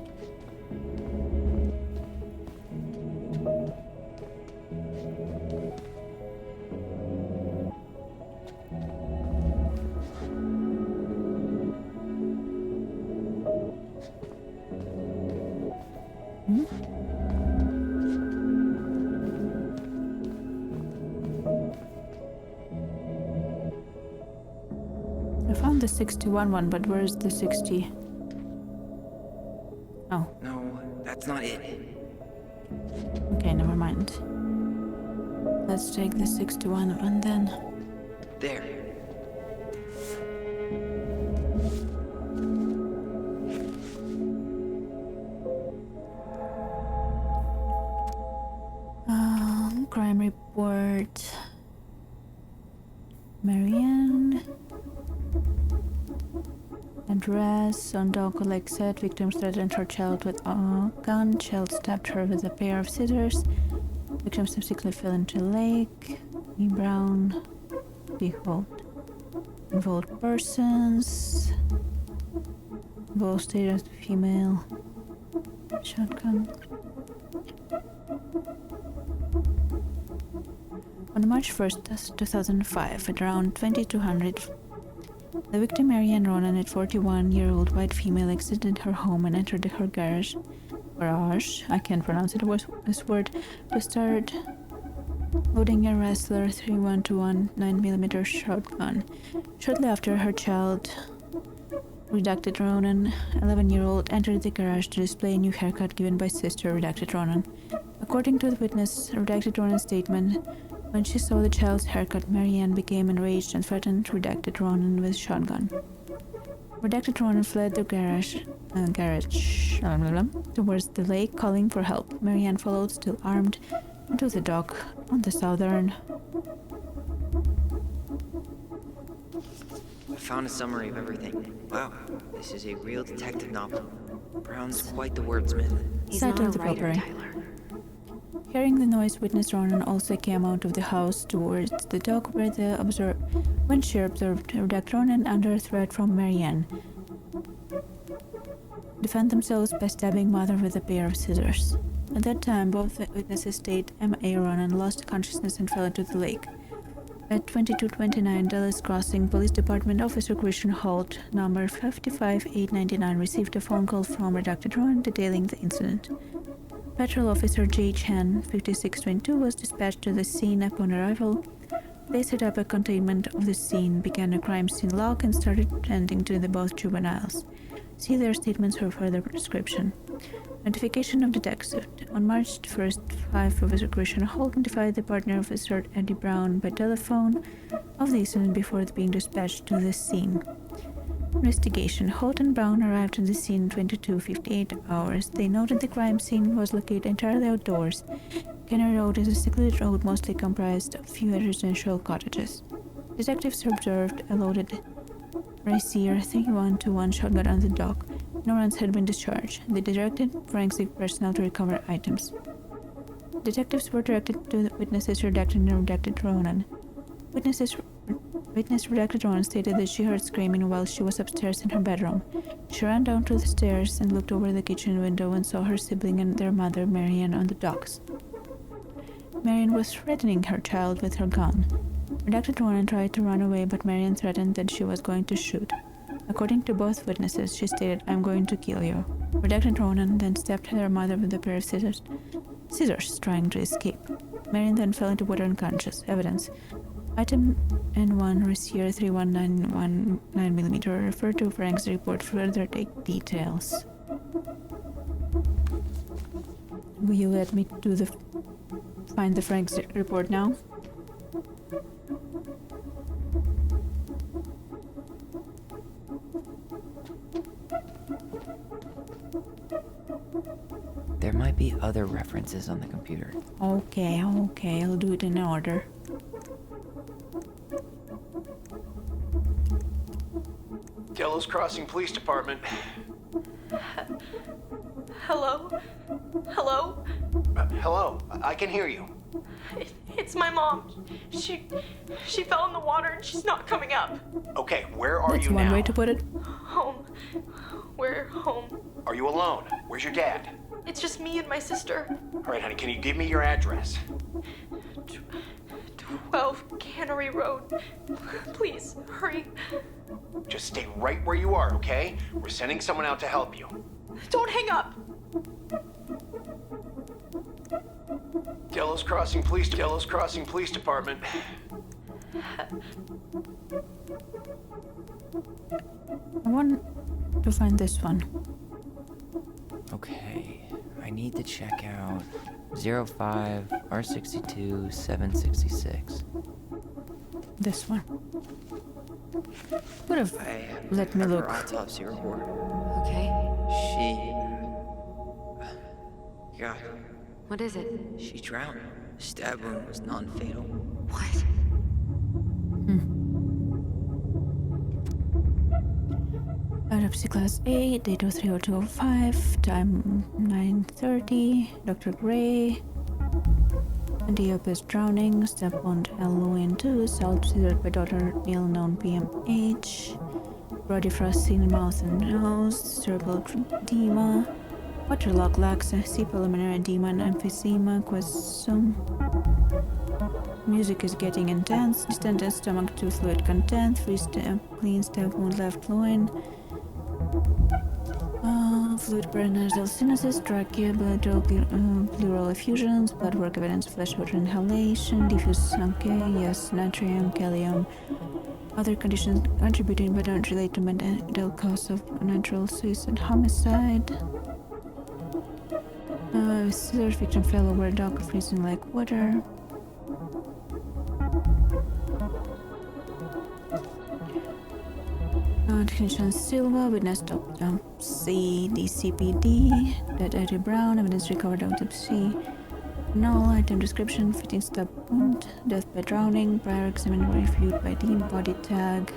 found the 61 one, but where's the 60? Oh. No, that's not it. Okay, never mind. Let's take the 61 one then. There. Crime report. Marianne. Address on dog Alexet. Victim threatened her child with a gun. Child stabbed her with a pair of scissors. Victim subsequently fell into a lake. E. Brown. Behold. Involved persons. Both stated female. Shotgun. On March 1st, 2005, at around 2200, the victim Marianne Ronan, a 41-year-old white female, exited her home and entered her garage, I can't pronounce this word, to start loading a Wrestler 3121 9mm shotgun. Shortly after, her child, redacted Ronan, 11-year-old, entered the garage to display a new haircut given by sister, redacted Ronan. According to the witness, redacted Ronan's statement, when she saw the child's haircut, Marianne became enraged and threatened redacted Ronan with a shotgun. Redacted Ronan fled the garage towards the lake, calling for help. Marianne followed, still armed, into the dock on the southern. I found a summary of everything. Wow, this is a real detective novel. Brown's quite the wordsmith. He's not a writer, Tyler. Hearing the noise, witness Ronan also came out of the house towards the dock when she observed redacted Ronan under threat from Marianne. Defend themselves by stabbing mother with a pair of scissors. At that time, both witnesses state M.A. Ronan lost consciousness and fell into the lake. At 2229 Dallas Crossing, Police Department Officer Christian Holt, number 55899, received a phone call from redacted Ronan detailing the incident. Patrol Officer J. Chan, 5622, was dispatched to the scene upon arrival. They set up a containment of the scene, began a crime scene log, and started tending to the both juveniles. See their statements for further description. Notification of detective. On March 1st, 5 Officer Christian Holt notified the partner officer Eddie Brown by telephone of the incident before being dispatched to the scene. Investigation. Holt and Brown arrived at the scene in 22:58 hours. They noted the crime scene was located entirely outdoors. Kenner Road is a secluded road mostly comprised of few residential cottages. Detectives observed a loaded Racier 3121 shotgun on the dock. No rounds had been discharged. They directed forensic personnel to recover items. Detectives were directed to the witnesses redacted and redacted Ronan. Witness redacted Ronan stated that she heard screaming while she was upstairs in her bedroom. She ran down to the stairs and looked over the kitchen window and saw her sibling and their mother, Marianne, on the docks. Marianne was threatening her child with her gun. Redacted Ronan tried to run away, but Marianne threatened that she was going to shoot. According to both witnesses, she stated, "I'm going to kill you." Redacted Ronan then stabbed their mother with a pair of scissors, trying to escape. Marianne then fell into water unconscious. Evidence. Item N1 Racier 3191 9mm. Refer to forensic report for further details. Will you let me find the forensic report now? There might be other references on the computer. Okay, I'll do it in order. Delos Crossing Police Department. Hello? Hello? Hello, I can hear you. It's my mom. She fell in the water and she's not coming up. Okay, where are That's you now? That's one way to put it. Home. We're home. Are you alone? Where's your dad? It's just me and my sister. All right, honey, can you give me your address? 12 Cannery Road. Please, hurry. Just stay right where you are, okay? We're sending someone out to help you. Don't hang up. Delos Crossing Police Department. I want to find this one. Okay, I need to check out 05 R62 766. This one. Would have let me look. Her autopsy report. Okay. God, What is it? she drowned. Stab wound was non-fatal. What? Autopsy class A, date 030205, time 9:30. Dr. Gray. Antiopia's drowning, step wound Halloween 2, self-scissored by daughter, Neil known PMH. Body frost seen in mouth and nose, cerebral edema. Waterlock laxa, C preliminary edema and emphysema, quasum. Music is getting intense. Distended stomach to fluid content. Free clean step wound left loin. Fluid paranasal sinuses, trachea, pleural effusions, blood work evidence, flesh water inhalation, diffuse okay, yes, natrium, kalium. Other conditions contributing but don't relate to mental cause of natural suicide, homicide. Scissors, victim fell over a dock, freezing like water. Technician Silva, witness autopsy, DCPD, dead Eddie Brown, evidence recovered autopsy. Null item description, fitting stab wound, death by drowning, prior examined reviewed by Dean, body tag.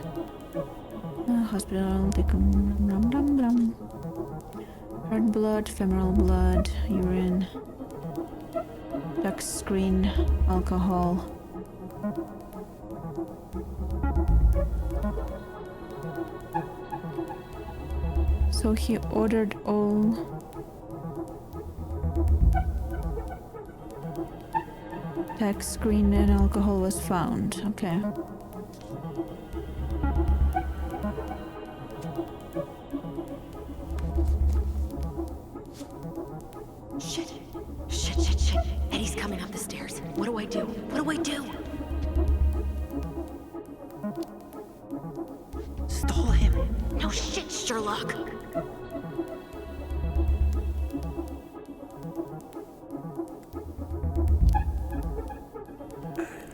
Hospital, hard blood, femoral blood, urine, duct screen, alcohol. So he ordered all tax screen and alcohol was found. Okay. Shit. Eddie's coming up the stairs. What do I do? Stall him. No shit, Sherlock.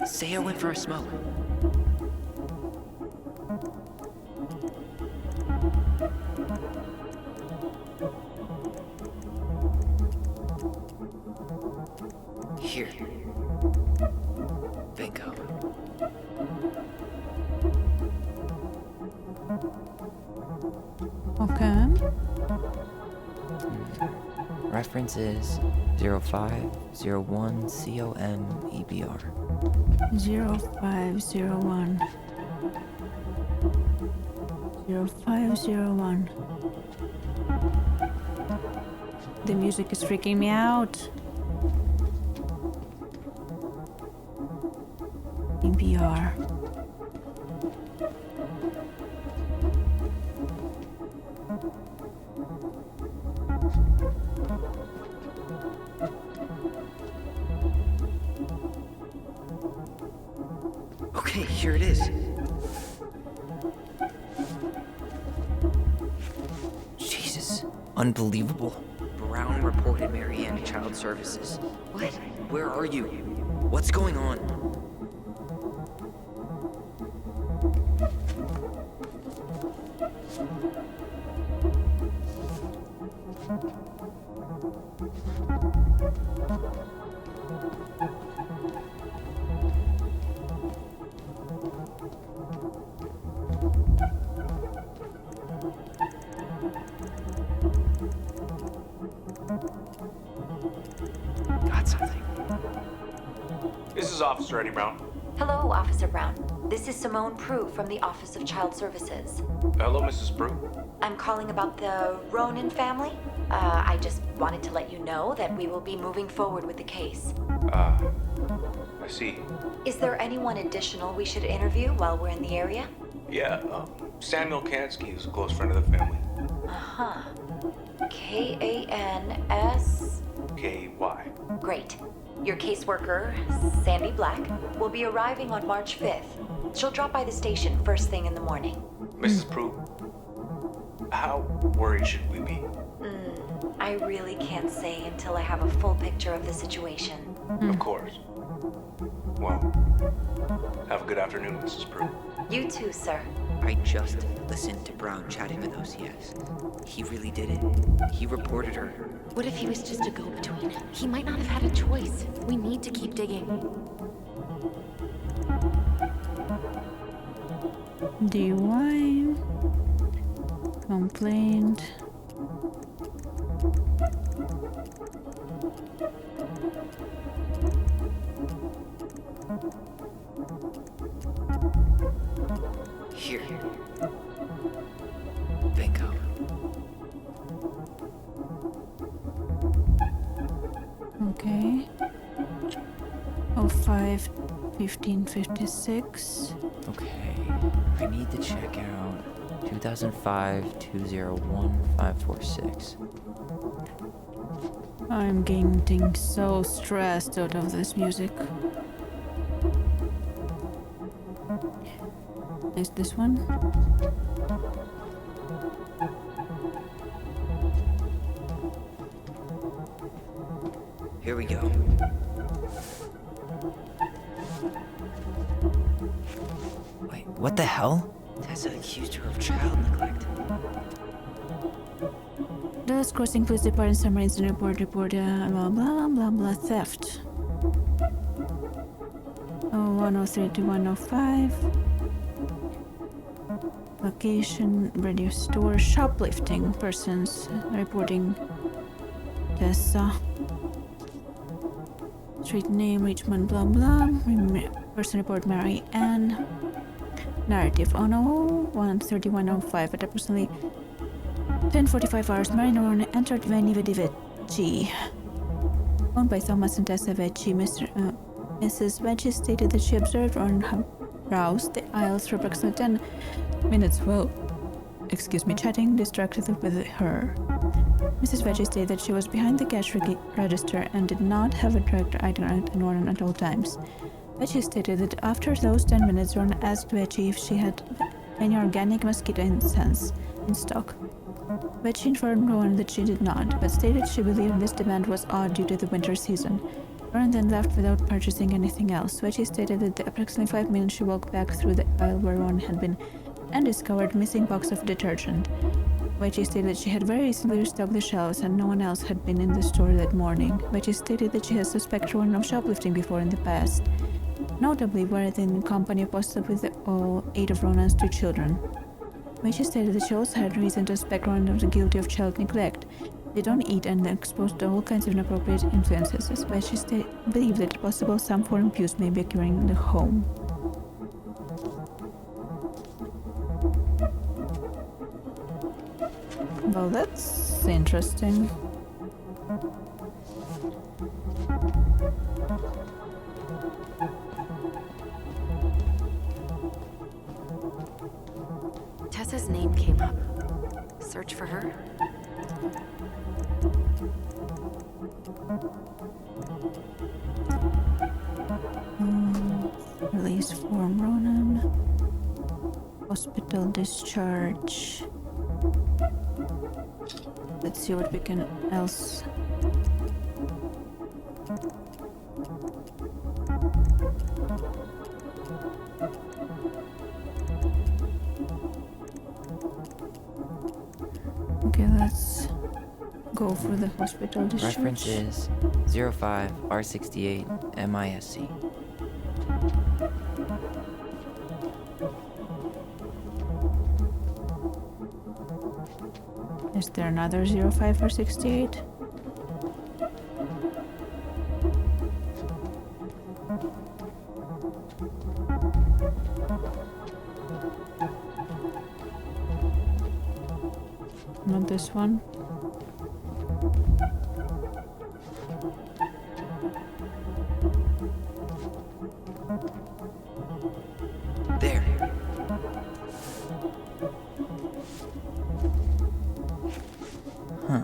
Say I went for a smoke. Here. Bingo. Okay. Reference is 0501 COMEBR. 0501. 0501. The music is freaking me out. EBR. Okay, here it is. Jesus. Unbelievable. Brown reported Marianne to Child Services. What? Where are you? What's going on? Got something. This is Officer Eddie Brown. Hello, Officer Brown. This is Simone Prue from the Office of Child Services. Hello, Mrs. Prue. I'm calling about the Ronan family. I just wanted to let you know that we will be moving forward with the case. I see. Is there anyone additional we should interview while we're in the area? Yeah, Samuel Kansky is a close friend of the family. Uh-huh. K-A-N-S... K-Y. Great. Your caseworker, Sandy Black, will be arriving on March 5th. She'll drop by the station first thing in the morning. Mrs. Prue, how worried should we be? I really can't say until I have a full picture of the situation. Of course. Well, have a good afternoon, Mrs. Prue. You too, sir. I just listened to Brown chatting with OCS. He really did it. He reported her. What if he was just a go-between? He might not have had a choice. We need to keep digging. DUI. Complaint. Here. Bingo. Okay. 05-15-56. Okay. I need to check out 2005-201-546. I'm getting so stressed out of this music. Is this one? Here we go. Wait, what the hell? Tessa accused her of child neglect. Dallas Crossing Police Department summary incident report blah blah blah blah theft. 103 to 105. Location, radio store, shoplifting persons reporting Tessa. Street name, Richmond, blah blah. Person report Mary Ann. Narrative, 13105 at approximately 10:45 hours, Mary Ann entered Veni Vidi Vici. Owned by Thomas and Tessa Vecchi, Mrs. Vecchi stated that she observed on her browse the aisles for approximately 10 minutes while, chatting distracted with her. Mrs. Vecchi stated that she was behind the cash register and did not have a direct eye contact on at all times. Vecchi stated that after those 10 minutes, Ron asked Vecchi if she had any organic mosquito incense in stock. Vecchi informed Ron that she did not, but stated she believed this demand was odd due to the winter season. Ron then left without purchasing anything else. Vecchi stated that approximately 5 minutes she walked back through the aisle where Ron had been and discovered a missing box of detergent. Vecchi stated she had very recently restocked the shelves and no one else had been in the store that morning. Vecchi stated that she has suspected Ron of shoplifting before in the past, notably were in company possibly all 8 of Ronan's 2 children. Vecchi stated that she also had reason to suspect Ronan of the guilty of child neglect. They don't eat and are exposed to all kinds of inappropriate influences. Vecchi believed that it's possible some form of abuse may be occurring in the home. Well, that's interesting. Tessa's name came up. Search for her? Release form Ronan. Hospital discharge. Let's see what we can else. Okay, let's go for the hospital discharge. Reference is 05 R68 MISC. Is there another 05 or 68? Not this one. There. Huh.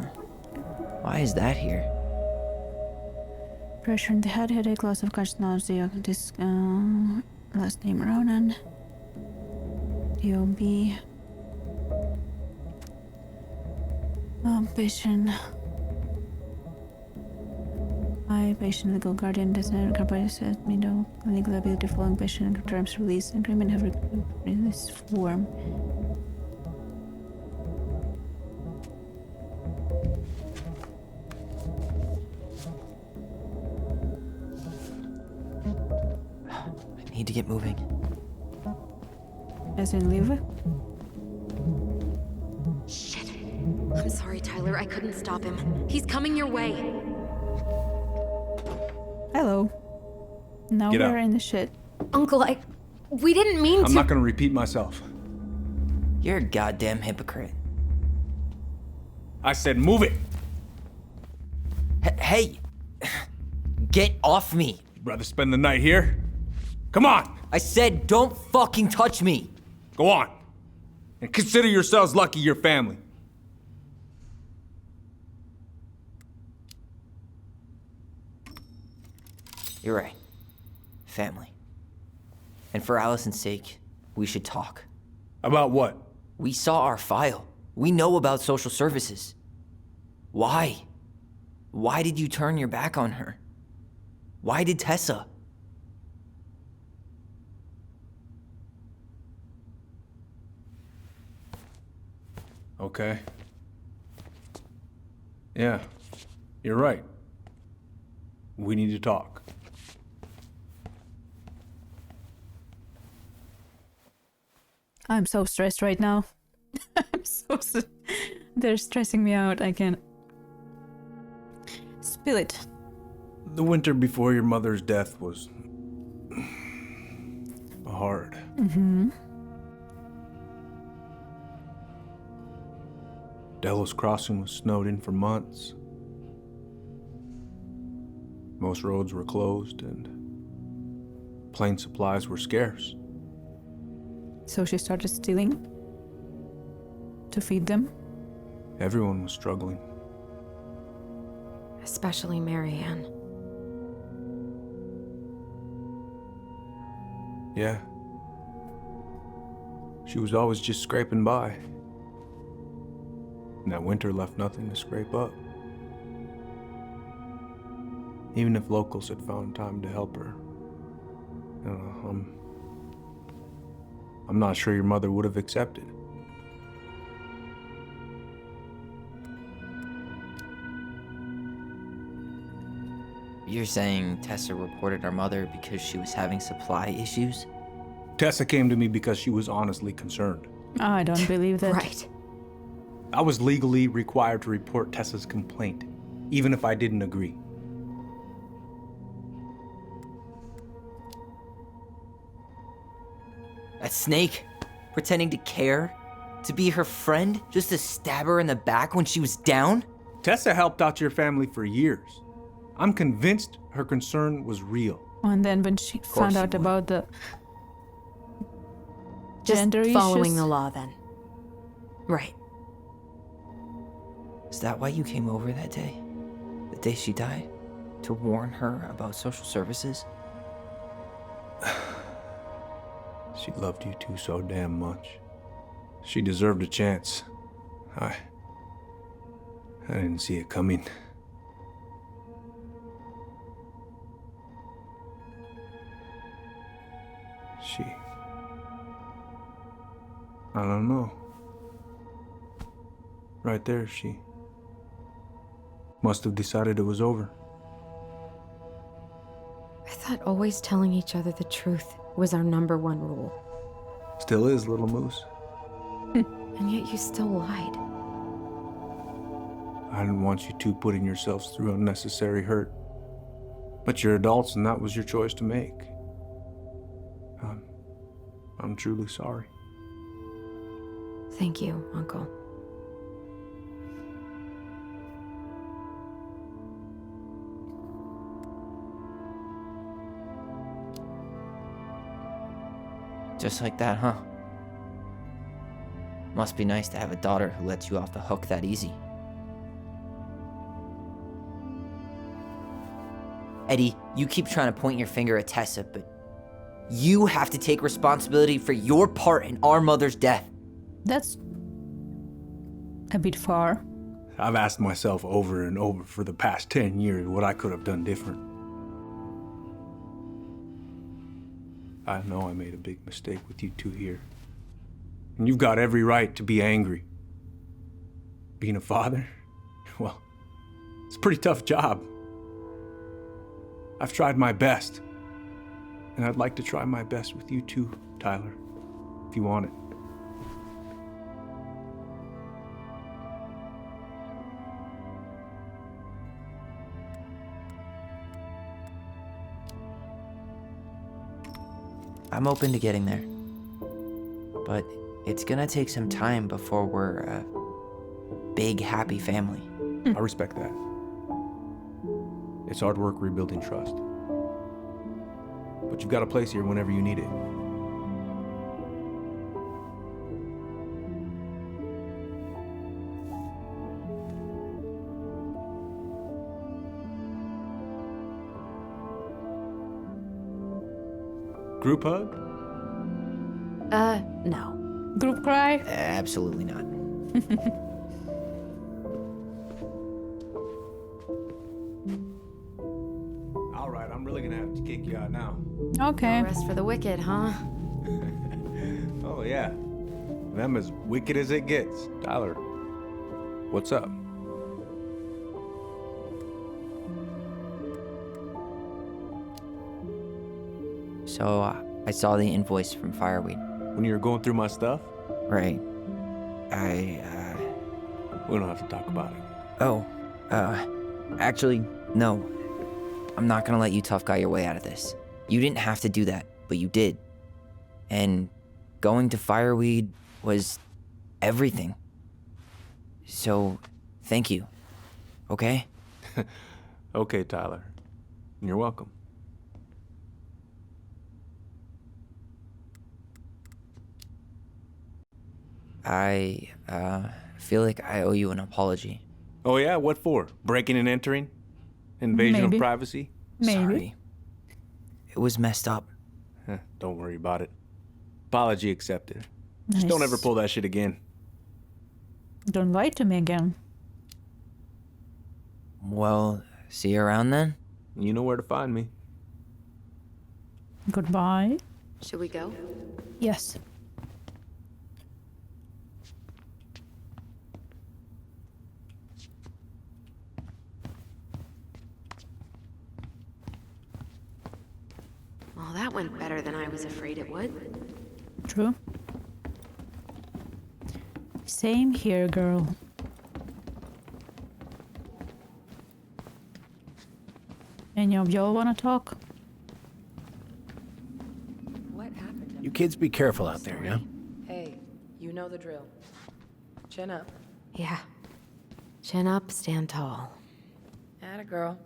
Why is that here? Pressure in the head, headache, loss of conscious nausea. This last name Ronan. DOB. Patient. Patient legal guardian doesn't incorporate said no legal ability following patient terms release agreement have release form. I need to get moving. As in leave? Shit. I'm sorry, Tyler. I couldn't stop him. He's coming your way. Hello. Now Get we're out. in the shit. Uncle, we didn't mean to. I'm not gonna repeat myself. You're a goddamn hypocrite. I said move it! Hey! Get off me! You'd rather spend the night here? Come on! I said don't fucking touch me! Go on! And consider yourselves lucky you're family. You're right. Family. And for Allison's sake, we should talk. About what? We saw our file. We know about social services. Why? Why did you turn your back on her? Why did Tessa? Okay. Yeah, you're right. We need to talk. I'm so stressed right now. They're stressing me out. I can't. Spill it. The winter before your mother's death was hard. Mm-hmm. Delos Crossing was snowed in for months. Most roads were closed and plane supplies were scarce. So she started stealing to feed them. Everyone was struggling. Especially Marianne. Yeah. She was always just scraping by. And that winter left nothing to scrape up. Even if locals had found time to help her. I'm not sure your mother would have accepted. You're saying Tessa reported our mother because she was having supply issues? Tessa came to me because she was honestly concerned. I don't believe that. Right. I was legally required to report Tessa's complaint, even if I didn't agree. That snake? Pretending to care? To be her friend? Just to stab her in the back when she was down? Tessa helped out your family for years. I'm convinced her concern was real. And then when she found out about the Just gender following issues, the law then. Right. Is that why you came over that day? The day she died? To warn her about social services? She loved you two so damn much. She deserved a chance. I didn't see it coming. I don't know. Right there, she must have decided it was over. I thought always telling each other the truth was our #1 rule. Still is, little moose. And yet you still lied. I didn't want you two putting yourselves through unnecessary hurt. But you're adults and that was your choice to make. I'm truly sorry. Thank you, Uncle. Just like that, huh? Must be nice to have a daughter who lets you off the hook that easy. Eddie, you keep trying to point your finger at Tessa, but you have to take responsibility for your part in our mother's death. That's a bit far. I've asked myself over and over for the past 10 years what I could have done different. I know I made a big mistake with you two here. And you've got every right to be angry. Being a father, well, it's a pretty tough job. I've tried my best. And I'd like to try my best with you too, Tyler, if you want it. I'm open to getting there. But it's gonna take some time before we're a big, happy family. I respect that. It's hard work rebuilding trust. But you've got a place here whenever you need it. Group hug? No. Group cry? Absolutely not. All right, I'm really gonna have to kick you out now. Okay. No rest for the wicked, huh? Oh, yeah. Them as wicked as it gets. Tyler, what's up? So, I saw the invoice from Fireweed. When you were going through my stuff? Right. We don't have to talk about it. Actually, no. I'm not gonna let you tough guy your way out of this. You didn't have to do that, but you did. And going to Fireweed was everything. So, thank you. Okay? Okay, Tyler. You're welcome. I feel like I owe you an apology. Oh, yeah? What for? Breaking and entering? Invasion Maybe. of privacy? Maybe. Sorry. It was messed up. Don't worry about it. Apology accepted. Just don't ever pull that shit again. Don't lie to me again. Well, see you around then? You know where to find me. Goodbye. Should we go? Yes. Well, that went better than I was afraid it would. True. Same here, girl. Any of y'all wanna talk? What happened? You kids be careful out there, yeah? Hey, you know the drill. Chin up. Yeah. Chin up, stand tall. Atta girl.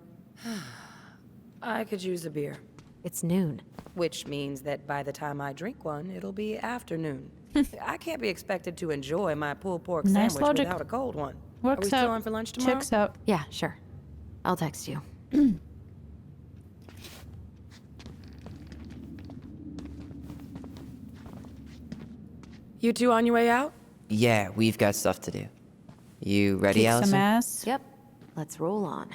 I could use a beer. It's noon. Which means that by the time I drink one, it'll be afternoon. I can't be expected to enjoy my pulled pork Nice sandwich logic. without a cold one. Works Are we still out. on for lunch tomorrow? Checks out. Yeah, sure. I'll text you. You two on your way out? Yeah, we've got stuff to do. You ready, Kick Allison? some ass. Yep. Let's roll on.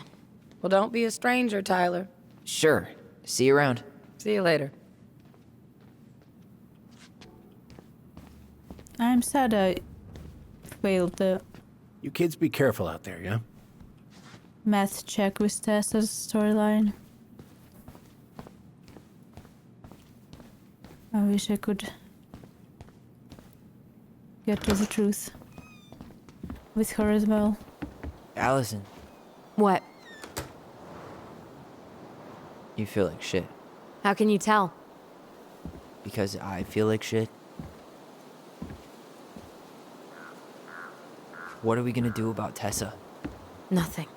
Well, don't be a stranger, Tyler. Sure. See you around. See you later. I'm sad I failed the You kids be careful out there, yeah? math check with Tessa's storyline. I wish I could get to the truth with her as well. Allison, What? you feel like shit. How can you tell? Because I feel like shit. What are we gonna do about Tessa? Nothing.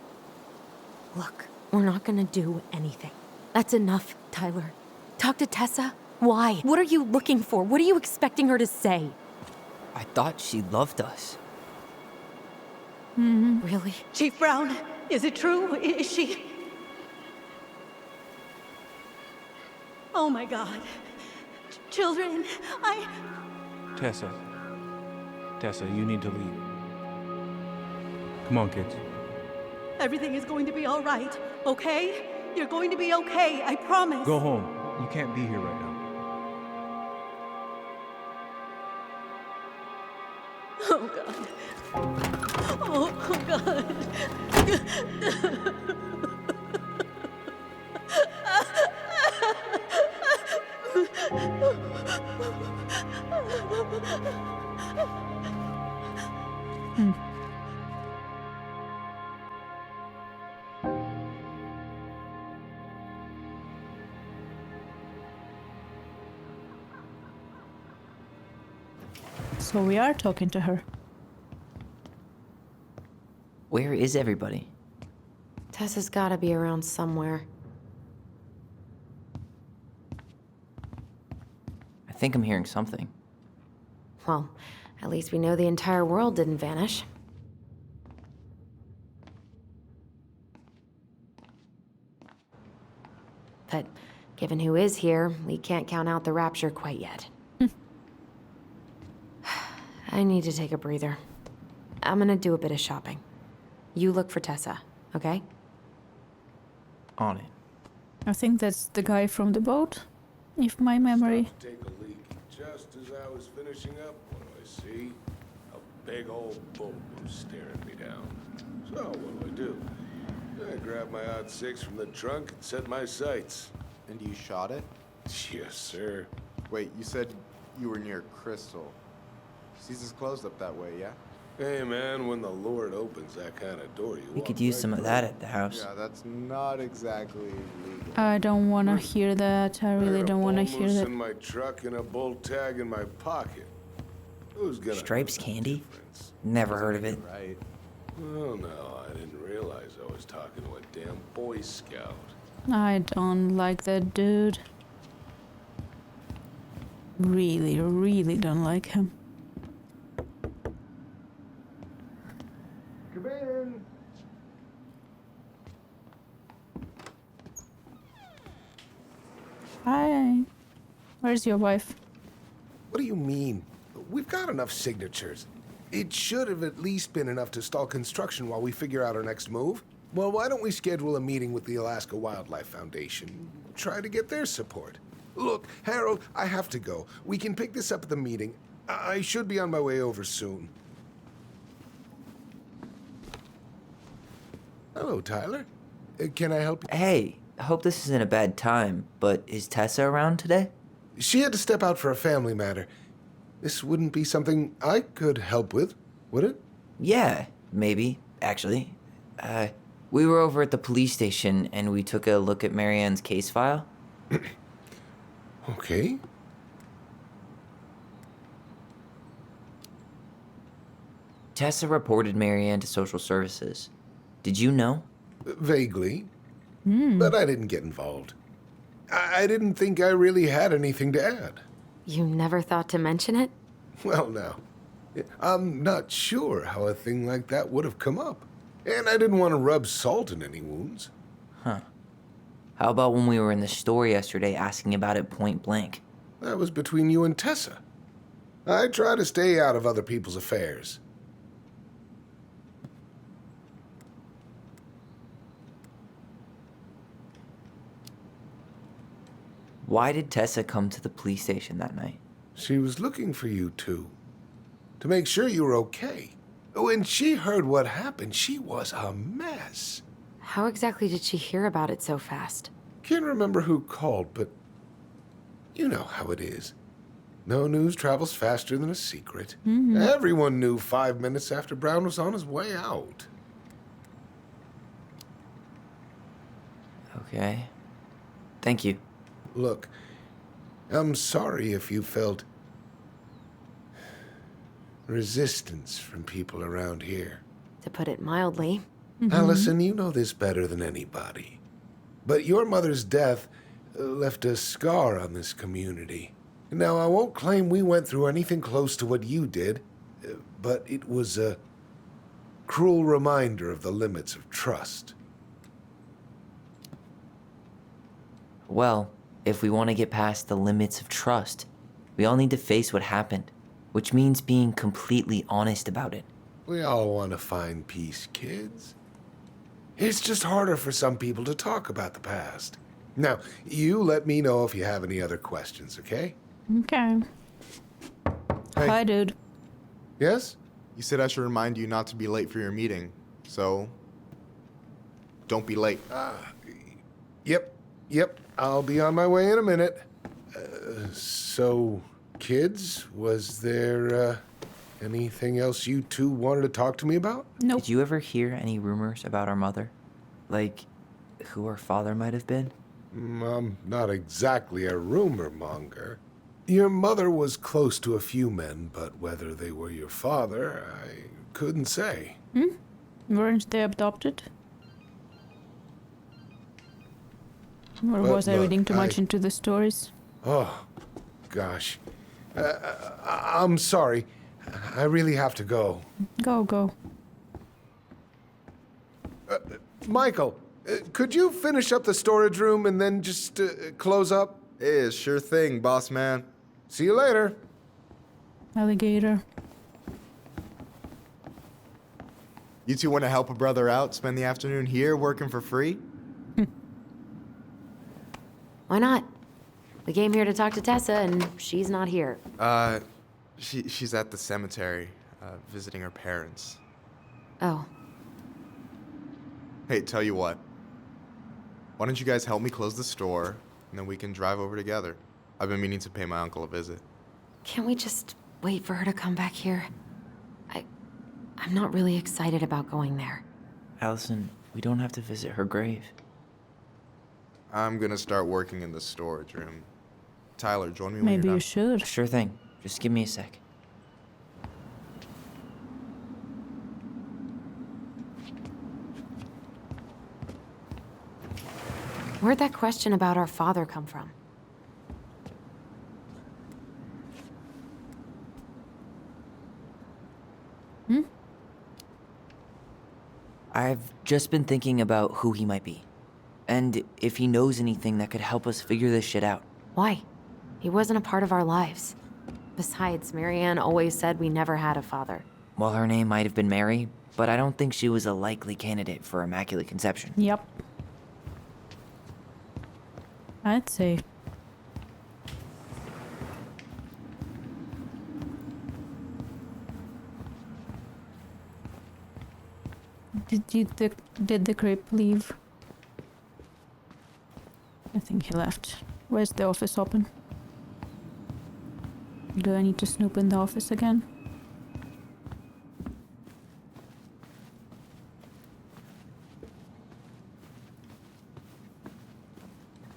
Look, we're not gonna do anything. That's enough, Tyler. Talk to Tessa? Why? What are you looking for? What are you expecting her to say? I thought she loved us. Really? Chief Brown, is it true? Is she... Oh my god. Children, Tessa, you need to leave. Come on, kids. Everything is going to be all right, okay? You're going to be okay, I promise. Go home. You can't be here right now. Oh god. Oh god. So we are talking to her. Where is everybody? Tessa's gotta be around somewhere. I think I'm hearing something. Well, at least we know the entire world didn't vanish. But given who is here, we can't count out the rapture quite yet. I need to take a breather. I'm gonna do a bit of shopping. You look for Tessa, okay? On it. I think that's the guy from the boat, if my memory. Take a leak. Just as I was finishing up, what do I see? A big old boat was staring me down. So what do? I grabbed my odd six from the trunk and set my sights. And you shot it? Yes, sir. Wait, you said you were near Crystal. Season's closed up that way, yeah? Hey, man, when the Lord opens that kind of door, you We walk could use right some of through that it. at the house. Yeah, that's not exactly legal. I don't want to hear that. I really don't want to hear Moose that. in my truck and a bull tag in my pocket. Who's gonna Stripes know the candy? difference? Never heard of it. Right. Oh no, I didn't realize I was talking to a damn Boy Scout. I don't like that dude. Really, really don't like him. Come in. Hi. Where's your wife? What do you mean? We've got enough signatures. It should have at least been enough to stall construction while we figure out our next move. Well, why don't we schedule a meeting with the Alaska Wildlife Foundation? Try to get their support. Look, Harold, I have to go. We can pick this up at the meeting. I should be on my way over soon. Hello, Tyler. Can I help you? Hey, I hope this isn't a bad time, but is Tessa around today? She had to step out for a family matter. This wouldn't be something I could help with, would it? Yeah, maybe, actually. We were over at the police station and we took a look at Marianne's case file. Okay. Tessa reported Marianne to social services. Did you know? Vaguely. But I didn't get involved. I didn't think I really had anything to add. You never thought to mention it? Well, now, I'm not sure how a thing like that would have come up. And I didn't want to rub salt in any wounds. Huh. How about when we were in the store yesterday asking about it point blank? That was between you and Tessa. I try to stay out of other people's affairs. Why did Tessa come to the police station that night? She was looking for you two. To make sure you were okay. When she heard what happened, she was a mess. How exactly did she hear about it so fast? Can't remember who called, but you know how it is. No news travels faster than a secret. Everyone knew 5 minutes after Brown was on his way out. Okay. Thank you. Look, I'm sorry if you felt resistance from people around here. To put it mildly. Allison, you know this better than anybody. But your mother's death left a scar on this community. Now, I won't claim we went through anything close to what you did, but it was a cruel reminder of the limits of trust. Well, if we want to get past the limits of trust, we all need to face what happened, which means being completely honest about it. We all want to find peace, kids. It's just harder for some people to talk about the past. Now, you let me know if you have any other questions, okay? Okay. Hey. Hi, dude. Yes? You said I should remind you not to be late for your meeting, so don't be late. Yep. I'll be on my way in a minute. So, kids, was there anything else you two wanted to talk to me about? Nope. Did you ever hear any rumors about our mother? Like, who our father might have been? I'm not exactly a rumor monger. Your mother was close to a few men, but whether they were your father, I couldn't say. Weren't they adopted? Or But was I look, reading too much into the stories? Oh, gosh. I'm sorry. I really have to go. Go. Michael, could you finish up the storage room and then just close up? Yeah, sure thing, boss man. See you later. Alligator. You two want to help a brother out, spend the afternoon here working for free? Why not? We came here to talk to Tessa, and she's not here. She's at the cemetery, visiting her parents. Oh. Hey, tell you what. Why don't you guys help me close the store, and then we can drive over together? I've been meaning to pay my uncle a visit. Can't we just wait for her to come back here? I'm not really excited about going there. Allison, we don't have to visit her grave. I'm gonna start working in the storage room. Tyler, join me when Maybe you're you done. should. Sure thing. Just give me a sec. Where'd that question about our father come from? I've just been thinking about who he might be. And if he knows anything that could help us figure this shit out. Why? He wasn't a part of our lives. Besides, Marianne always said we never had a father. Well, her name might have been Mary, but I don't think she was a likely candidate for Immaculate Conception. Yep. I'd say. Did the creep leave? I think he left. Where's the office open? Do I need to snoop in the office again?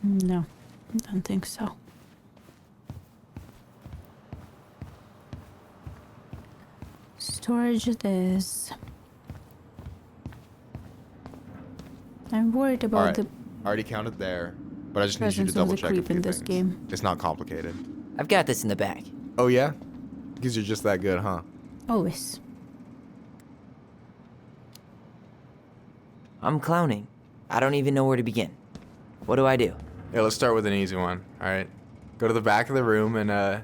No, don't think so. Storage it is. I'm worried about Alright, the I already counted there, but I just need you to presence of double the check a creep few in this things. game. It's not complicated. I've got this in the bag. Oh yeah? Because you're just that good, huh? Always. I'm clowning. I don't even know where to begin. What do I do? Yeah, let's start with an easy one, alright? Go to the back of the room and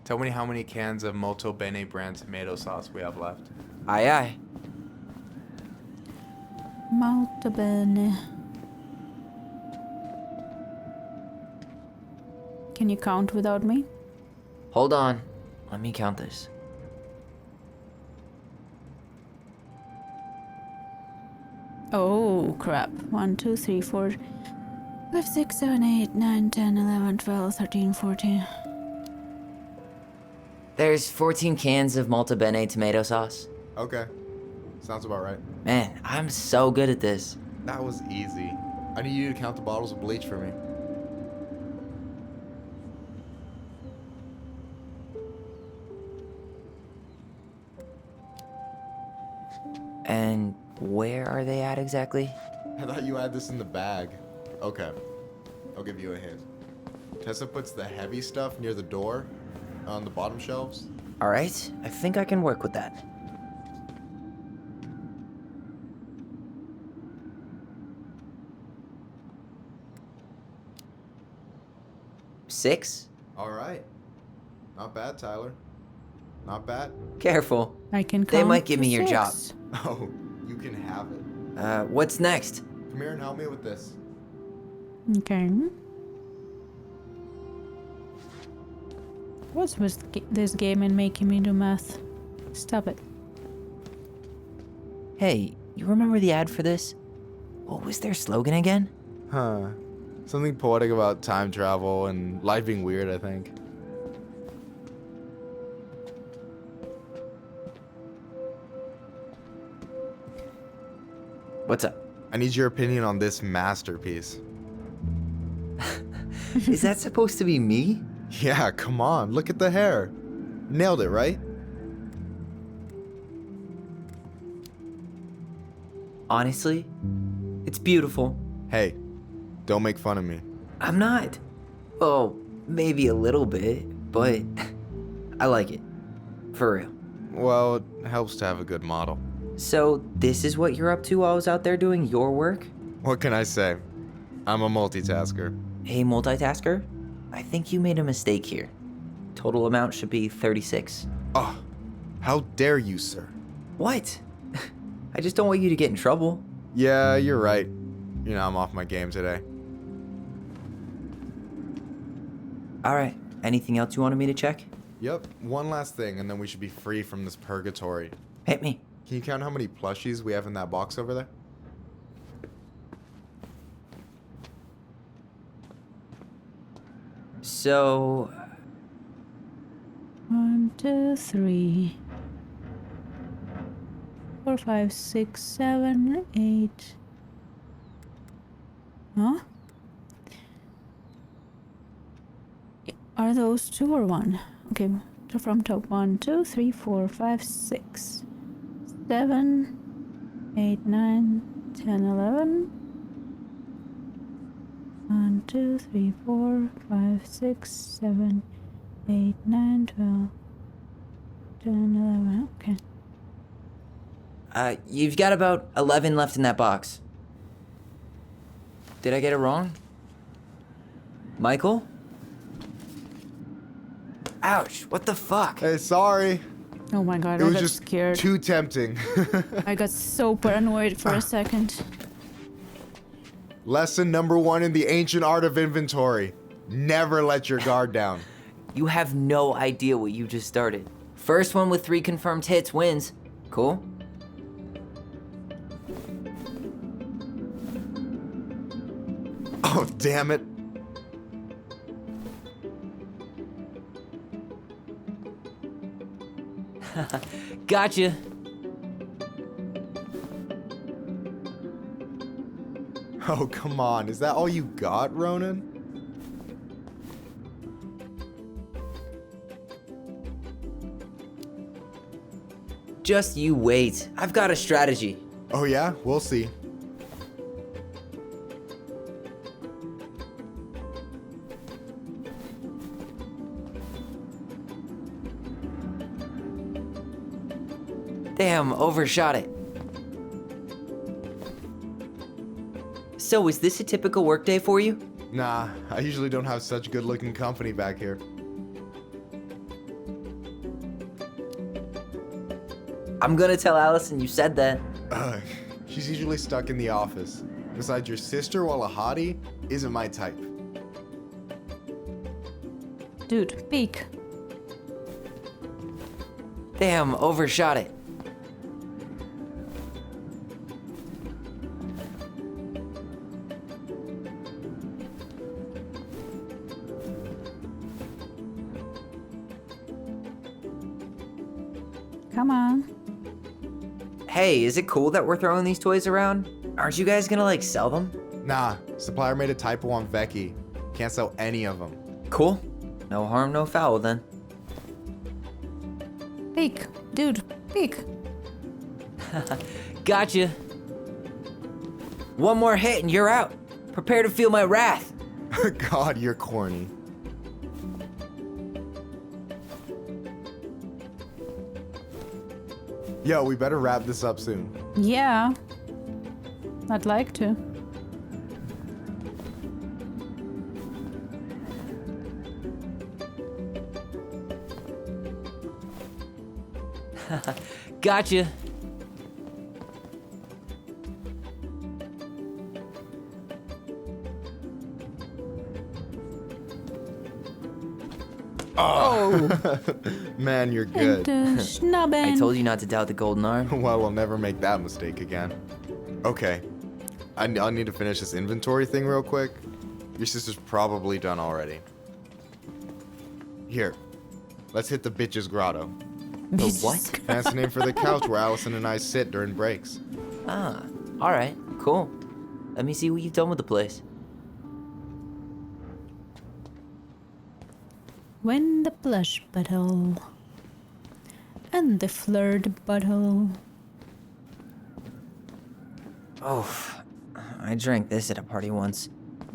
tell me how many cans of Molto Bene brand tomato sauce we have left. Aye aye. Molto bene. Can you count without me? Hold on. Let me count this. Oh crap. 1, 2, 3, 4, 5, 6, 7, 8, 9, 10, 11, 12, 13, 14. There's 14 cans of Molto Bene tomato sauce. Okay. Sounds about right. Man, I'm so good at this. That was easy. I need you to count the bottles of bleach for me. And where are they at exactly? I thought you had this in the bag. Okay. I'll give you a hint. Tessa puts the heavy stuff near the door on the bottom shelves. Alright, I think I can work with that. 6? All right. Not bad, Tyler. Not bad. Careful. I can count They might give to me your job. 6. Oh, you can have it. What's next? Come here and help me with this. Okay. What's with this game and making me do math? Stop it. Hey, you remember the ad for this? What was their slogan again? Huh. Something poetic about time travel and life being weird, I think. What's up? I need your opinion on this masterpiece. Is that supposed to be me? Yeah, come on. Look at the hair. Nailed it, right? Honestly, it's beautiful. Hey, don't make fun of me. I'm not. Oh, maybe a little bit, but I like it. For real. Well, it helps to have a good model. So, this is what you're up to while I was out there doing your work? What can I say? I'm a multitasker. Hey, multitasker? I think you made a mistake here. Total amount should be 36. Oh, how dare you, sir? What? I just don't want you to get in trouble. Yeah, you're right. You know, I'm off my game today. Alright, anything else you wanted me to check? Yep, one last thing, and then we should be free from this purgatory. Hit me. Can you count how many plushies we have in that box over there? So... 1, 2, 3, 4, 5, 6, 7, 8. Huh? Are those 2 or 1? Okay, so from top 1, 2, 3, 4, 5, 6, 7, 8, 9, 10, 11. 1, 2, 3, 4, 5, 6, 7, 8, 9, 12, 10, 11. Okay. You've got about 11 left in that box. Did I get it wrong? Michael? Ouch, what the fuck? Hey, sorry. Oh my god, It I was got just scared. too tempting. I got so paranoid for a second. Lesson number 1 in the ancient art of inventory. Never let your guard down. You have no idea what you just started. First one with 3 confirmed hits wins. Cool? Oh, damn it. Gotcha. Oh, come on. Is that all you got, Ronan? Just you wait. I've got a strategy. Oh, yeah? We'll see. Damn, overshot it. So, is this a typical workday for you? Nah, I usually don't have such good-looking company back here. I'm gonna tell Allison you said that. She's usually stuck in the office. Besides, your sister, while a hottie, isn't my type. Dude, peek. Damn, overshot it. Come on. Hey, is it cool that we're throwing these toys around? Aren't you guys gonna, like, sell them? Nah, supplier made a typo on Vecchi. Can't sell any of them. Cool. No harm, no foul then. Peek. Dude, peek. Gotcha. One more hit and you're out. Prepare to feel my wrath. God, you're corny. Yo, we better wrap this up soon. Yeah. I'd like to. Gotcha. Oh! Man, you're good. I told you not to doubt the golden arm. Well, we'll never make that mistake again. Okay. I'll need to finish this inventory thing real quick. Your sister's probably done already. Here. Let's hit the bitch's grotto. The what? Fancy name for the couch where Allison and I sit during breaks. Ah, alright, cool. Let me see what you've done with the place. When the plush bottle and the flirt bottle. Oh, I drank this at a party once.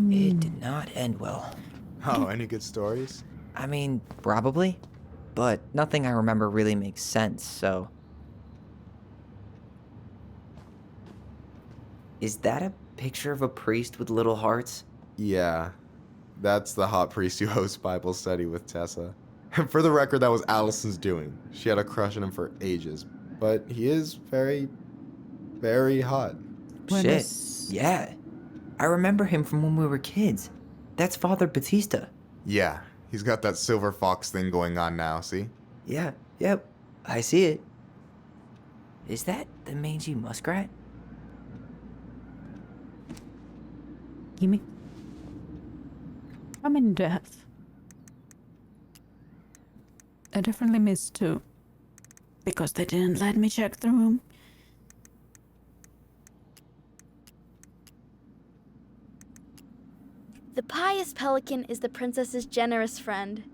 It did not end well. Oh, any good stories? I mean, probably. But nothing I remember really makes sense, so... Is that a picture of a priest with little hearts? Yeah. That's the hot priest who hosts Bible study with Tessa. For the record, that was Allison's doing. She had a crush on him for ages. But he is very, very hot. Shit, yeah. I remember him from when we were kids. That's Father Batista. Yeah, he's got that silver fox thing going on now, see? Yeah, yep, I see it. Is that the mangy muskrat? Gimme. I'm in death. I definitely missed two. Because they didn't let me check the room. The pious pelican is the princess's generous friend.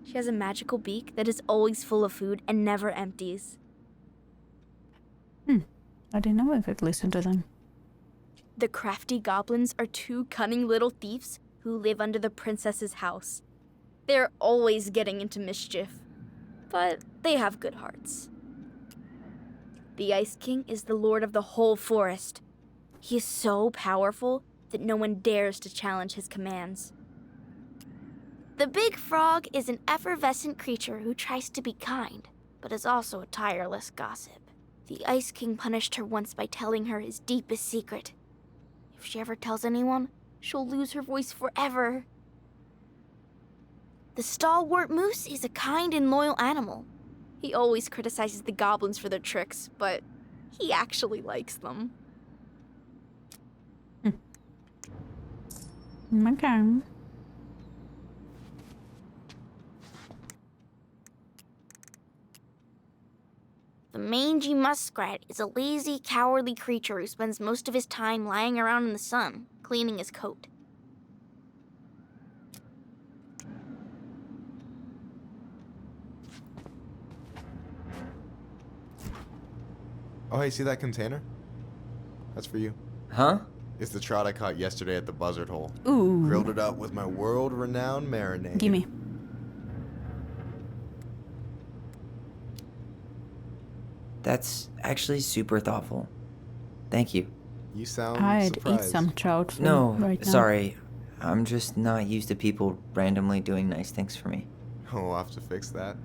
She has a magical beak that is always full of food and never empties. I didn't know I could listen to them. The crafty goblins are two cunning little thieves who live under the princess's house. They're always getting into mischief, but they have good hearts. The Ice King is the lord of the whole forest. He is so powerful that no one dares to challenge his commands. The big frog is an effervescent creature who tries to be kind, but is also a tireless gossip. The Ice King punished her once by telling her his deepest secret. If she ever tells anyone, she'll lose her voice forever. The stalwart moose is a kind and loyal animal. He always criticizes the goblins for their tricks, but he actually likes them. Okay. The mangy muskrat is a lazy, cowardly creature who spends most of his time lying around in the sun, cleaning his coat. Oh, hey, see that container? That's for you. Huh? It's the trout I caught yesterday at the buzzard hole. Ooh. Grilled it up with my world-renowned marinade. Gimme. That's actually super thoughtful. Thank you. You sound I'd surprised. eat some trout food No, right now. sorry. I'm just not used to people randomly doing nice things for me. Oh, we'll have to fix that.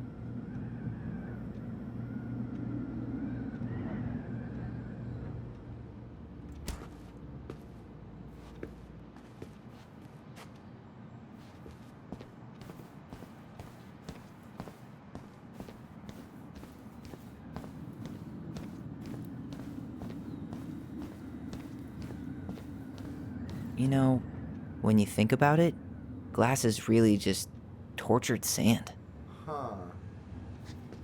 You know, when you think about it, glass is really just tortured sand. Huh.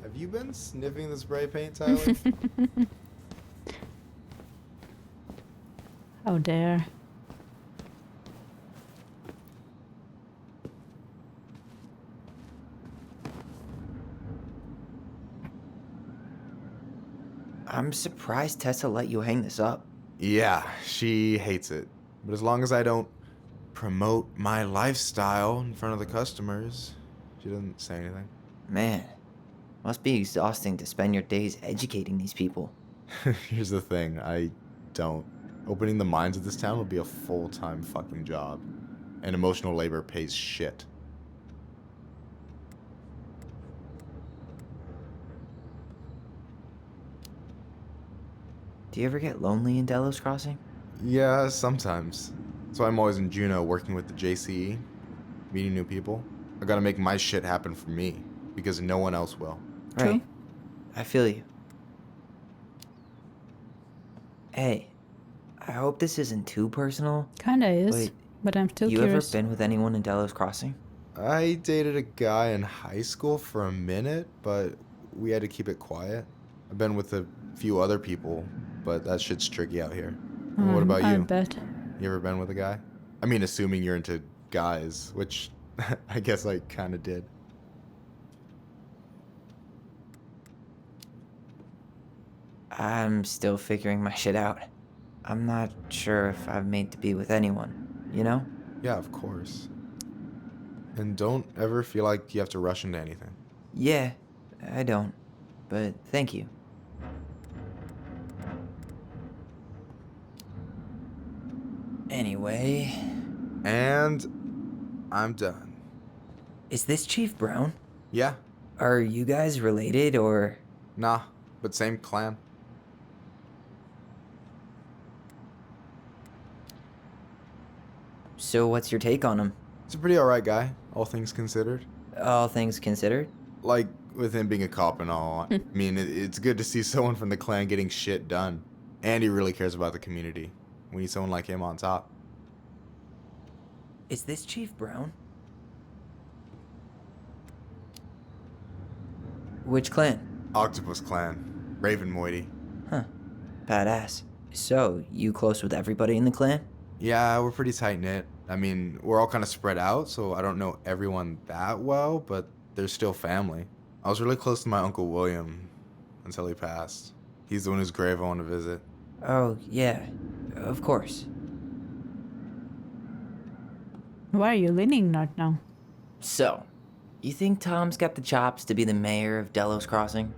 Have you been sniffing the spray paint, Tyler? How dare. I'm surprised Tessa let you hang this up. Yeah, she hates it. But as long as I don't promote my lifestyle in front of the customers, she doesn't say anything. Man, must be exhausting to spend your days educating these people. Here's the thing, I don't. Opening the mines of this town would be a full-time fucking job. And emotional labor pays shit. Do you ever get lonely in Delos Crossing? Yeah, sometimes. So I'm always in Juneau working with the JCE, meeting new people. I gotta make my shit happen for me, because no one else will. Right. True. I feel you. Hey, I hope this isn't too personal. Kinda is, but I'm still curious. You ever been with anyone in Delos Crossing? I dated a guy in high school for a minute, but we had to keep it quiet. I've been with a few other people, but that shit's tricky out here. And what about you? I bet. You ever been with a guy? I mean, assuming you're into guys, which I guess I kind of did. I'm still figuring my shit out. I'm not sure if I'm made to be with anyone, you know? Yeah, of course. And don't ever feel like you have to rush into anything. Yeah, I don't. But thank you. Anyway... And I'm done. Is this Chief Brown? Yeah. Are you guys related, or...? Nah, but same clan. So what's your take on him? He's a pretty alright guy, all things considered. All things considered? Like, with him being a cop and all. I mean, it's good to see someone from the clan getting shit done. And he really cares about the community. We need someone like him on top. Is this Chief Brown? Which clan? Octopus clan. Raven Moiety. Huh. Badass. So, you close with everybody in the clan? Yeah, we're pretty tight-knit. I mean, we're all kind of spread out, so I don't know everyone that well, but they're still family. I was really close to my Uncle William until he passed. He's the one whose grave I want to visit. Oh, yeah. Of course. Why are you leaning right now? So, you think Tom's got the chops to be the mayor of Delos Crossing?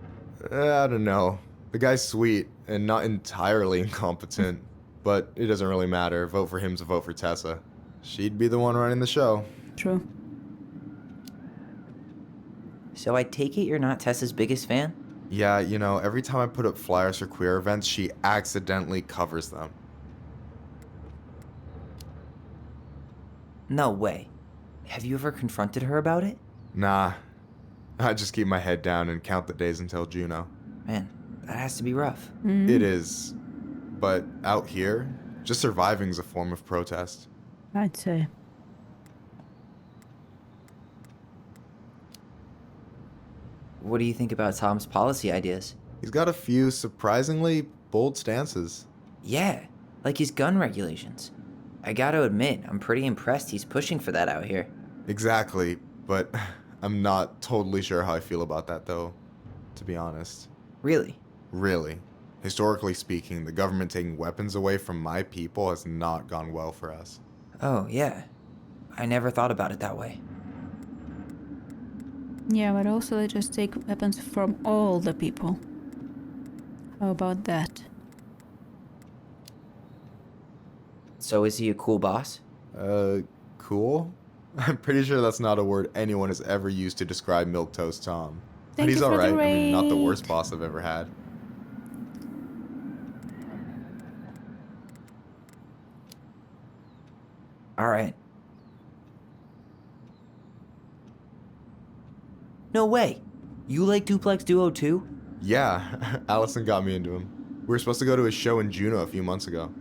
I don't know. The guy's sweet and not entirely incompetent, but it doesn't really matter. Vote for him to vote for Tessa. She'd be the one running the show. True. So I take it you're not Tessa's biggest fan? Yeah, you know, every time I put up flyers for queer events, she accidentally covers them. No way. Have you ever confronted her about it? Nah. I just keep my head down and count the days until Juneau. Man, that has to be rough. It is. But out here, just surviving's a form of protest. I'd say. What do you think about Tom's policy ideas? He's got a few surprisingly bold stances. Yeah, like his gun regulations. I gotta admit, I'm pretty impressed he's pushing for that out here. Exactly, but I'm not totally sure how I feel about that though, to be honest. Really? Really. Historically speaking, the government taking weapons away from my people has not gone well for us. Oh, yeah. I never thought about it that way. Yeah, but also they just take weapons from all the people. How about that? So is he a cool boss? Cool? I'm pretty sure that's not a word anyone has ever used to describe Milquetoast Tom. But he's alright. I mean, not the worst boss I've ever had. Alright. No way! You like Duplex Duo too? Yeah, Allison got me into him. We were supposed to go to his show in Juneau a few months ago.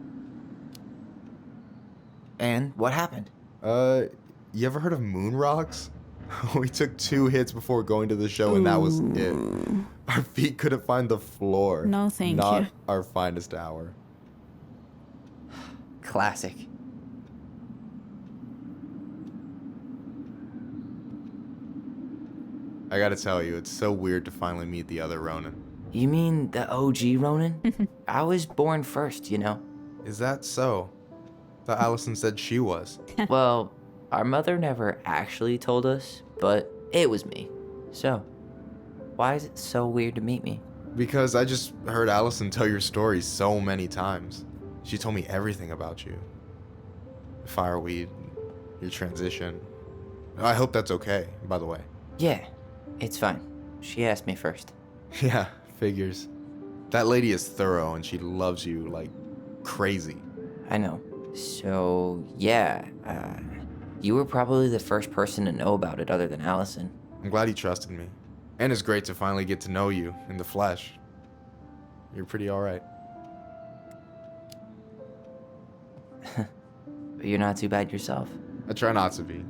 And what happened? You ever heard of Moon Rocks? We took 2 hits before going to the show and that was it. Our feet couldn't find the floor. No, thank you. Not our finest hour. Classic. I gotta tell you, it's so weird to finally meet the other Ronin. You mean the OG Ronin? I was born first, you know. Is that so? Thought Allison said she was. Well, our mother never actually told us, but it was me. So, why is it so weird to meet me? Because I just heard Allison tell your story so many times. She told me everything about you. Fireweed, your transition. I hope that's okay, by the way. Yeah, it's fine. She asked me first. Yeah, figures. That lady is thorough and she loves you like crazy. I know. So, yeah, you were probably the first person to know about it other than Allison. I'm glad you trusted me. And it's great to finally get to know you in the flesh. You're pretty alright. But you're not too bad yourself. I try not to be.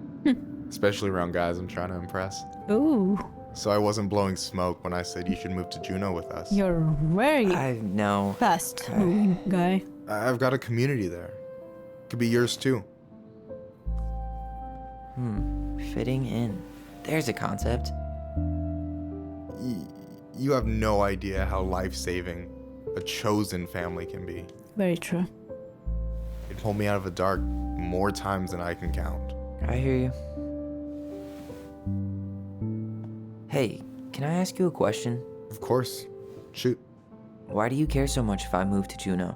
Especially around guys I'm trying to impress. Ooh. So I wasn't blowing smoke when I said you should move to Juneau with us. You're very I know. fast moving guy. I've got a community there. Could be yours too. Fitting in. There's a concept. You have no idea how life-saving a chosen family can be. Very true. It pulled me out of the dark more times than I can count. I hear you. Hey, can I ask you a question? Of course. Shoot. Why do you care so much if I move to Juneau?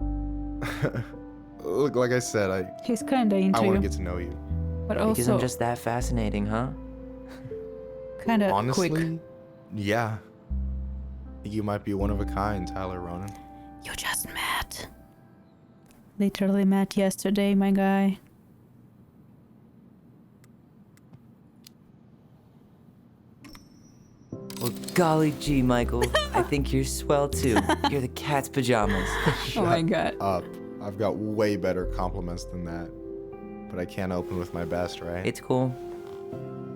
Look, like I said, He's kinda into I want you. to get to know you. But Because I'm also just that fascinating, huh? kinda Honestly, quick. yeah. You might be one of a kind, Tyler Ronan. You just met. Literally met yesterday, my guy. Well, golly gee, Michael. I think you're swell too. You're the cat's pajamas. Oh my god. Up. I've got way better compliments than that. But I can't open with my best, right? It's cool.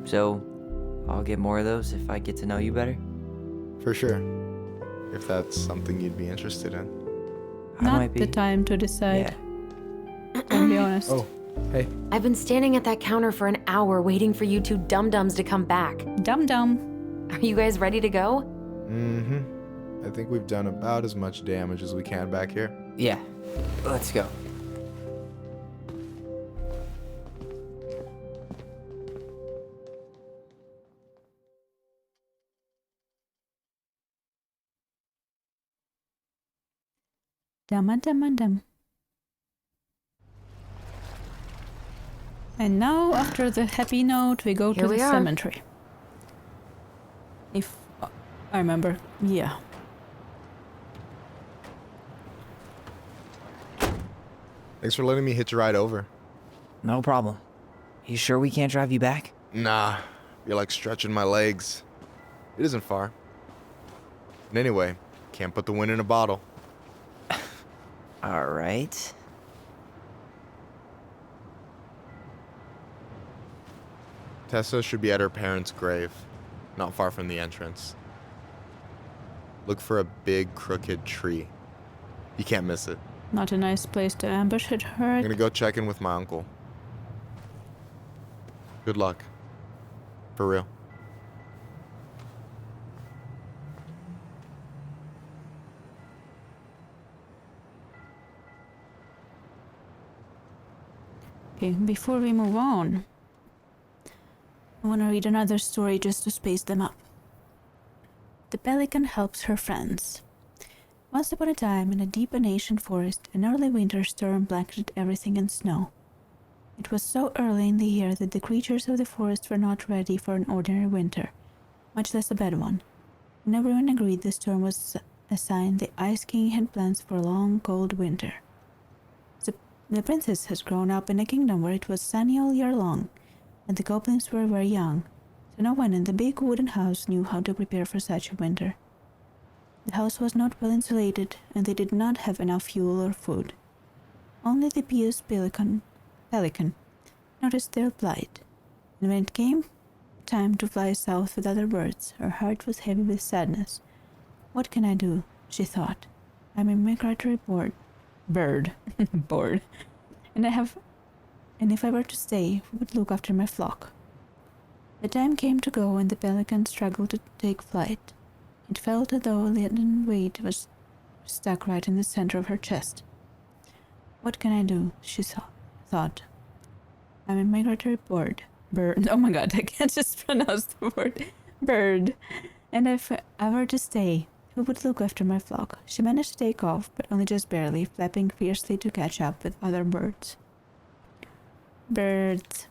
So, I'll get more of those if I get to know you better. For sure. If that's something you'd be interested in. I Not might be. the time to decide. I'll be honest. Oh, hey. I've been standing at that counter for an hour waiting for you two dum-dums to come back. Dum-dum. Are you guys ready to go? I think we've done about as much damage as we can back here. Yeah. Let's go. Dum-a-dum-a-dum. And now, after the happy note, we go to Here we the are. cemetery. If I remember, yeah. Thanks for letting me hitch a ride over. No problem. You sure we can't drive you back? Nah, you're like stretching my legs. It isn't far. And anyway, can't put the wind in a bottle. All right. Tessa should be at her parents' grave, not far from the entrance. Look for a big crooked tree. You can't miss it. Not a nice place to ambush her. I'm gonna go check in with my uncle. Good luck. For real. Okay, before we move on, I want to read another story just to space them up. The Pelican Helps Her Friends. Once upon a time, in a deep ancient forest, an early winter storm blanketed everything in snow. It was so early in the year that the creatures of the forest were not ready for an ordinary winter, much less a bad one. And everyone agreed the storm was a sign the Ice King had plans for a long, cold winter. The princess has grown up in a kingdom where it was sunny all year long, and the goblins were very young, so no one in the big wooden house knew how to prepare for such a winter. The house was not well insulated, and they did not have enough fuel or food. Only the pious pelican noticed their plight, and when it came time to fly south with other birds, her heart was heavy with sadness. What can I do? She thought. I'm a migratory bird. Bored. And if I were to stay, who would look after my flock? The time came to go, and the pelican struggled to take flight. It felt as though a leaden weight was stuck right in the center of her chest. What can I do? She thought. I'm a migratory bird. Oh my god, I can't just pronounce the word. Bird. And if I were to stay, who would look after my flock? She managed to take off, but only just barely, flapping fiercely to catch up with other birds. Birds.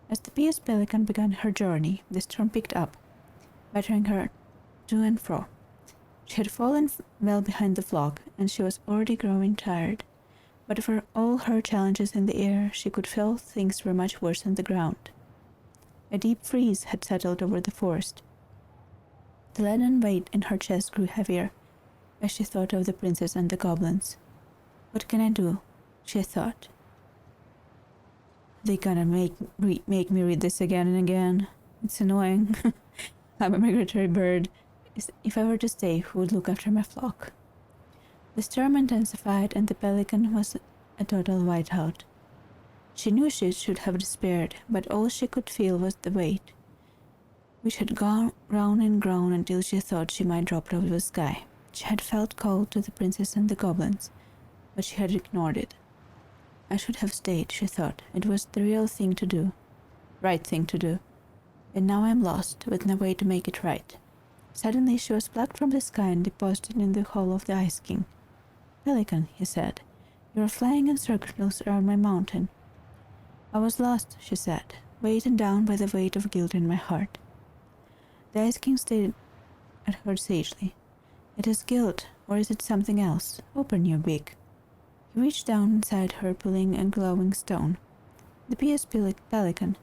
As the pious pelican began her journey, the storm picked up, battering her to and fro. She had fallen well behind the flock, and she was already growing tired. But for all her challenges in the air, she could feel things were much worse on the ground. A deep freeze had settled over the forest. The leaden weight in her chest grew heavier as she thought of the princess and the goblins. What can I do? She thought. They gonna make me read this again and again. It's annoying. I'm a migratory bird. If I were to stay, who would look after my flock? The storm intensified, and the pelican was a total whiteout. She knew she should have despaired, but all she could feel was the weight, which had gone grown and grown until she thought she might drop out of the sky. She had felt called to the princess and the goblins, but she had ignored it. I should have stayed, she thought. It was the real thing to do. Right thing to do. And now I'm lost, with no way to make it right. Suddenly she was plucked from the sky and deposited in the hall of the Ice King. Pelican, he said, you are flying in circles around my mountain. I was lost, she said, weighted down by the weight of guilt in my heart. The Ice King stared at her sagely. It is guilt, or is it something else? Open your beak. He reached down inside her, pulling a glowing stone. The pious pelican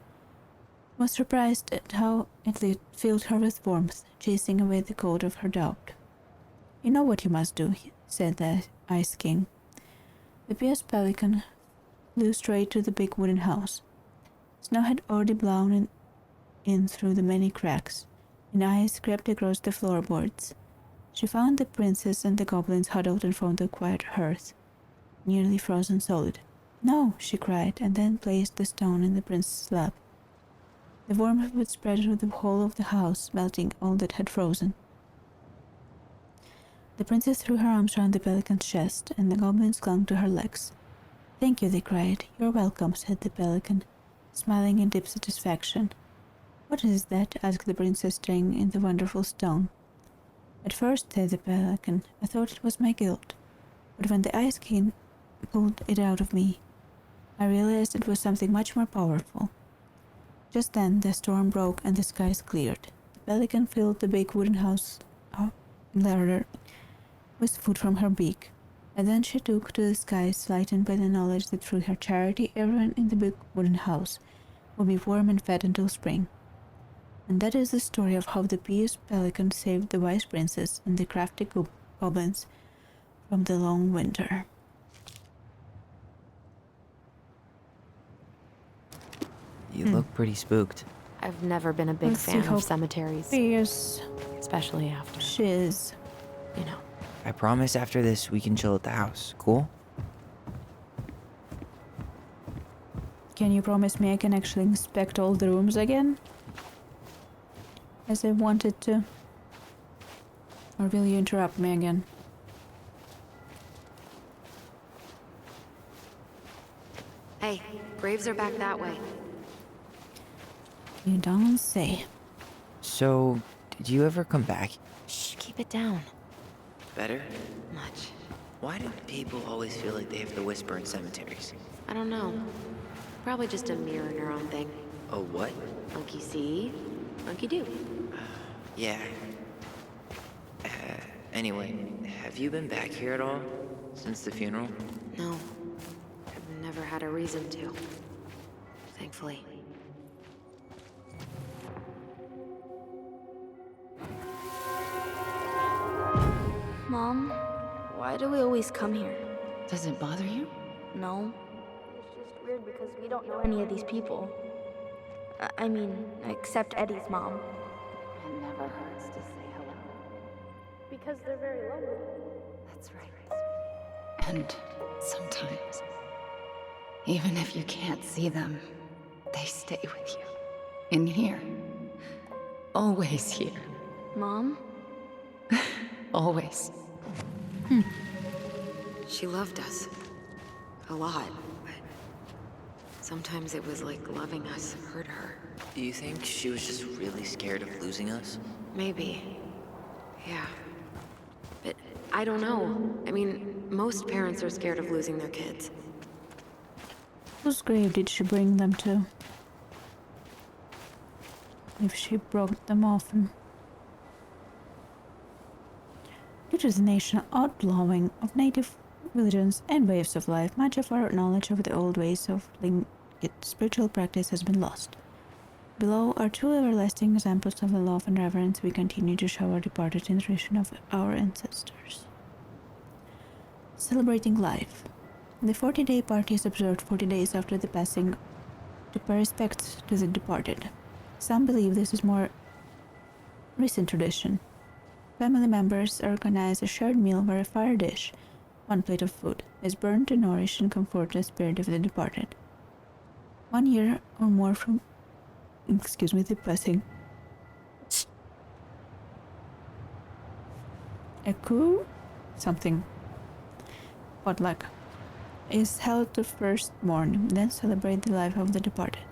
was surprised at how it filled her with warmth, chasing away the cold of her doubt. You know what you must do, said the Ice King. The pious pelican flew straight to the big wooden house. Snow had already blown in through the many cracks, and ice crept across the floorboards. She found the princess and the goblins huddled in front of the quiet hearth, nearly frozen solid. No, she cried, and then placed the stone in the princess's lap. The warmth would spread through the whole of the house, melting all that had frozen. The princess threw her arms round the pelican's chest, and the goblins clung to her legs. Thank you, they cried. You're welcome, said the pelican, smiling in deep satisfaction. What is that? Asked the princess, staring in the wonderful stone. At first, said the pelican, I thought it was my guilt, but when the Ice King pulled it out of me, I realized it was something much more powerful. Just then, the storm broke and the skies cleared. The pelican filled the big wooden house larder with food from her beak, and then she took to the skies, lightened by the knowledge that through her charity everyone in the big wooden house would be warm and fed until spring. And that is the story of how the pious pelican saved the wise princess and the crafty goblins from the long winter. You look pretty spooked. I've never been a big fan of cemeteries. Fierce. Especially after. Shiz. You know. I promise after this we can chill at the house. Cool? Can you promise me I can actually inspect all the rooms again? As I wanted to? Or will you interrupt me again? Hey, graves are back that way. You don't say. So, did you ever come back? Shh, keep it down. Better? Much. Why do people always feel like they have to whisper in cemeteries? I don't know. Probably just a mirror neuron thing. A what? Monkey see, monkey do. Yeah. Anyway, have you been back here at all? Since the funeral? No. I've never had a reason to. Thankfully. Mom, why do we always come here? Does it bother you? No. It's just weird because we don't know any of these people. I mean, except Eddie's mom. It never hurts to say hello. Because they're very lonely. That's right. And sometimes, even if you can't see them, they stay with you. In here. Always here. Mom? Always. She loved us. A lot, but sometimes it was like loving us hurt her. Do you think she was just really scared of losing us? Maybe. Yeah. But I don't know. I mean, most parents are scared of losing their kids. Whose grave did she bring them to? If she broke them often. to the national outlawing of native religions and ways of life, much of our knowledge of the old ways of linked spiritual practice has been lost. Below are two everlasting examples of the love and reverence we continue to show our departed in the tradition of our ancestors. Celebrating life. The 40-day party is observed 40 days after the passing to pay respects to the departed. Some believe this is more recent tradition. Family members organize a shared meal where a fire dish, one plate of food, is burned to nourish and comfort the spirit of the departed. 1 year or more from the passing. A coup? Something. Potluck is held the first morn, then celebrate the life of the departed.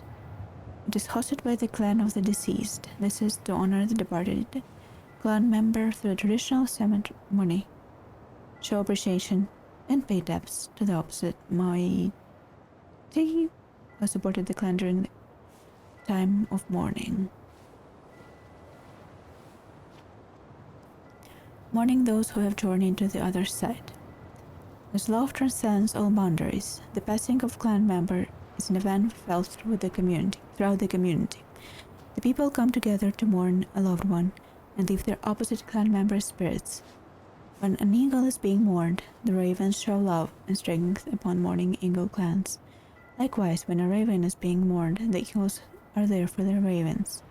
It is hosted by the clan of the deceased. This is to honor the departed clan member through a traditional ceremony, show appreciation, and pay debts to the opposite moiety who supported the clan during the time of mourning. Mourning those who have journeyed to the other side. As love transcends all boundaries, the passing of clan member is an event felt throughout the community. The people come together to mourn a loved one and leave their opposite clan members' spirits. When an eagle is being mourned, the ravens show love and strength upon mourning eagle clans. Likewise, when a raven is being mourned, the eagles are there for their ravens.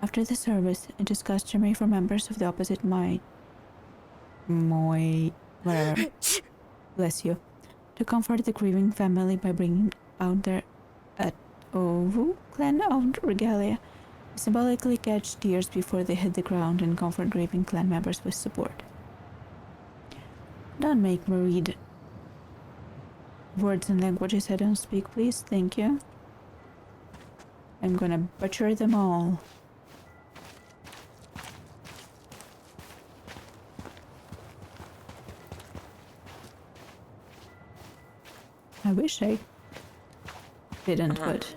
After the service, it is customary for members of the opposite bless you, to comfort the grieving family by bringing out their clan-owned regalia, symbolically catch tears before they hit the ground and comfort grieving clan members with support. Don't make me read words and languages I don't speak, please. Thank you. I'm gonna butcher them all. I wish I didn't, but...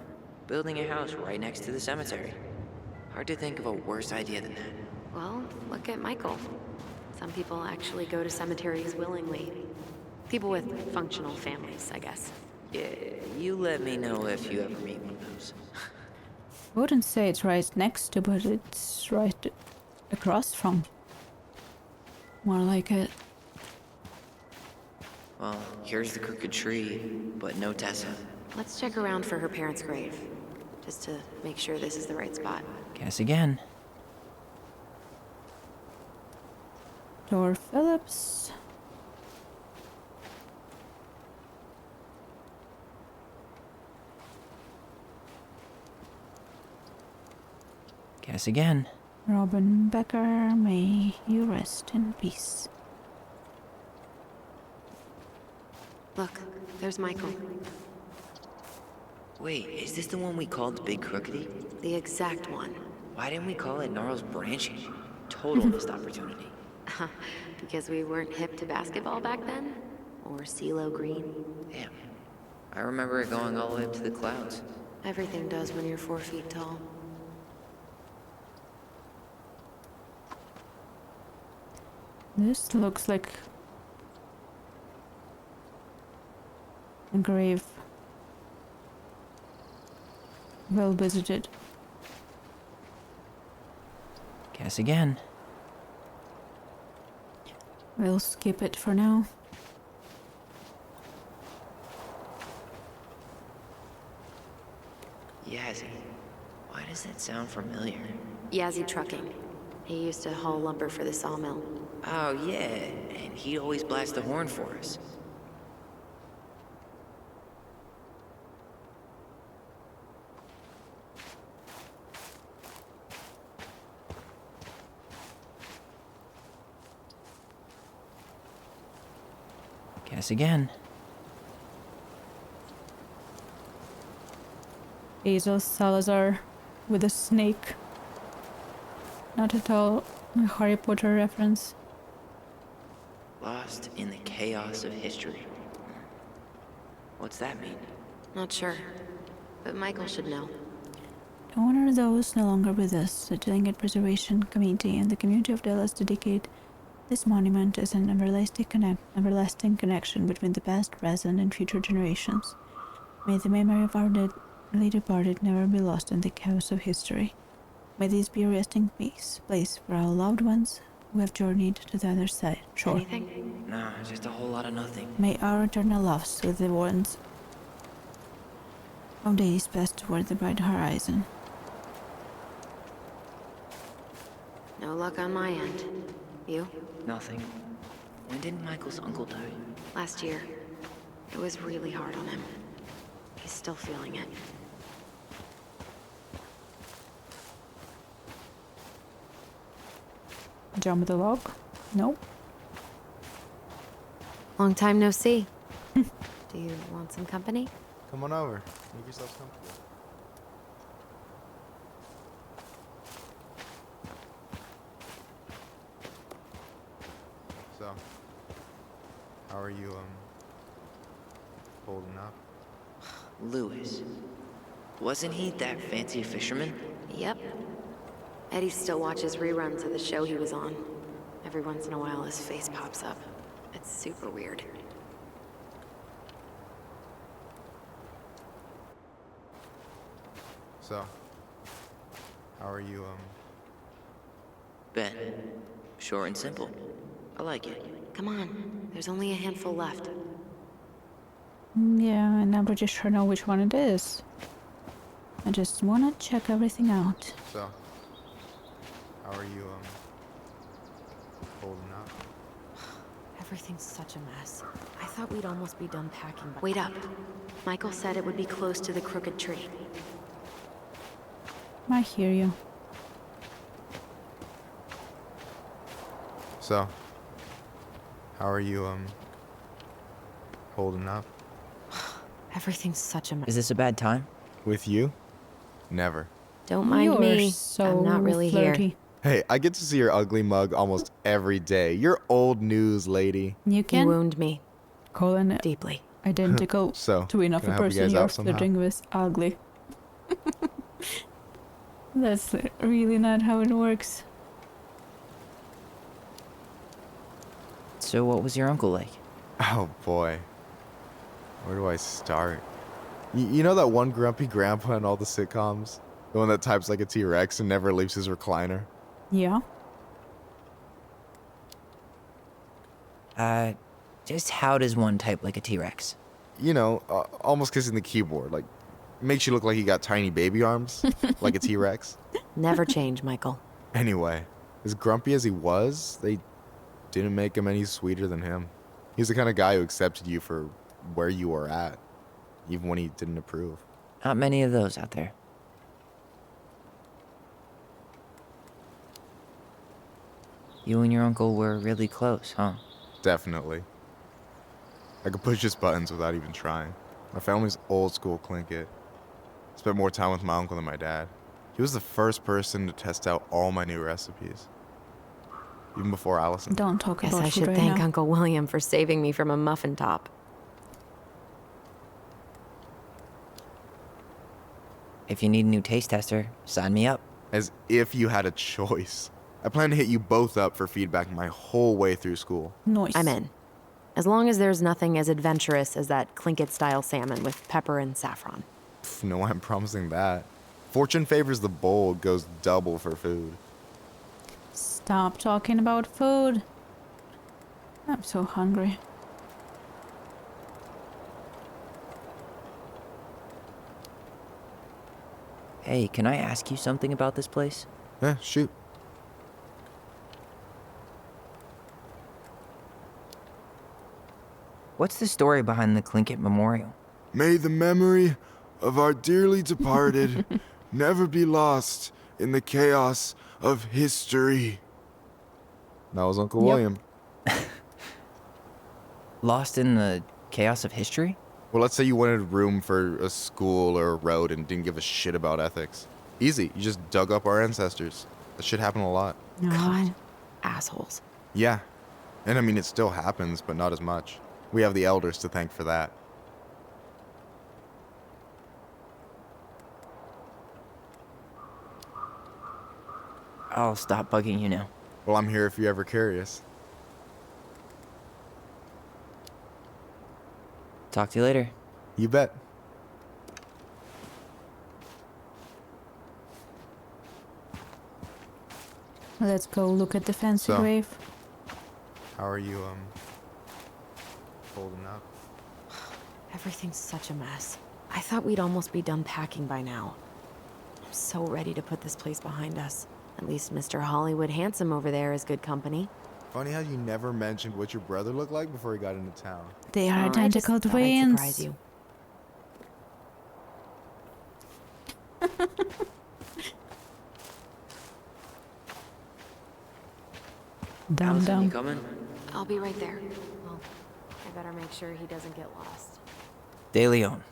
Building a house right next to the cemetery. Hard to think of a worse idea than that. Well, look at Michael. Some people actually go to cemeteries willingly. People with functional families, I guess. Yeah, you let me know if you ever meet one of those. I wouldn't say it's right next to, but it's right across from. More like it. Well, here's the crooked tree, but no Tessa. Let's check around for her parents' grave, just to make sure this is the right spot. Guess again. Door Phillips. Guess again. Robin Becker, may you rest in peace. Look, there's Michael. Wait, is this the one we called the Big Crookedy? The exact one. Why didn't we call it Gnarls Branching? Total missed opportunity. Because we weren't hip to basketball back then? Or CeeLo Green? Damn. I remember it going all the way up to the clouds. Everything does when you're 4 feet tall. This looks like a grave well visited. Guess again. We'll skip it for now. Yazzie. Why does that sound familiar? Yazzie Trucking. He used to haul lumber for the sawmill. Oh, yeah, and he'd always blast the horn for us. Guess again. Hazel Salazar with a snake. Not at all a Harry Potter reference. Lost in the chaos of history. What's that mean? Not sure, but Michael should know. To honor those no longer with us, the Delegate Preservation Committee and the community of Dallas dedicate This monument is an everlasting connection between the past, present, and future generations. May the memory of our dearly departed never be lost in the chaos of history. May this be a resting place for our loved ones who have journeyed to the other side. Shore. Anything? Nah, just a whole lot of nothing. May our eternal loves with the ones of days pass toward the bright horizon. No luck on my end. You? Nothing. When did Michael's uncle die? Last year. It was really hard on him. He's still feeling it. Jump the log? Nope. Long time no see. Do you want some company? Come on over. Make yourself comfortable. So, how are you, holding up? Lewis. Wasn't he that fancy fisherman? Yep. Eddie still watches reruns of the show he was on. Every once in a while his face pops up. It's super weird. So, how are you, Ben. Short and simple. I like it. Come on, there's only a handful left. Yeah, and I'm pretty sure I know which one it is. I just wanna check everything out. So, how are you, holding up? Everything's such a mess. I thought we'd almost be done packing by— Wait up. Michael said it would be close to the crooked tree. I hear you. So, how are you, holding up? Everything's such a mess. Is this a bad time? With you? Never. Don't mind You're me. so I'm not really flirty. here. Hey, I get to see your ugly mug almost every day. You're old news, lady. You can wound me. call an deeply. Identical So, twin of can a I help you person guys you're out somehow? flirting with ugly. That's really not how it works. So what was your uncle like? Oh boy. Where do I start? You know that one grumpy grandpa in all the sitcoms? The one that types like a T-Rex and never leaves his recliner? Yeah. Just how does one type like a T-Rex? You know, almost kissing the keyboard. Like, makes you look like you got tiny baby arms, like a T-Rex. Never change, Michael. Anyway, as grumpy as he was, they didn't make him any sweeter than him. He's the kind of guy who accepted you for where you were at, even when he didn't approve. Not many of those out there. You and your uncle were really close, huh? Definitely. I could push his buttons without even trying. My family's old school Tlingit. Spent more time with my uncle than my dad. He was the first person to test out all my new recipes. Even before Allison. Don't talk Guess about I food should right thank now. Uncle William for saving me from a muffin top. If you need a new taste tester, sign me up. As if you had a choice. I plan to hit you both up for feedback my whole way through school. Nice. I'm in. As long as there's nothing as adventurous as that Tlingit-style salmon with pepper and saffron. Pff, no, I'm promising that. Fortune favors the bold, goes double for food. Stop talking about food. I'm so hungry. Hey, can I ask you something about this place? Yeah, shoot. What's the story behind the Tlingit Memorial? May the memory of our dearly departed never be lost in the chaos of history. That was Uncle William. Lost in the chaos of history? Well, let's say you wanted room for a school or a road and didn't give a shit about ethics. Easy, you just dug up our ancestors. That shit happened a lot. God, assholes. Yeah, and I mean, it still happens, but not as much. We have the elders to thank for that. I'll stop bugging you now. Well, I'm here if you're ever curious. Talk to you later. You bet. Let's go look at the fancy grave. How are you, holding up? Everything's such a mess. I thought we'd almost be done packing by now. I'm so ready to put this place behind us. At least Mr. Hollywood Handsome over there is good company. Funny how you never mentioned what your brother looked like before he got into town. They are I just identical thought I'd surprise twins. you. Allison, you coming? I'll be right there. Well, I better make sure he doesn't get lost. De Leon.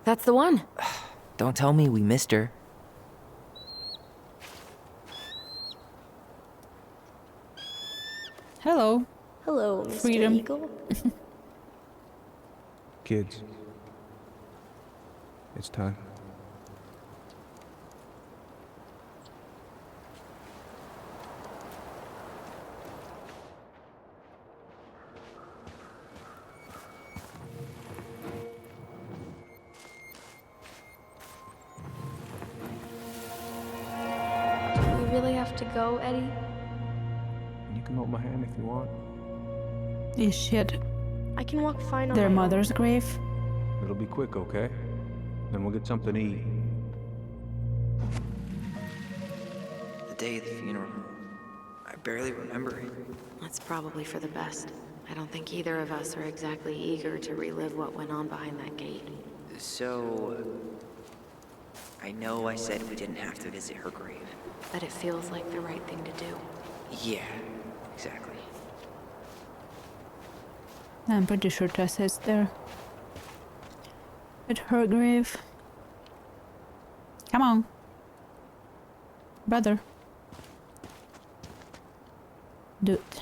That's the one. Don't tell me we missed her. Hello. Hello, Mr. Freedom. Eagle. Kids. It's time. Do we really have to go, Eddie? You can hold my hand if you want. Is she at I can walk fine on their my own. mother's grave? It'll be quick, okay? Then we'll get something to eat. The day of the funeral. I barely remember it. That's probably for the best. I don't think either of us are exactly eager to relive what went on behind that gate. So... I know I said we didn't have to visit her grave. But it feels like the right thing to do. Yeah, exactly. I'm pretty sure Tessa is there. At her grave. Come on. Brother. Do it.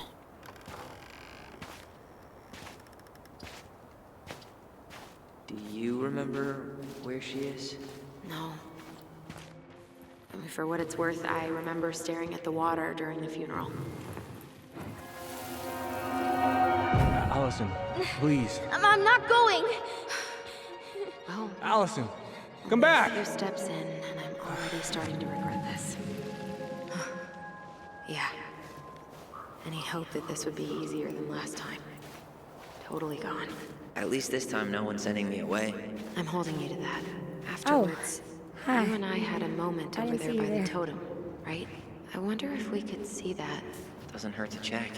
Do you remember where she is? No. I mean, for what it's worth, I remember staring at the water during the funeral. Allison, please. I'm not going. Well, Allison, come only back! A few steps in, and I'm already starting to regret this. Yeah. Any hope that this would be easier than last time? Totally gone. At least this time no one's sending me away. I'm holding you to that. Afterwards, hi. you and I had a moment I over didn't there see by you the there. totem, right? I wonder if we could see that. Doesn't hurt to check.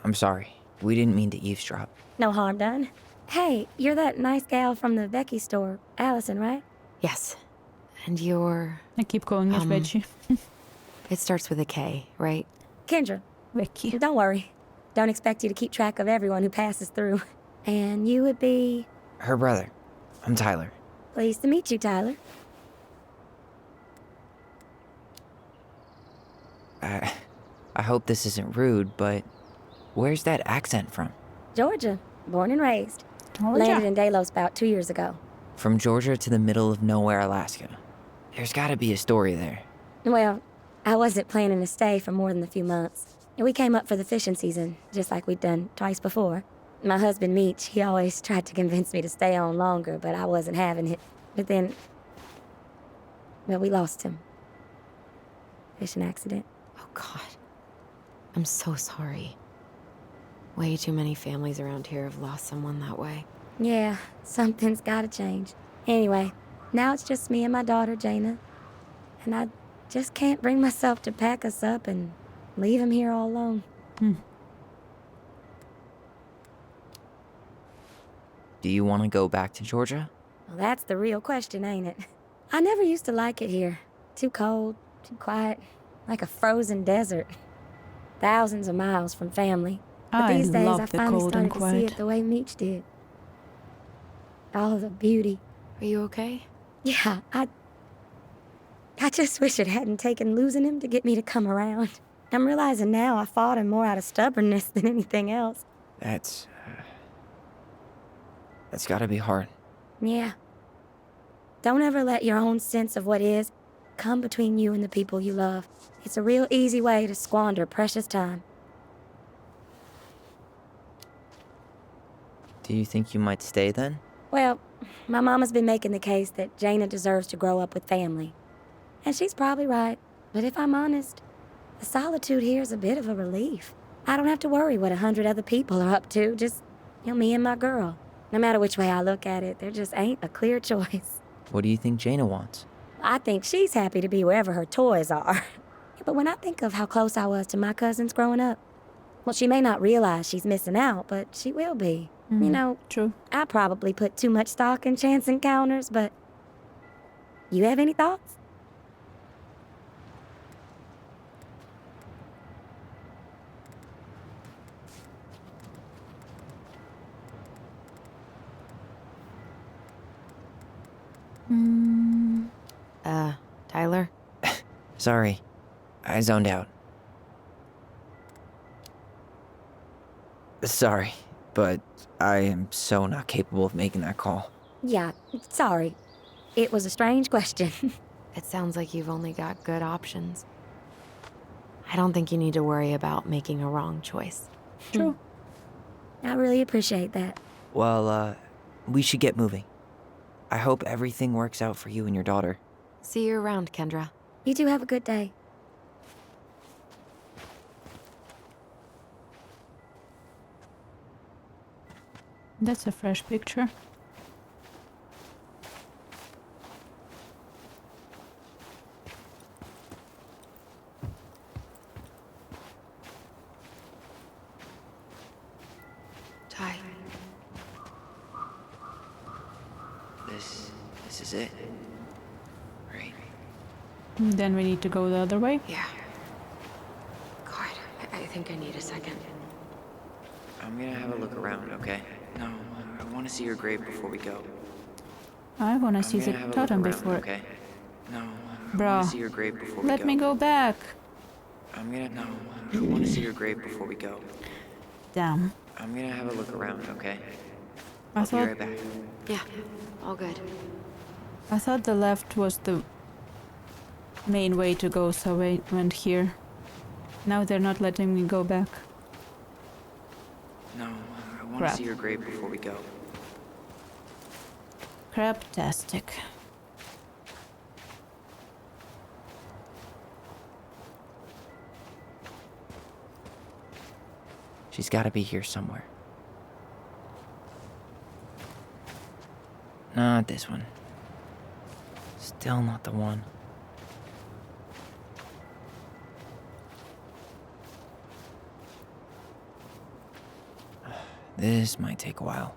I'm sorry. We didn't mean to eavesdrop. No harm done. Hey, you're that nice gal from the Becky store, Allison, right? Yes. And you're... I keep calling her Becky. It starts with a K, right? Kendra. Becky. Don't worry. Don't expect you to keep track of everyone who passes through. And you would be... Her brother. I'm Tyler. Pleased to meet you, Tyler. I hope this isn't rude, but where's that accent from? Georgia. Born and raised. Georgia. Landed in Delos about 2 years ago. From Georgia to the middle of nowhere, Alaska. There's gotta be a story there. Well, I wasn't planning to stay for more than a few months. We came up for the fishing season, just like we'd done twice before. My husband, Meech, he always tried to convince me to stay on longer, but I wasn't having it. But then... Well, we lost him. Fishing accident. Oh, God. I'm so sorry. Way too many families around here have lost someone that way. Yeah, something's gotta change. Anyway, now it's just me and my daughter, Jaina. And I just can't bring myself to pack us up and leave him here all alone. Do you want to go back to Georgia? Well, that's the real question, ain't it? I never used to like it here. Too cold, too quiet, like a frozen desert. Thousands of miles from family. But these days I finally started to see it the way Meech did. All the beauty. Are you okay? Yeah, I just wish it hadn't taken losing him to get me to come around. I'm realizing now I fought him more out of stubbornness than anything else. That's gotta be hard. Yeah. Don't ever let your own sense of what is come between you and the people you love. It's a real easy way to squander precious time. Do you think you might stay then? Well, my mama's been making the case that Jaina deserves to grow up with family. And she's probably right. But if I'm honest, the solitude here is a bit of a relief. I don't have to worry what 100 other people are up to, just, me and my girl. No matter which way I look at it, there just ain't a clear choice. What do you think Jaina wants? I think she's happy to be wherever her toys are. But when I think of how close I was to my cousins growing up, well, she may not realize she's missing out, but she will be. True. I probably put too much stock in chance encounters, but... You have any thoughts? Tyler? Sorry, I zoned out. Sorry, but I am so not capable of making that call. Yeah, sorry. It was a strange question. It sounds like you've only got good options. I don't think you need to worry about making a wrong choice. True. I really appreciate that. Well, we should get moving. I hope everything works out for you and your daughter. See you around, Kendra. You two have a good day. That's a fresh picture. Ty. This is it. Right? Then we need to go the other way. Yeah. God, I think I need a second. I'm gonna have a look around, okay? No, I want to see your grave before we go. I want to see the I'm gonna have a totem look around, before. Okay? No, I Bro, want to see your grave before we go. let me go back. I want to see your grave before we go. Damn. I'm gonna have a look around, okay? I I'll be thought right back. Yeah, all good. I thought the left was the main way to go, so I went here. Now they're not letting me go back. No, I want Crap. to see your grave before we go. Craptastic. She's got to be here somewhere. Not this one. Still not the one. This might take a while.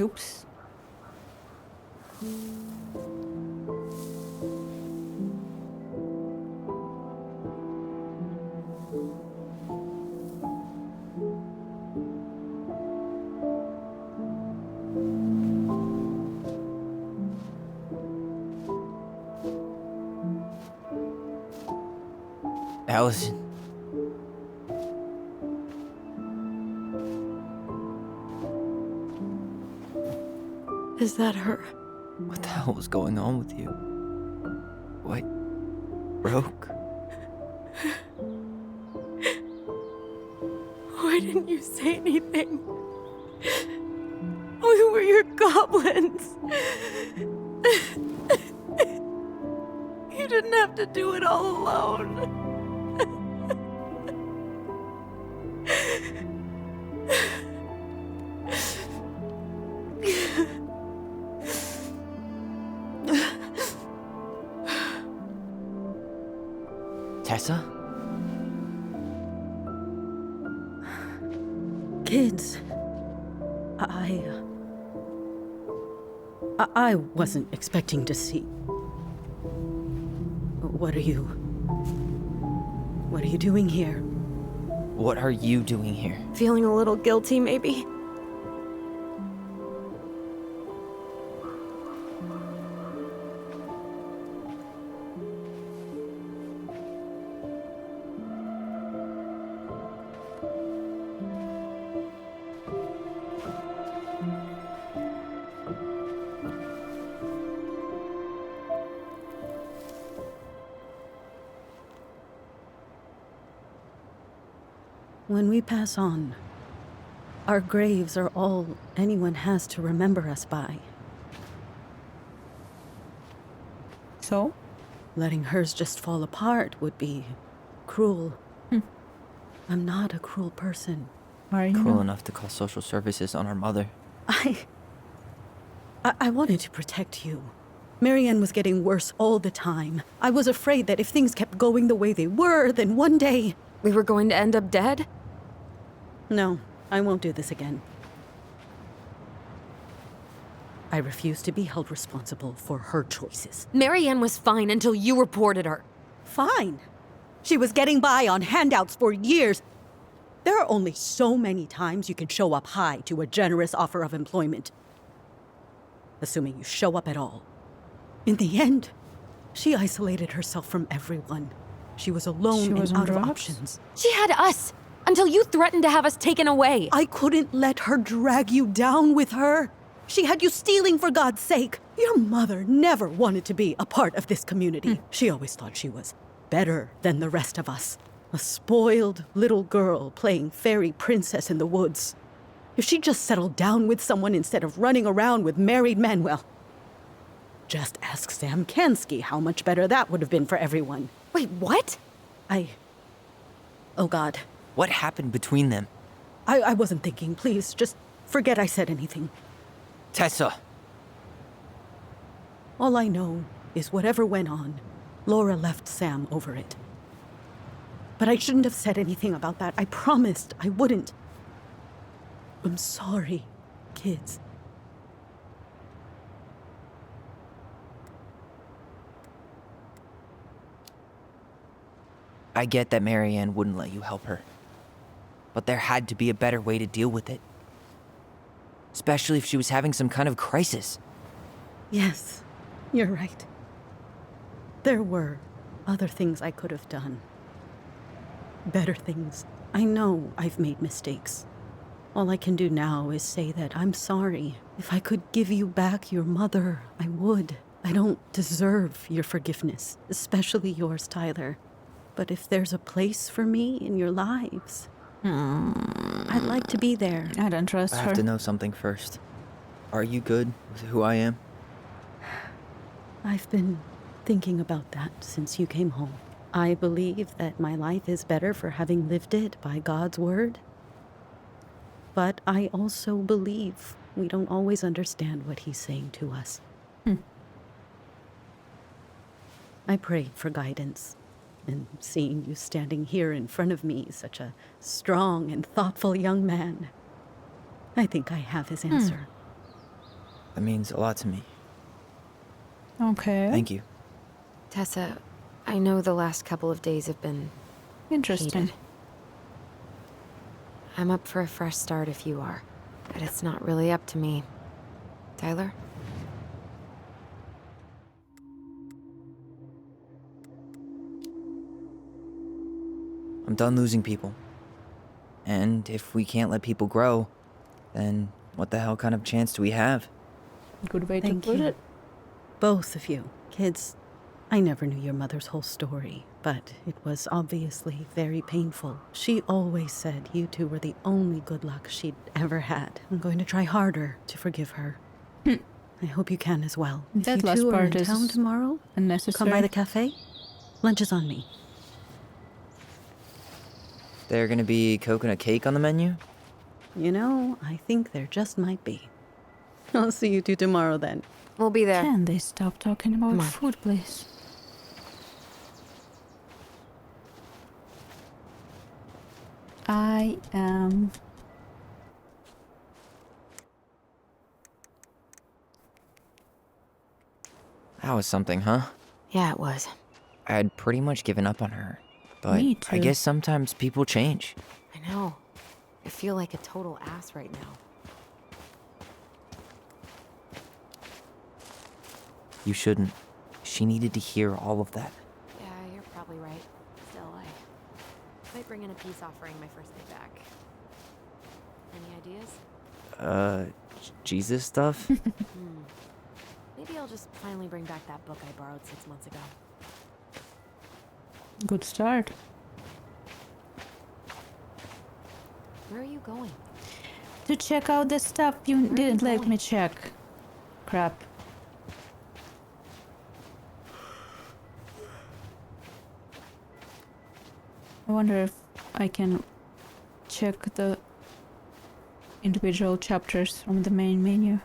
Oops. Allison. Is that her? What the hell was going on with you? What? Broke? Why didn't you say anything? We were your goblins. You didn't have to do it all alone. Tessa? Kids, I wasn't expecting to see. What are you doing here? What are you doing here? Feeling a little guilty, maybe? When we pass on, our graves are all anyone has to remember us by. So? Letting hers just fall apart would be cruel. I'm not a cruel person. Are you? Cruel enough to call social services on our mother. I wanted to protect you. Marianne was getting worse all the time. I was afraid that if things kept going the way they were, then one day... We were going to end up dead? No, I won't do this again. I refuse to be held responsible for her choices. Marianne was fine until you reported her. Fine. She was getting by on handouts for years. There are only so many times you can show up high to a generous offer of employment. Assuming you show up at all. In the end, she isolated herself from everyone. She was alone and out of options. She had us until you threatened to have us taken away. I couldn't let her drag you down with her. She had you stealing for God's sake. Your mother never wanted to be a part of this community. She always thought she was better than the rest of us. A spoiled little girl playing fairy princess in the woods. If she just settled down with someone instead of running around with married men, well, just ask Sam Kansky how much better that would have been for everyone. Wait, what? Oh God. What happened between them? I wasn't thinking. Please, just forget I said anything. Tessa! All I know is whatever went on, Laura left Sam over it. But I shouldn't have said anything about that. I promised I wouldn't. I'm sorry, kids. I get that Marianne wouldn't let you help her. But there had to be a better way to deal with it. Especially if she was having some kind of crisis. Yes, you're right. There were other things I could have done. Better things. I know I've made mistakes. All I can do now is say that I'm sorry. If I could give you back your mother, I would. I don't deserve your forgiveness, especially yours, Tyler. But if there's a place for me in your lives, I'd like to be there. I don't trust her. I have to know something first. Are you good with who I am? I've been thinking about that since you came home. I believe that my life is better for having lived it by God's word. But I also believe we don't always understand what he's saying to us. I prayed for guidance. And seeing you standing here in front of me, such a strong and thoughtful young man, I think I have his answer. That means a lot to me. Okay. Thank you. Tessa, I know the last couple of days have been interesting. heated. I'm up for a fresh start if you are, but it's not really up to me. Tyler? I'm done losing people. And if we can't let people grow, then what the hell kind of chance do we have? Good way Thank to put you. it. Both of you. Kids, I never knew your mother's whole story, but it was obviously very painful. She always said you two were the only good luck she'd ever had. I'm going to try harder to forgive her. I hope you can as well. If That you last two are part in is town tomorrow, unnecessary. come by the cafe. Lunch is on me. There gonna be coconut cake on the menu? You know, I think there just might be. I'll see you two tomorrow then. We'll be there. Can they stop talking about Come on. food, please? I am... That was something, huh? Yeah, it was. I had pretty much given up on her. But Me I too. guess sometimes people change. I know. I feel like a total ass right now. You shouldn't. She needed to hear all of that. Yeah, you're probably right. Still, I might bring in a peace offering my first day back. Any ideas? Jesus stuff? Maybe I'll just finally bring back that book I borrowed 6 months ago. Good start. Where are you going? To check out the stuff you didn't let me check. Crap. I wonder if I can check the individual chapters from the main menu.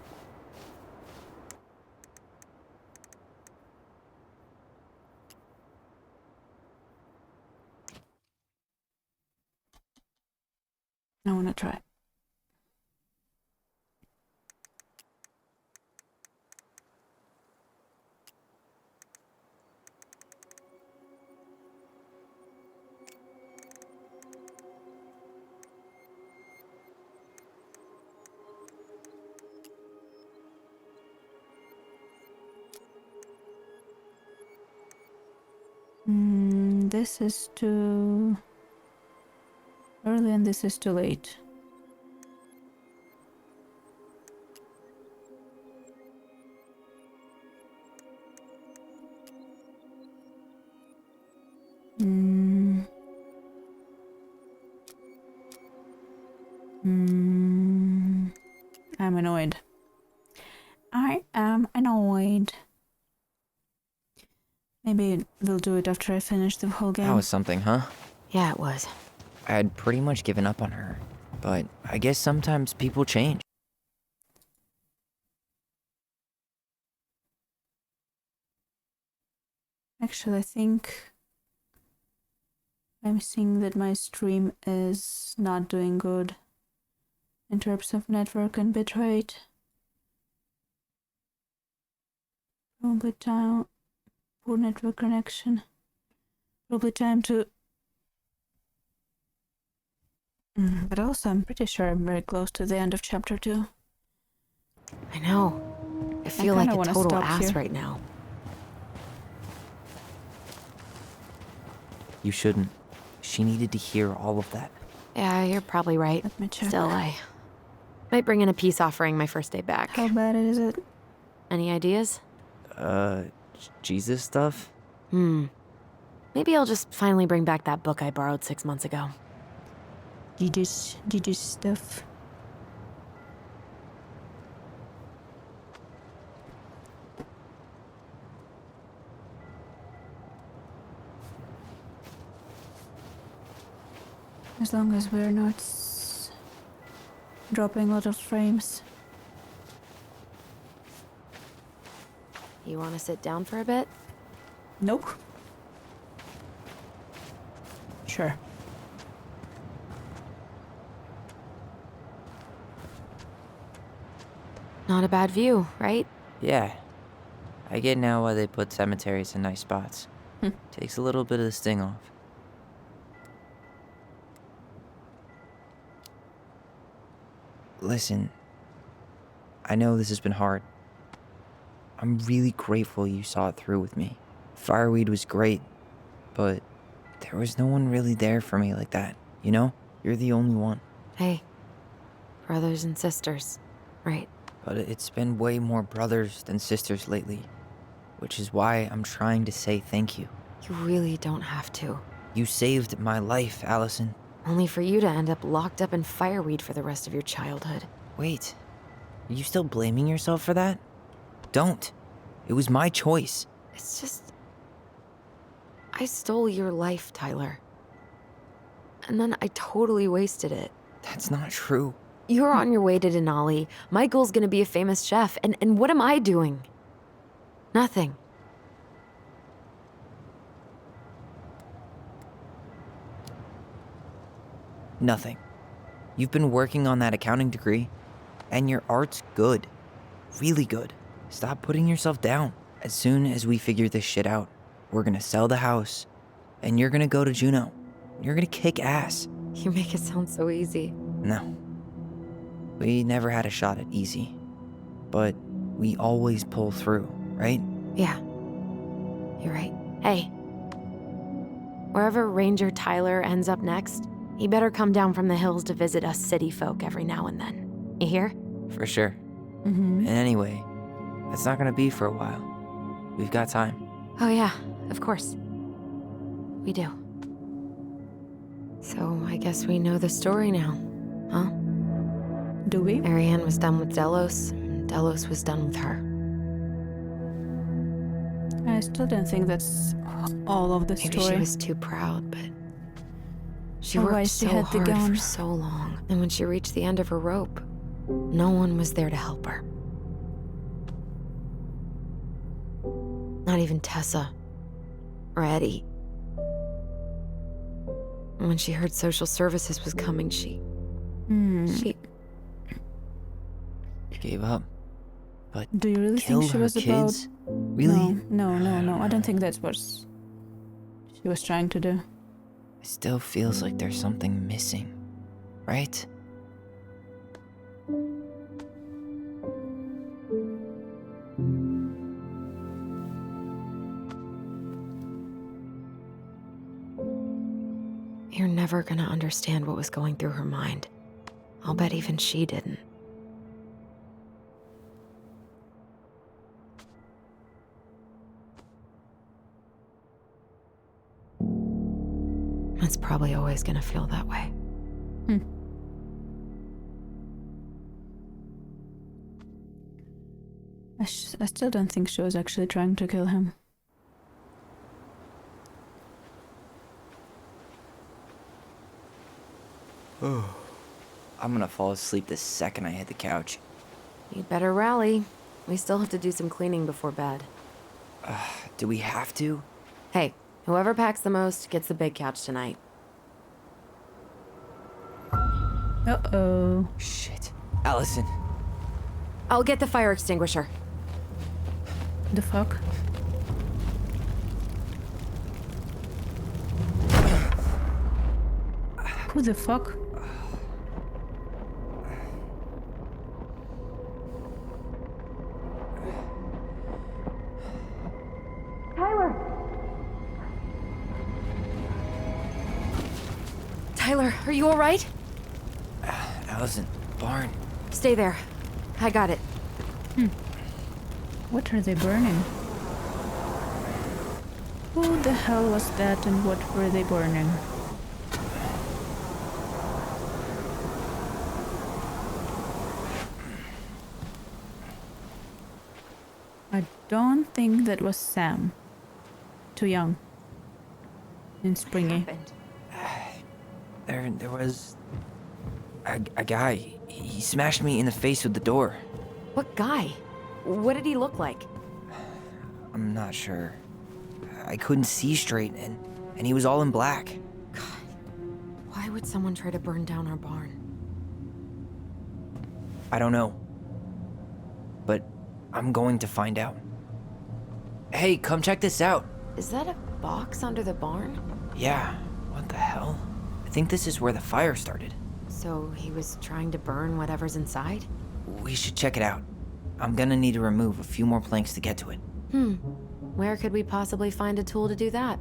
I wanna try. This is too early and this is too late. I'm annoyed. I am annoyed. Maybe we'll do it after I finish the whole game. That was something, huh? Yeah, it was. I had pretty much given up on her, but I guess sometimes people change. Actually, I think I'm seeing that my stream is not doing good in terms of network and bitrate. Probably time, poor network connection. Probably time to... But also, I'm pretty sure I'm very close to the end of chapter 2. I know. I feel like a total ass here. right now. You shouldn't. She needed to hear all of that. Yeah, you're probably right. Let me check. Still, I might bring in a peace offering my first day back. How bad is it? Any ideas? Jesus stuff? Maybe I'll just finally bring back that book I borrowed 6 months ago. Jesus stuff. As long as we're not dropping a lot of frames. You want to sit down for a bit? Nope. Sure. Not a bad view, right? Yeah. I get now why they put cemeteries in nice spots. Takes a little bit of the sting off. Listen, I know this has been hard. I'm really grateful you saw it through with me. Fireweed was great, but there was no one really there for me like that, you know? You're the only one. Hey, brothers and sisters, right? But it's been way more brothers than sisters lately, which is why I'm trying to say thank you. You really don't have to. You saved my life, Allison. Only for you to end up locked up in fireweed for the rest of your childhood. Wait, are you still blaming yourself for that? Don't. It was my choice. It's just... I stole your life, Tyler. And then I totally wasted it. That's not true. You're on your way to Denali. Michael's gonna be a famous chef, and what am I doing? Nothing. Nothing. You've been working on that accounting degree, and your art's good. Really good. Stop putting yourself down. As soon as we figure this shit out, we're gonna sell the house, and you're gonna go to Juneau. You're gonna kick ass. You make it sound so easy. No. We never had a shot at easy. But we always pull through, right? Yeah. You're right. Hey. Wherever Ranger Tyler ends up next, he better come down from the hills to visit us city folk every now and then. You hear? For sure. And anyway, that's not gonna be for a while. We've got time. Oh yeah, of course. We do. So I guess we know the story now. Huh? Do we? Marianne was done with Delos, and Delos was done with her. I still don't think that's all of the Maybe story. she was too proud, but she Or why worked she so had the hard gun. for so long. And when she reached the end of her rope, no one was there to help her. Not even Tessa or Eddie. And when she heard social services was coming, she Gave up. But Do you really kill think she her was kids? about... Really? No. I don't think that's what she was trying to do. It still feels like there's something missing, right? You're never gonna understand what was going through her mind. I'll bet even she didn't. It's probably always gonna feel that way. I still don't think she was actually trying to kill him. I'm gonna fall asleep the second I hit the couch. You'd better rally. We still have to do some cleaning before bed. Do we have to? Hey, whoever packs the most gets the big couch tonight. Uh-oh. Shit. Allison. I'll get the fire extinguisher. The fuck? Who the fuck? Tyler, are you all right? Allison, barn. Stay there. I got it. What are they burning? Who the hell was that and what were they burning? I don't think that was Sam. Too young. And springy. There was a guy. He smashed me in the face with the door. What guy? What did he look like? I'm not sure. I couldn't see straight, and he was all in black. God, why would someone try to burn down our barn? I don't know. But I'm going to find out. Hey, come check this out. Is that a box under the barn? Yeah, what the hell? I think this is where the fire started. So he was trying to burn whatever's inside? We should check it out. I'm gonna need to remove a few more planks to get to it. Where could we possibly find a tool to do that?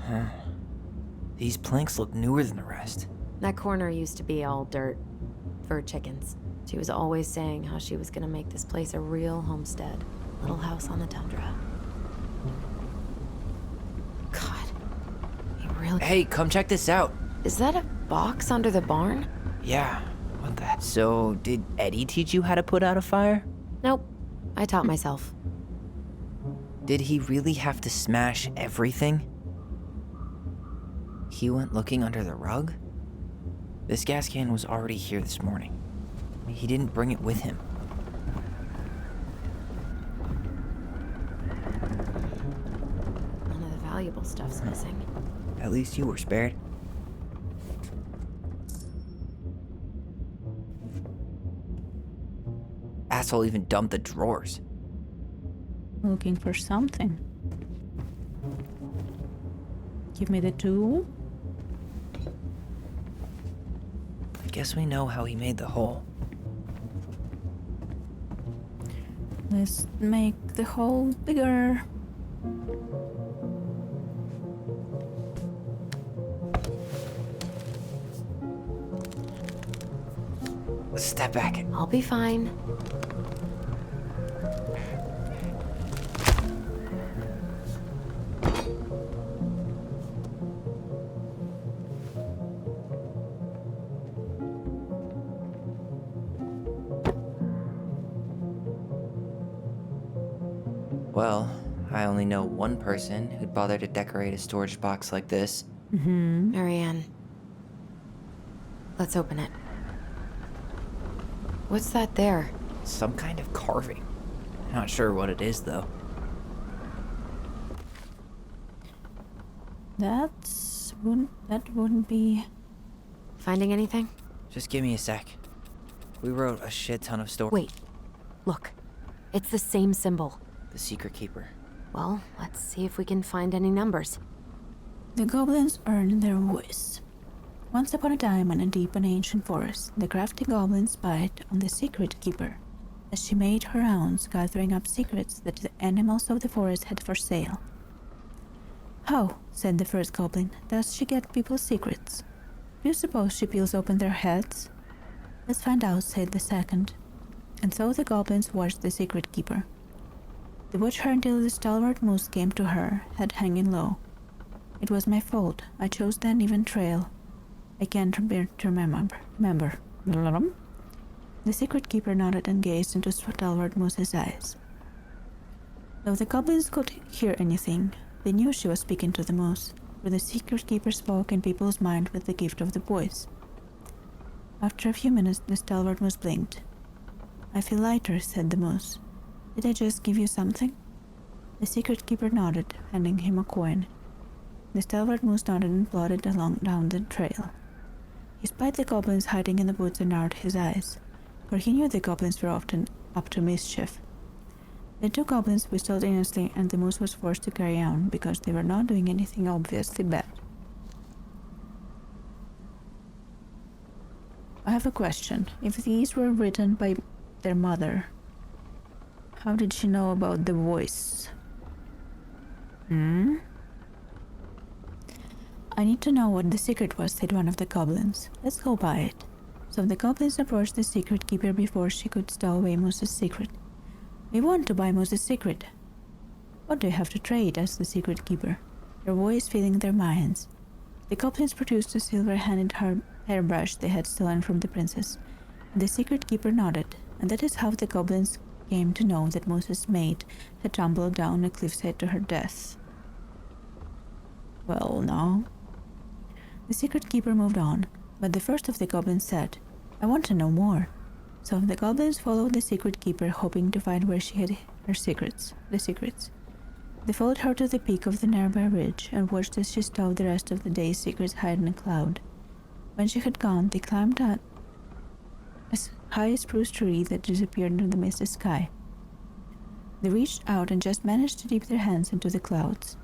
Huh. These planks look newer than the rest. That corner used to be all dirt for chickens. She was always saying how she was gonna make this place a real homestead. Little house on the tundra. God. He really... Hey, come check this out. Is that a box under the barn? Yeah, what the heck? So, did Eddie teach you how to put out a fire? Nope. I taught myself. Did he really have to smash everything? He went looking under the rug? This gas can was already here this morning. He didn't bring it with him. None of the valuable stuff's missing. At least you were spared. Asshole even dumped the drawers. Looking for something. Give me the tool. I guess we know how he made the hole. Let's make the hole bigger. Step back. I'll be fine. Well, I only know one person who'd bother to decorate a storage box like this. Marianne. Let's open it. What's that there? Some kind of carving. Not sure what it is, though. That wouldn't be... Finding anything? Just give me a sec. We wrote a shit ton of stories. Wait. Look. It's the same symbol. The Secret Keeper. Well, let's see if we can find any numbers. The goblins earned their voice. Once upon a time in a deep and ancient forest, the crafty goblin spied on the Secret Keeper as she made her rounds gathering up secrets that the animals of the forest had for sale. "How," said the first goblin, "does she get people's secrets? Do you suppose she peels open their heads?" "Let's find out," said the second. And so the goblins watched the Secret Keeper. They watched her until the stalwart moose came to her, head hanging low. "It was my fault. I chose the uneven trail. I can't remember. The Secret Keeper nodded and gazed into stalwart moose's eyes. Though the goblins could hear anything, they knew she was speaking to the moose, for the Secret Keeper spoke in people's mind with the gift of the voice. After a few minutes, the stalwart moose blinked. "I feel lighter," said the moose. "Did I just give you something?" The Secret Keeper nodded, handing him a coin. The stalwart moose nodded and plodded down the trail. He spied the goblins hiding in the woods and narrowed his eyes, for he knew the goblins were often up to mischief. The two goblins whistled innocently, and the moose was forced to carry on because they were not doing anything obviously bad. I have a question. If these were written by their mother, how did she know about the voice? "I need to know what the secret was," said one of the goblins. "Let's go buy it." So the goblins approached the Secret Keeper before she could stow away Moose's secret. "We want to buy Moose's secret." "What do you have to trade?" asked the Secret Keeper, their voice filling their minds. The goblins produced a silver-handled hairbrush they had stolen from the princess, and the Secret Keeper nodded, and that is how the goblins came to know that Moose's mate had tumbled down a cliffside to her death. Well, now... The Secret Keeper moved on, but the first of the goblins said, "I want to know more." So the goblins followed the Secret Keeper, hoping to find where she hid her secrets. They followed her to the peak of the nearby ridge and watched as she stowed the rest of the day's secrets hide in a cloud. When she had gone, they climbed a high spruce tree that disappeared in the misty sky. They reached out and just managed to dip their hands into the clouds.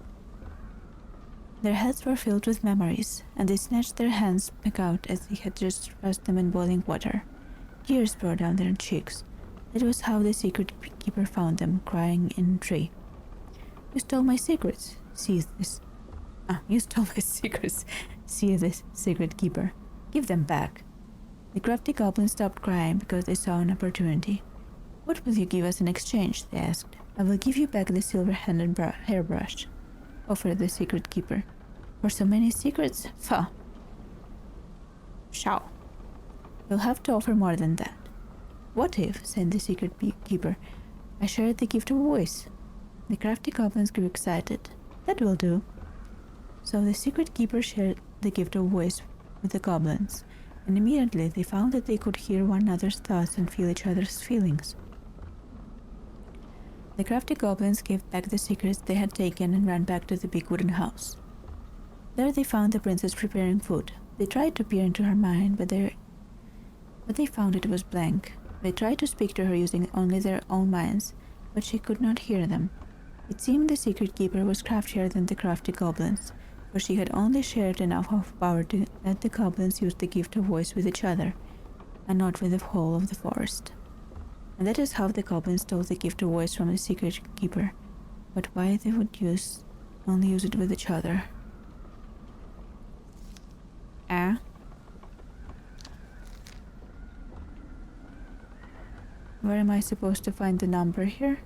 Their heads were filled with memories, and they snatched their hands back out as they had just thrust them in boiling water. Tears poured down their cheeks. That was how the Secret Keeper found them, crying in a tree. "You stole my secrets. See this. You stole my secrets. See this, Secret Keeper. Give them back." The crafty goblins stopped crying because they saw an opportunity. "What will you give us in exchange?" they asked. "I will give you back the silver-handled hairbrush," offered the Secret Keeper. "For so many secrets? Pah! Shao. You'll have to offer more than that." "What if," said the Secret Keeper, "I shared the gift of voice?" The crafty goblins grew excited. "That will do." So the Secret Keeper shared the gift of voice with the goblins, and immediately they found that they could hear one another's thoughts and feel each other's feelings. The crafty goblins gave back the secrets they had taken and ran back to the big wooden house. There they found the princess preparing food. They tried to peer into her mind, but they found it was blank. They tried to speak to her using only their own minds, but she could not hear them. It seemed the Secret Keeper was craftier than the crafty goblins, for she had only shared enough of power to let the goblins use the gift of voice with each other, and not with the whole of the forest. And that is how the goblins stole the gift of voice from the Secret Keeper, but why they would only use it with each other. Where am I supposed to find the number here?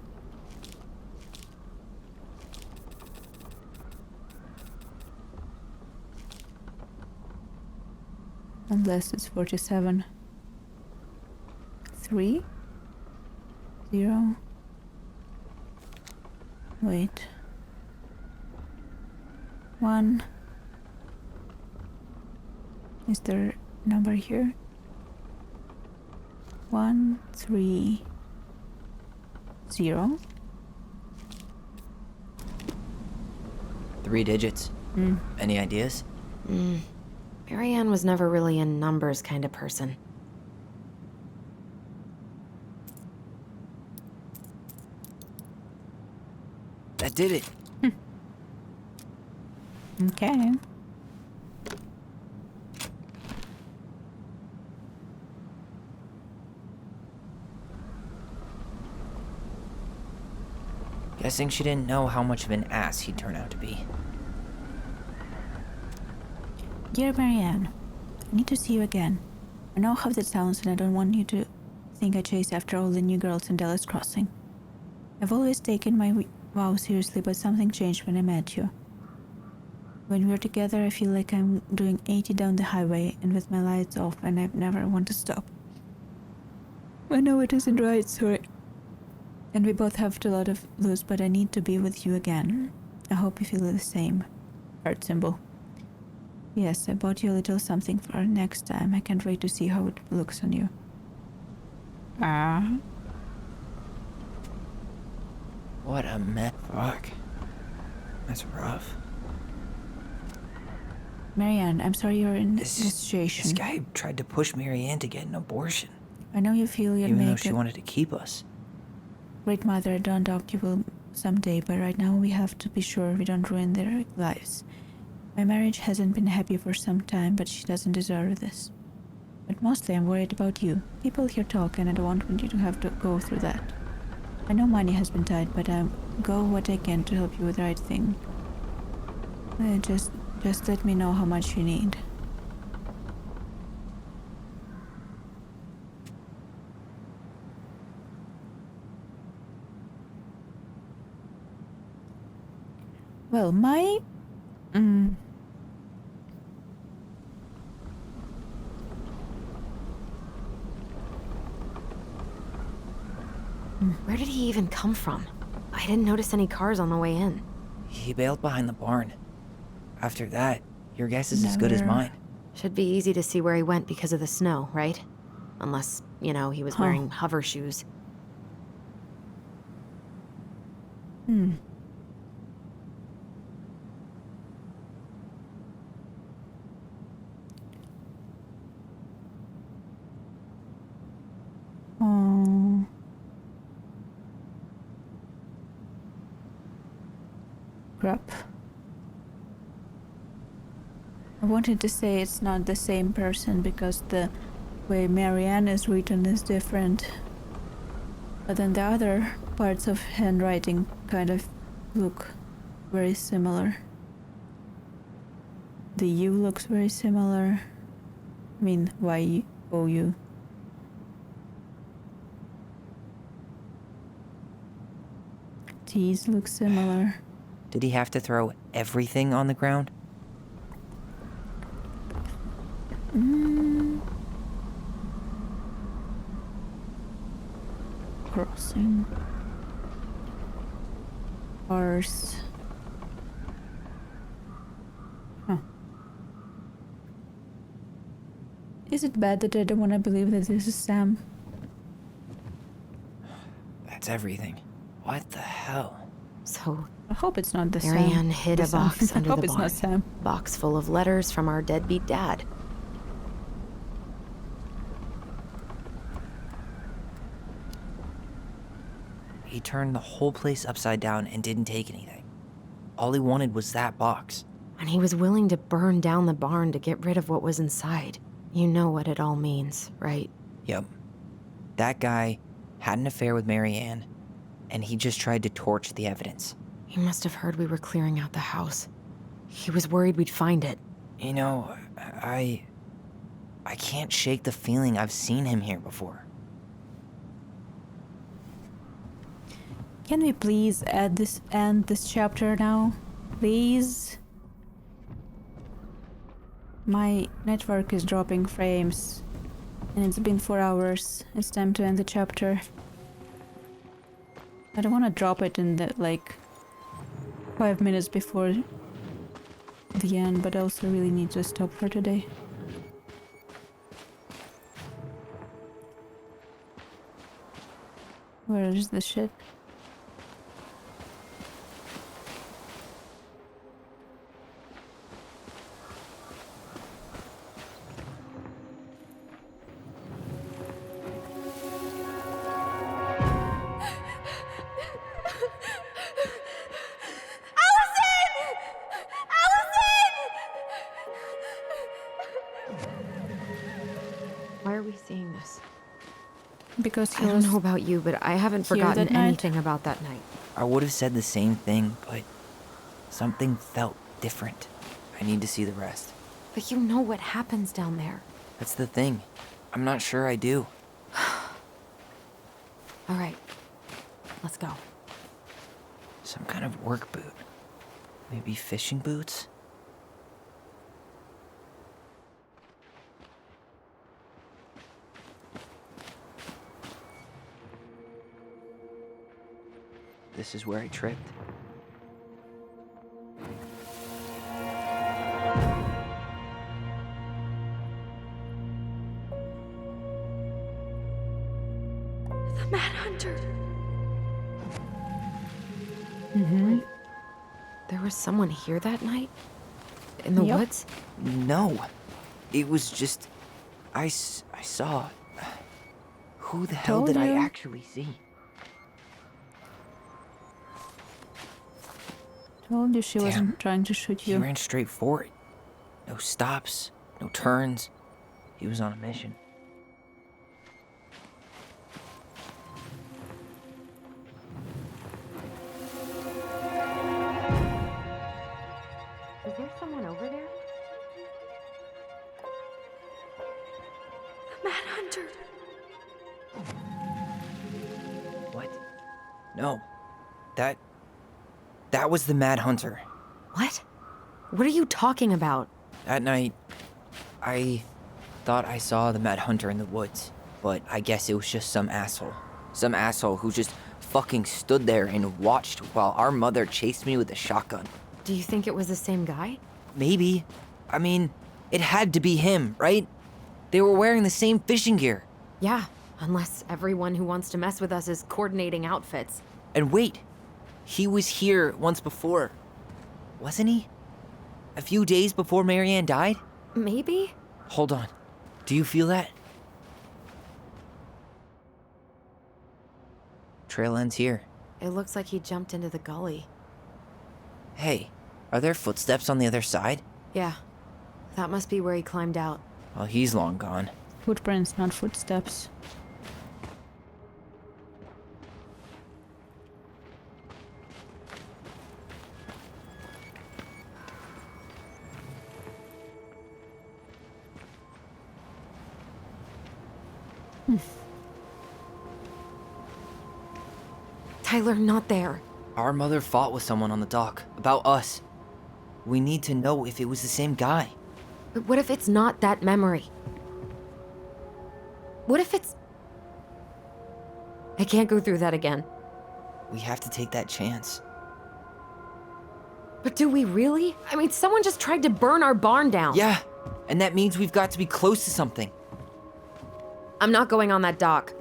Unless it's 47. 3 0 Wait. 1. Is there a number here? 1, 3, 0. 3 digits. Any ideas? Marianne was never really a numbers kind of person. That did it. Okay. Guessing she didn't know how much of an ass he'd turn out to be. Dear Marianne, I need to see you again. I know how that sounds and I don't want you to think I chase after all the new girls in Dallas Crossing. I've always taken my vow seriously, but something changed when I met you. When we're together, I feel like I'm doing 80 down the highway and with my lights off, and I never want to stop. I know it isn't right, sorry. And we both have a lot of lose, but I need to be with you again. I hope you feel the same. Heart symbol. Yes, I bought you a little something for next time. I can't wait to see how it looks on you. What a mess. Fuck. That's rough. Marianne, I'm sorry you're in this This situation. guy tried to push Marianne to get an abortion. I know you feel you'd Even though make she a wanted to keep us. great mother. I don't doubt you will someday, but right now we have to be sure we don't ruin their lives. My marriage hasn't been happy for some time, but she doesn't deserve this. But mostly I'm worried about you. People here talk and I don't want you to have to go through that. I know money has been tight, but I'll go what I can to help you with the right thing. Just let me know how much you need. Well, my... Where did he even come from? I didn't notice any cars on the way in. He bailed behind the barn. After that, your guess is as good as mine. Should be easy to see where he went because of the snow, right? Unless, you know, he was wearing hover shoes. Oh. Crap. I wanted to say it's not the same person because the way Marianne is written is different. But then the other parts of handwriting kind of look very similar. The U looks very similar. I mean, Y-O-U. T's look similar. Did he have to throw everything on the ground? Crossing. Cars. Is it bad that I don't want to believe that this is Sam? That's everything. What the hell? So, I hope it's not the Sam. Marianne hid The a box Sam. under I hope the it's barn. not Sam. Box full of letters from our deadbeat dad. He turned the whole place upside down and didn't take anything. All he wanted was that box. And he was willing to burn down the barn to get rid of what was inside. You know what it all means, right? Yep. That guy had an affair with Marianne, and he just tried to torch the evidence. He must have heard we were clearing out the house. He was worried we'd find it. You know, I can't shake the feeling I've seen him here before. Can we please end this chapter now? Please? My network is dropping frames. And it's been 4 hours. It's time to end the chapter. I don't want to drop it in the, 5 minutes before the end, but I also really need to stop for today. Where is the shit? Why are we seeing this? Because he I don't was know about you, but I haven't here forgotten that night. anything about that night. I would have said the same thing, but something felt different. I need to see the rest. But you know what happens down there. That's the thing. I'm not sure I do. All right, let's go. Some kind of work boot. Maybe fishing boots? This is where I tripped. The Mad Hunter. Wait, there was someone here that night? In the Yep. woods? No. It was just... I saw... Who the hell Told did I you. actually see? Told you she Damn. wasn't trying to shoot He you. ran straight for it. No stops, no turns. He was on a mission. Is there someone over there? The Mad Hunter. What? No. That was the Mad Hunter. What? What are you talking about? That night, I thought I saw the Mad Hunter in the woods, but I guess it was just some asshole. Some asshole who just fucking stood there and watched while our mother chased me with a shotgun. Do you think it was the same guy? Maybe. I mean, it had to be him, right? They were wearing the same fishing gear. Yeah, unless everyone who wants to mess with us is coordinating outfits. And wait, he was here once before, wasn't he? A few days before Marianne died? Maybe? Hold on. Do you feel that? Trail ends here. It looks like he jumped into the gully. Hey, are there footsteps on the other side? Yeah, that must be where he climbed out. Well, he's long gone. Footprints, not footsteps. Tyler, not there. Our mother fought with someone on the dock about us. We need to know if it was the same guy. But what if it's not that memory? What if it's... I can't go through that again. We have to take that chance. But do we really? I mean, someone just tried to burn our barn down. Yeah, and that means we've got to be close to something. I'm not going on that dock.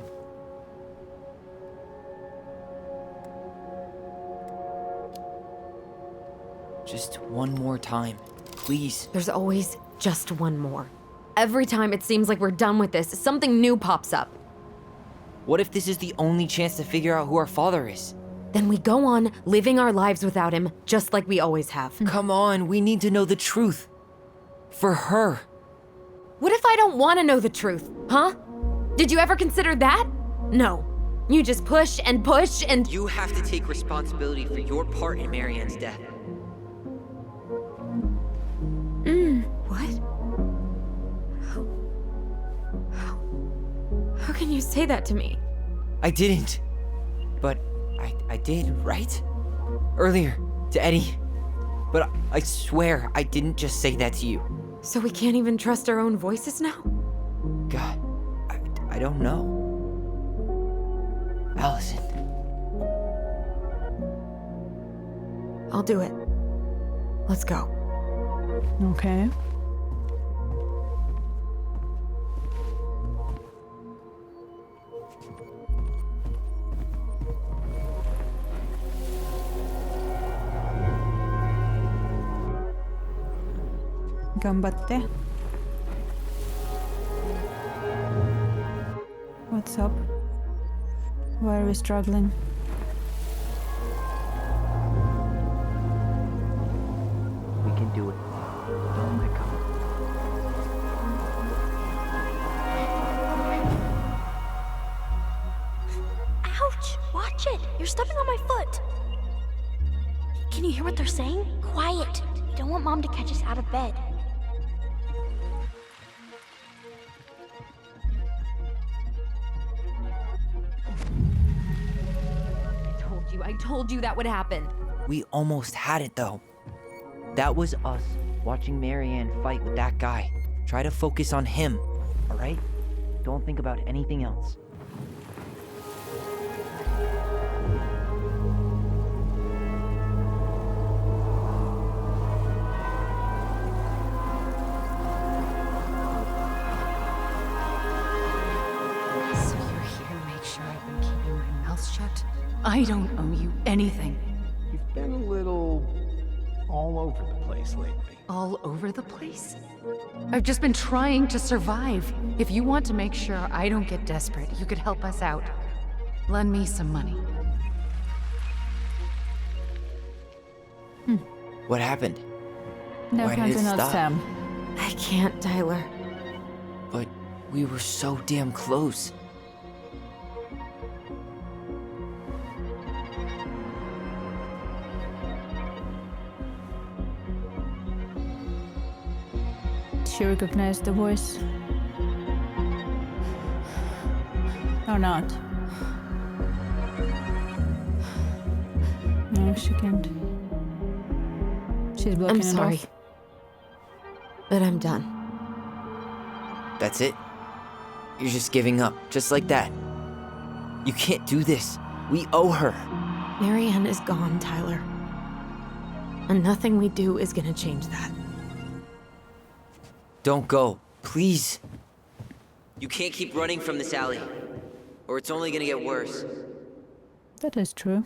Just one more time, please. There's always just one more. Every time it seems like we're done with this, something new pops up. What if this is the only chance to figure out who our father is? Then we go on living our lives without him, just like we always have. Come on, we need to know the truth. For her. What if I don't want to know the truth, huh? Did you ever consider that? No. You just push and push and... You have to take responsibility for your part in Marianne's death. What? How can you say that to me? I didn't. But I did, right? Earlier, to Eddie. But I swear I didn't just say that to you. So we can't even trust our own voices now? God, I don't know. Allison. I'll do it. Let's go. Okay. Gambatte. What's up? Why are we struggling? We can do it. Don't let go. Ouch! Watch it! You're stepping on my foot! Can you hear what they're saying? Quiet! We don't want Mom to catch us out of bed. I told you that would happen. We almost had it though. That was us watching Marianne fight with that guy. Try to focus on him, alright? Don't think about anything else. So you're here to make sure I've been keeping my mouth shut? I don't owe you anything. You've been a little all over the place lately. All over the place? I've just been trying to survive. If you want to make sure I don't get desperate, you could help us out. Lend me some money. What happened? No, Why did it not stop? Sam. I can't, Tyler. But we were so damn close. She recognized the voice. Or not. No, she can't. She's blocking I'm it sorry. off. But I'm done. That's it? You're just giving up, just like that. You can't do this. We owe her. Marianne is gone, Tyler. And nothing we do is gonna change that. Don't go, please. You can't keep running from this alley, or it's only gonna get worse. That is true.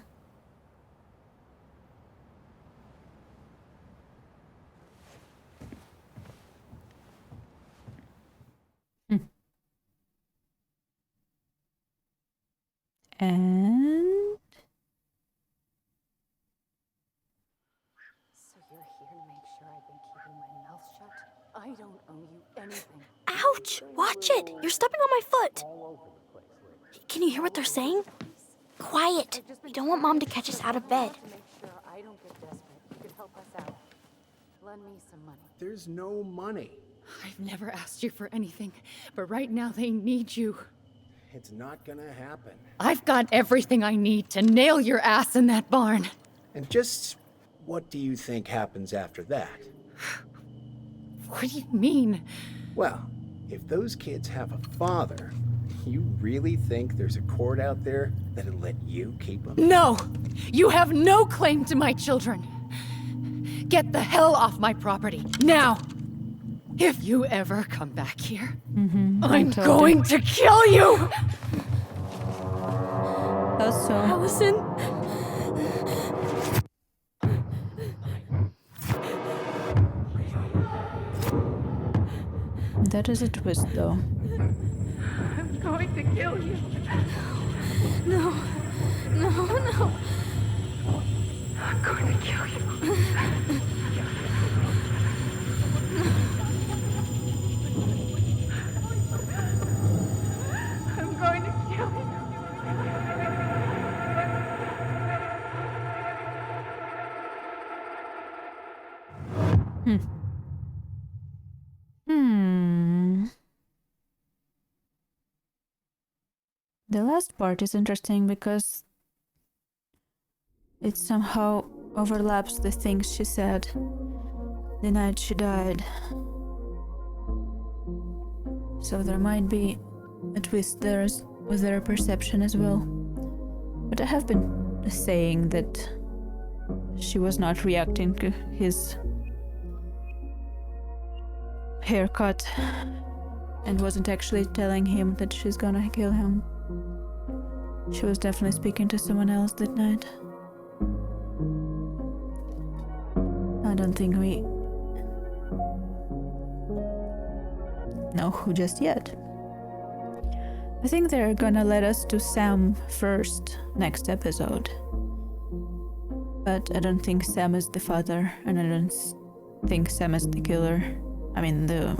And So you're here to make sure I've been keeping my mouth shut? I don't owe you anything. Ouch! Watch it! You're stepping on my foot! Can you hear what they're saying? Quiet! We don't want Mom to catch us out of bed. To make sure I don't get desperate, you could help us out. Lend me some money. There's no money. I've never asked you for anything, but right now they need you. It's not gonna happen. I've got everything I need to nail your ass in that barn. And just what do you think happens after that? What do you mean? Well, if those kids have a father, you really think there's a court out there that'll let you keep them? No! You have no claim to my children. Get the hell off my property, now! If you ever come back here, I'm going to kill you! also, Allison? that is a twist though. I'm going to kill you. No. No. I'm going to kill you. I'm going to kill you. The last part is interesting because it somehow overlaps the things she said the night she died. So there might be a twist there with their perception as well. But I have been saying that she was not reacting to his haircut and wasn't actually telling him that she's gonna kill him. She was definitely speaking to someone else that night. I don't think we know who just yet. I think they're gonna let us to Sam first next episode. But I don't think Sam is the father, and I don't think Sam is the killer. I mean, the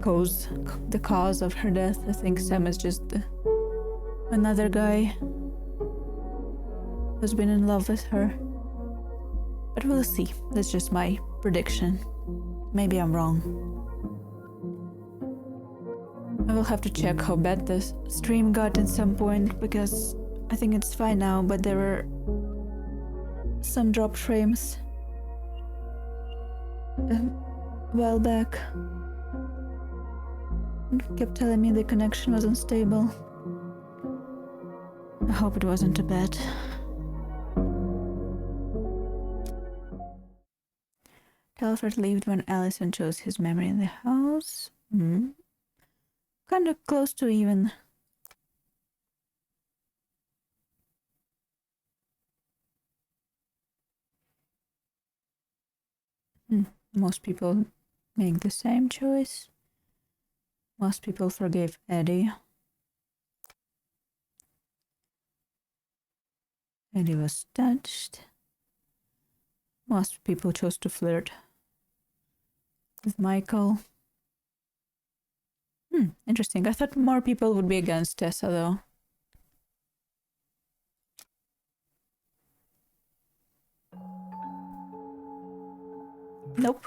cause of her death. I think Sam is just another guy who's been in love with her. But we'll see. That's just my prediction. Maybe I'm wrong. I will have to check how bad the stream got at some point, because I think it's fine now, but there were some drop frames a while back. It kept telling me the connection was unstable. I hope it wasn't too bad. Telford lived when Allison chose his memory in the house. Kind of close to even. Most people make the same choice. Most people forgave Eddie. Eddie was touched. Most people chose to flirt with Michael. Interesting. I thought more people would be against Tessa, though. Nope.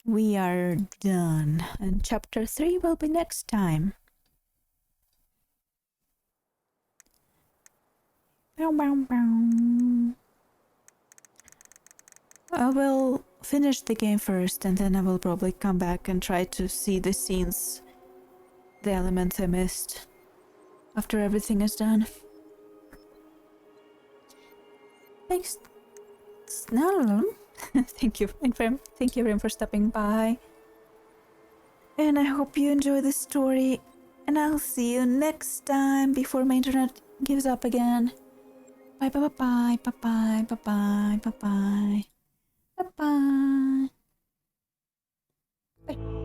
We are done. And chapter 3 will be next time. Bow, bow, bow. I will finish the game first, and then I will probably come back and try to see the scenes, the elements I missed, after everything is done. Thanks. No. Thank you everyone for stopping by. And I hope you enjoy the story, and I'll see you next time before my internet gives up again. Bye bye bye bye bye bye bye bye bye bye bye bye.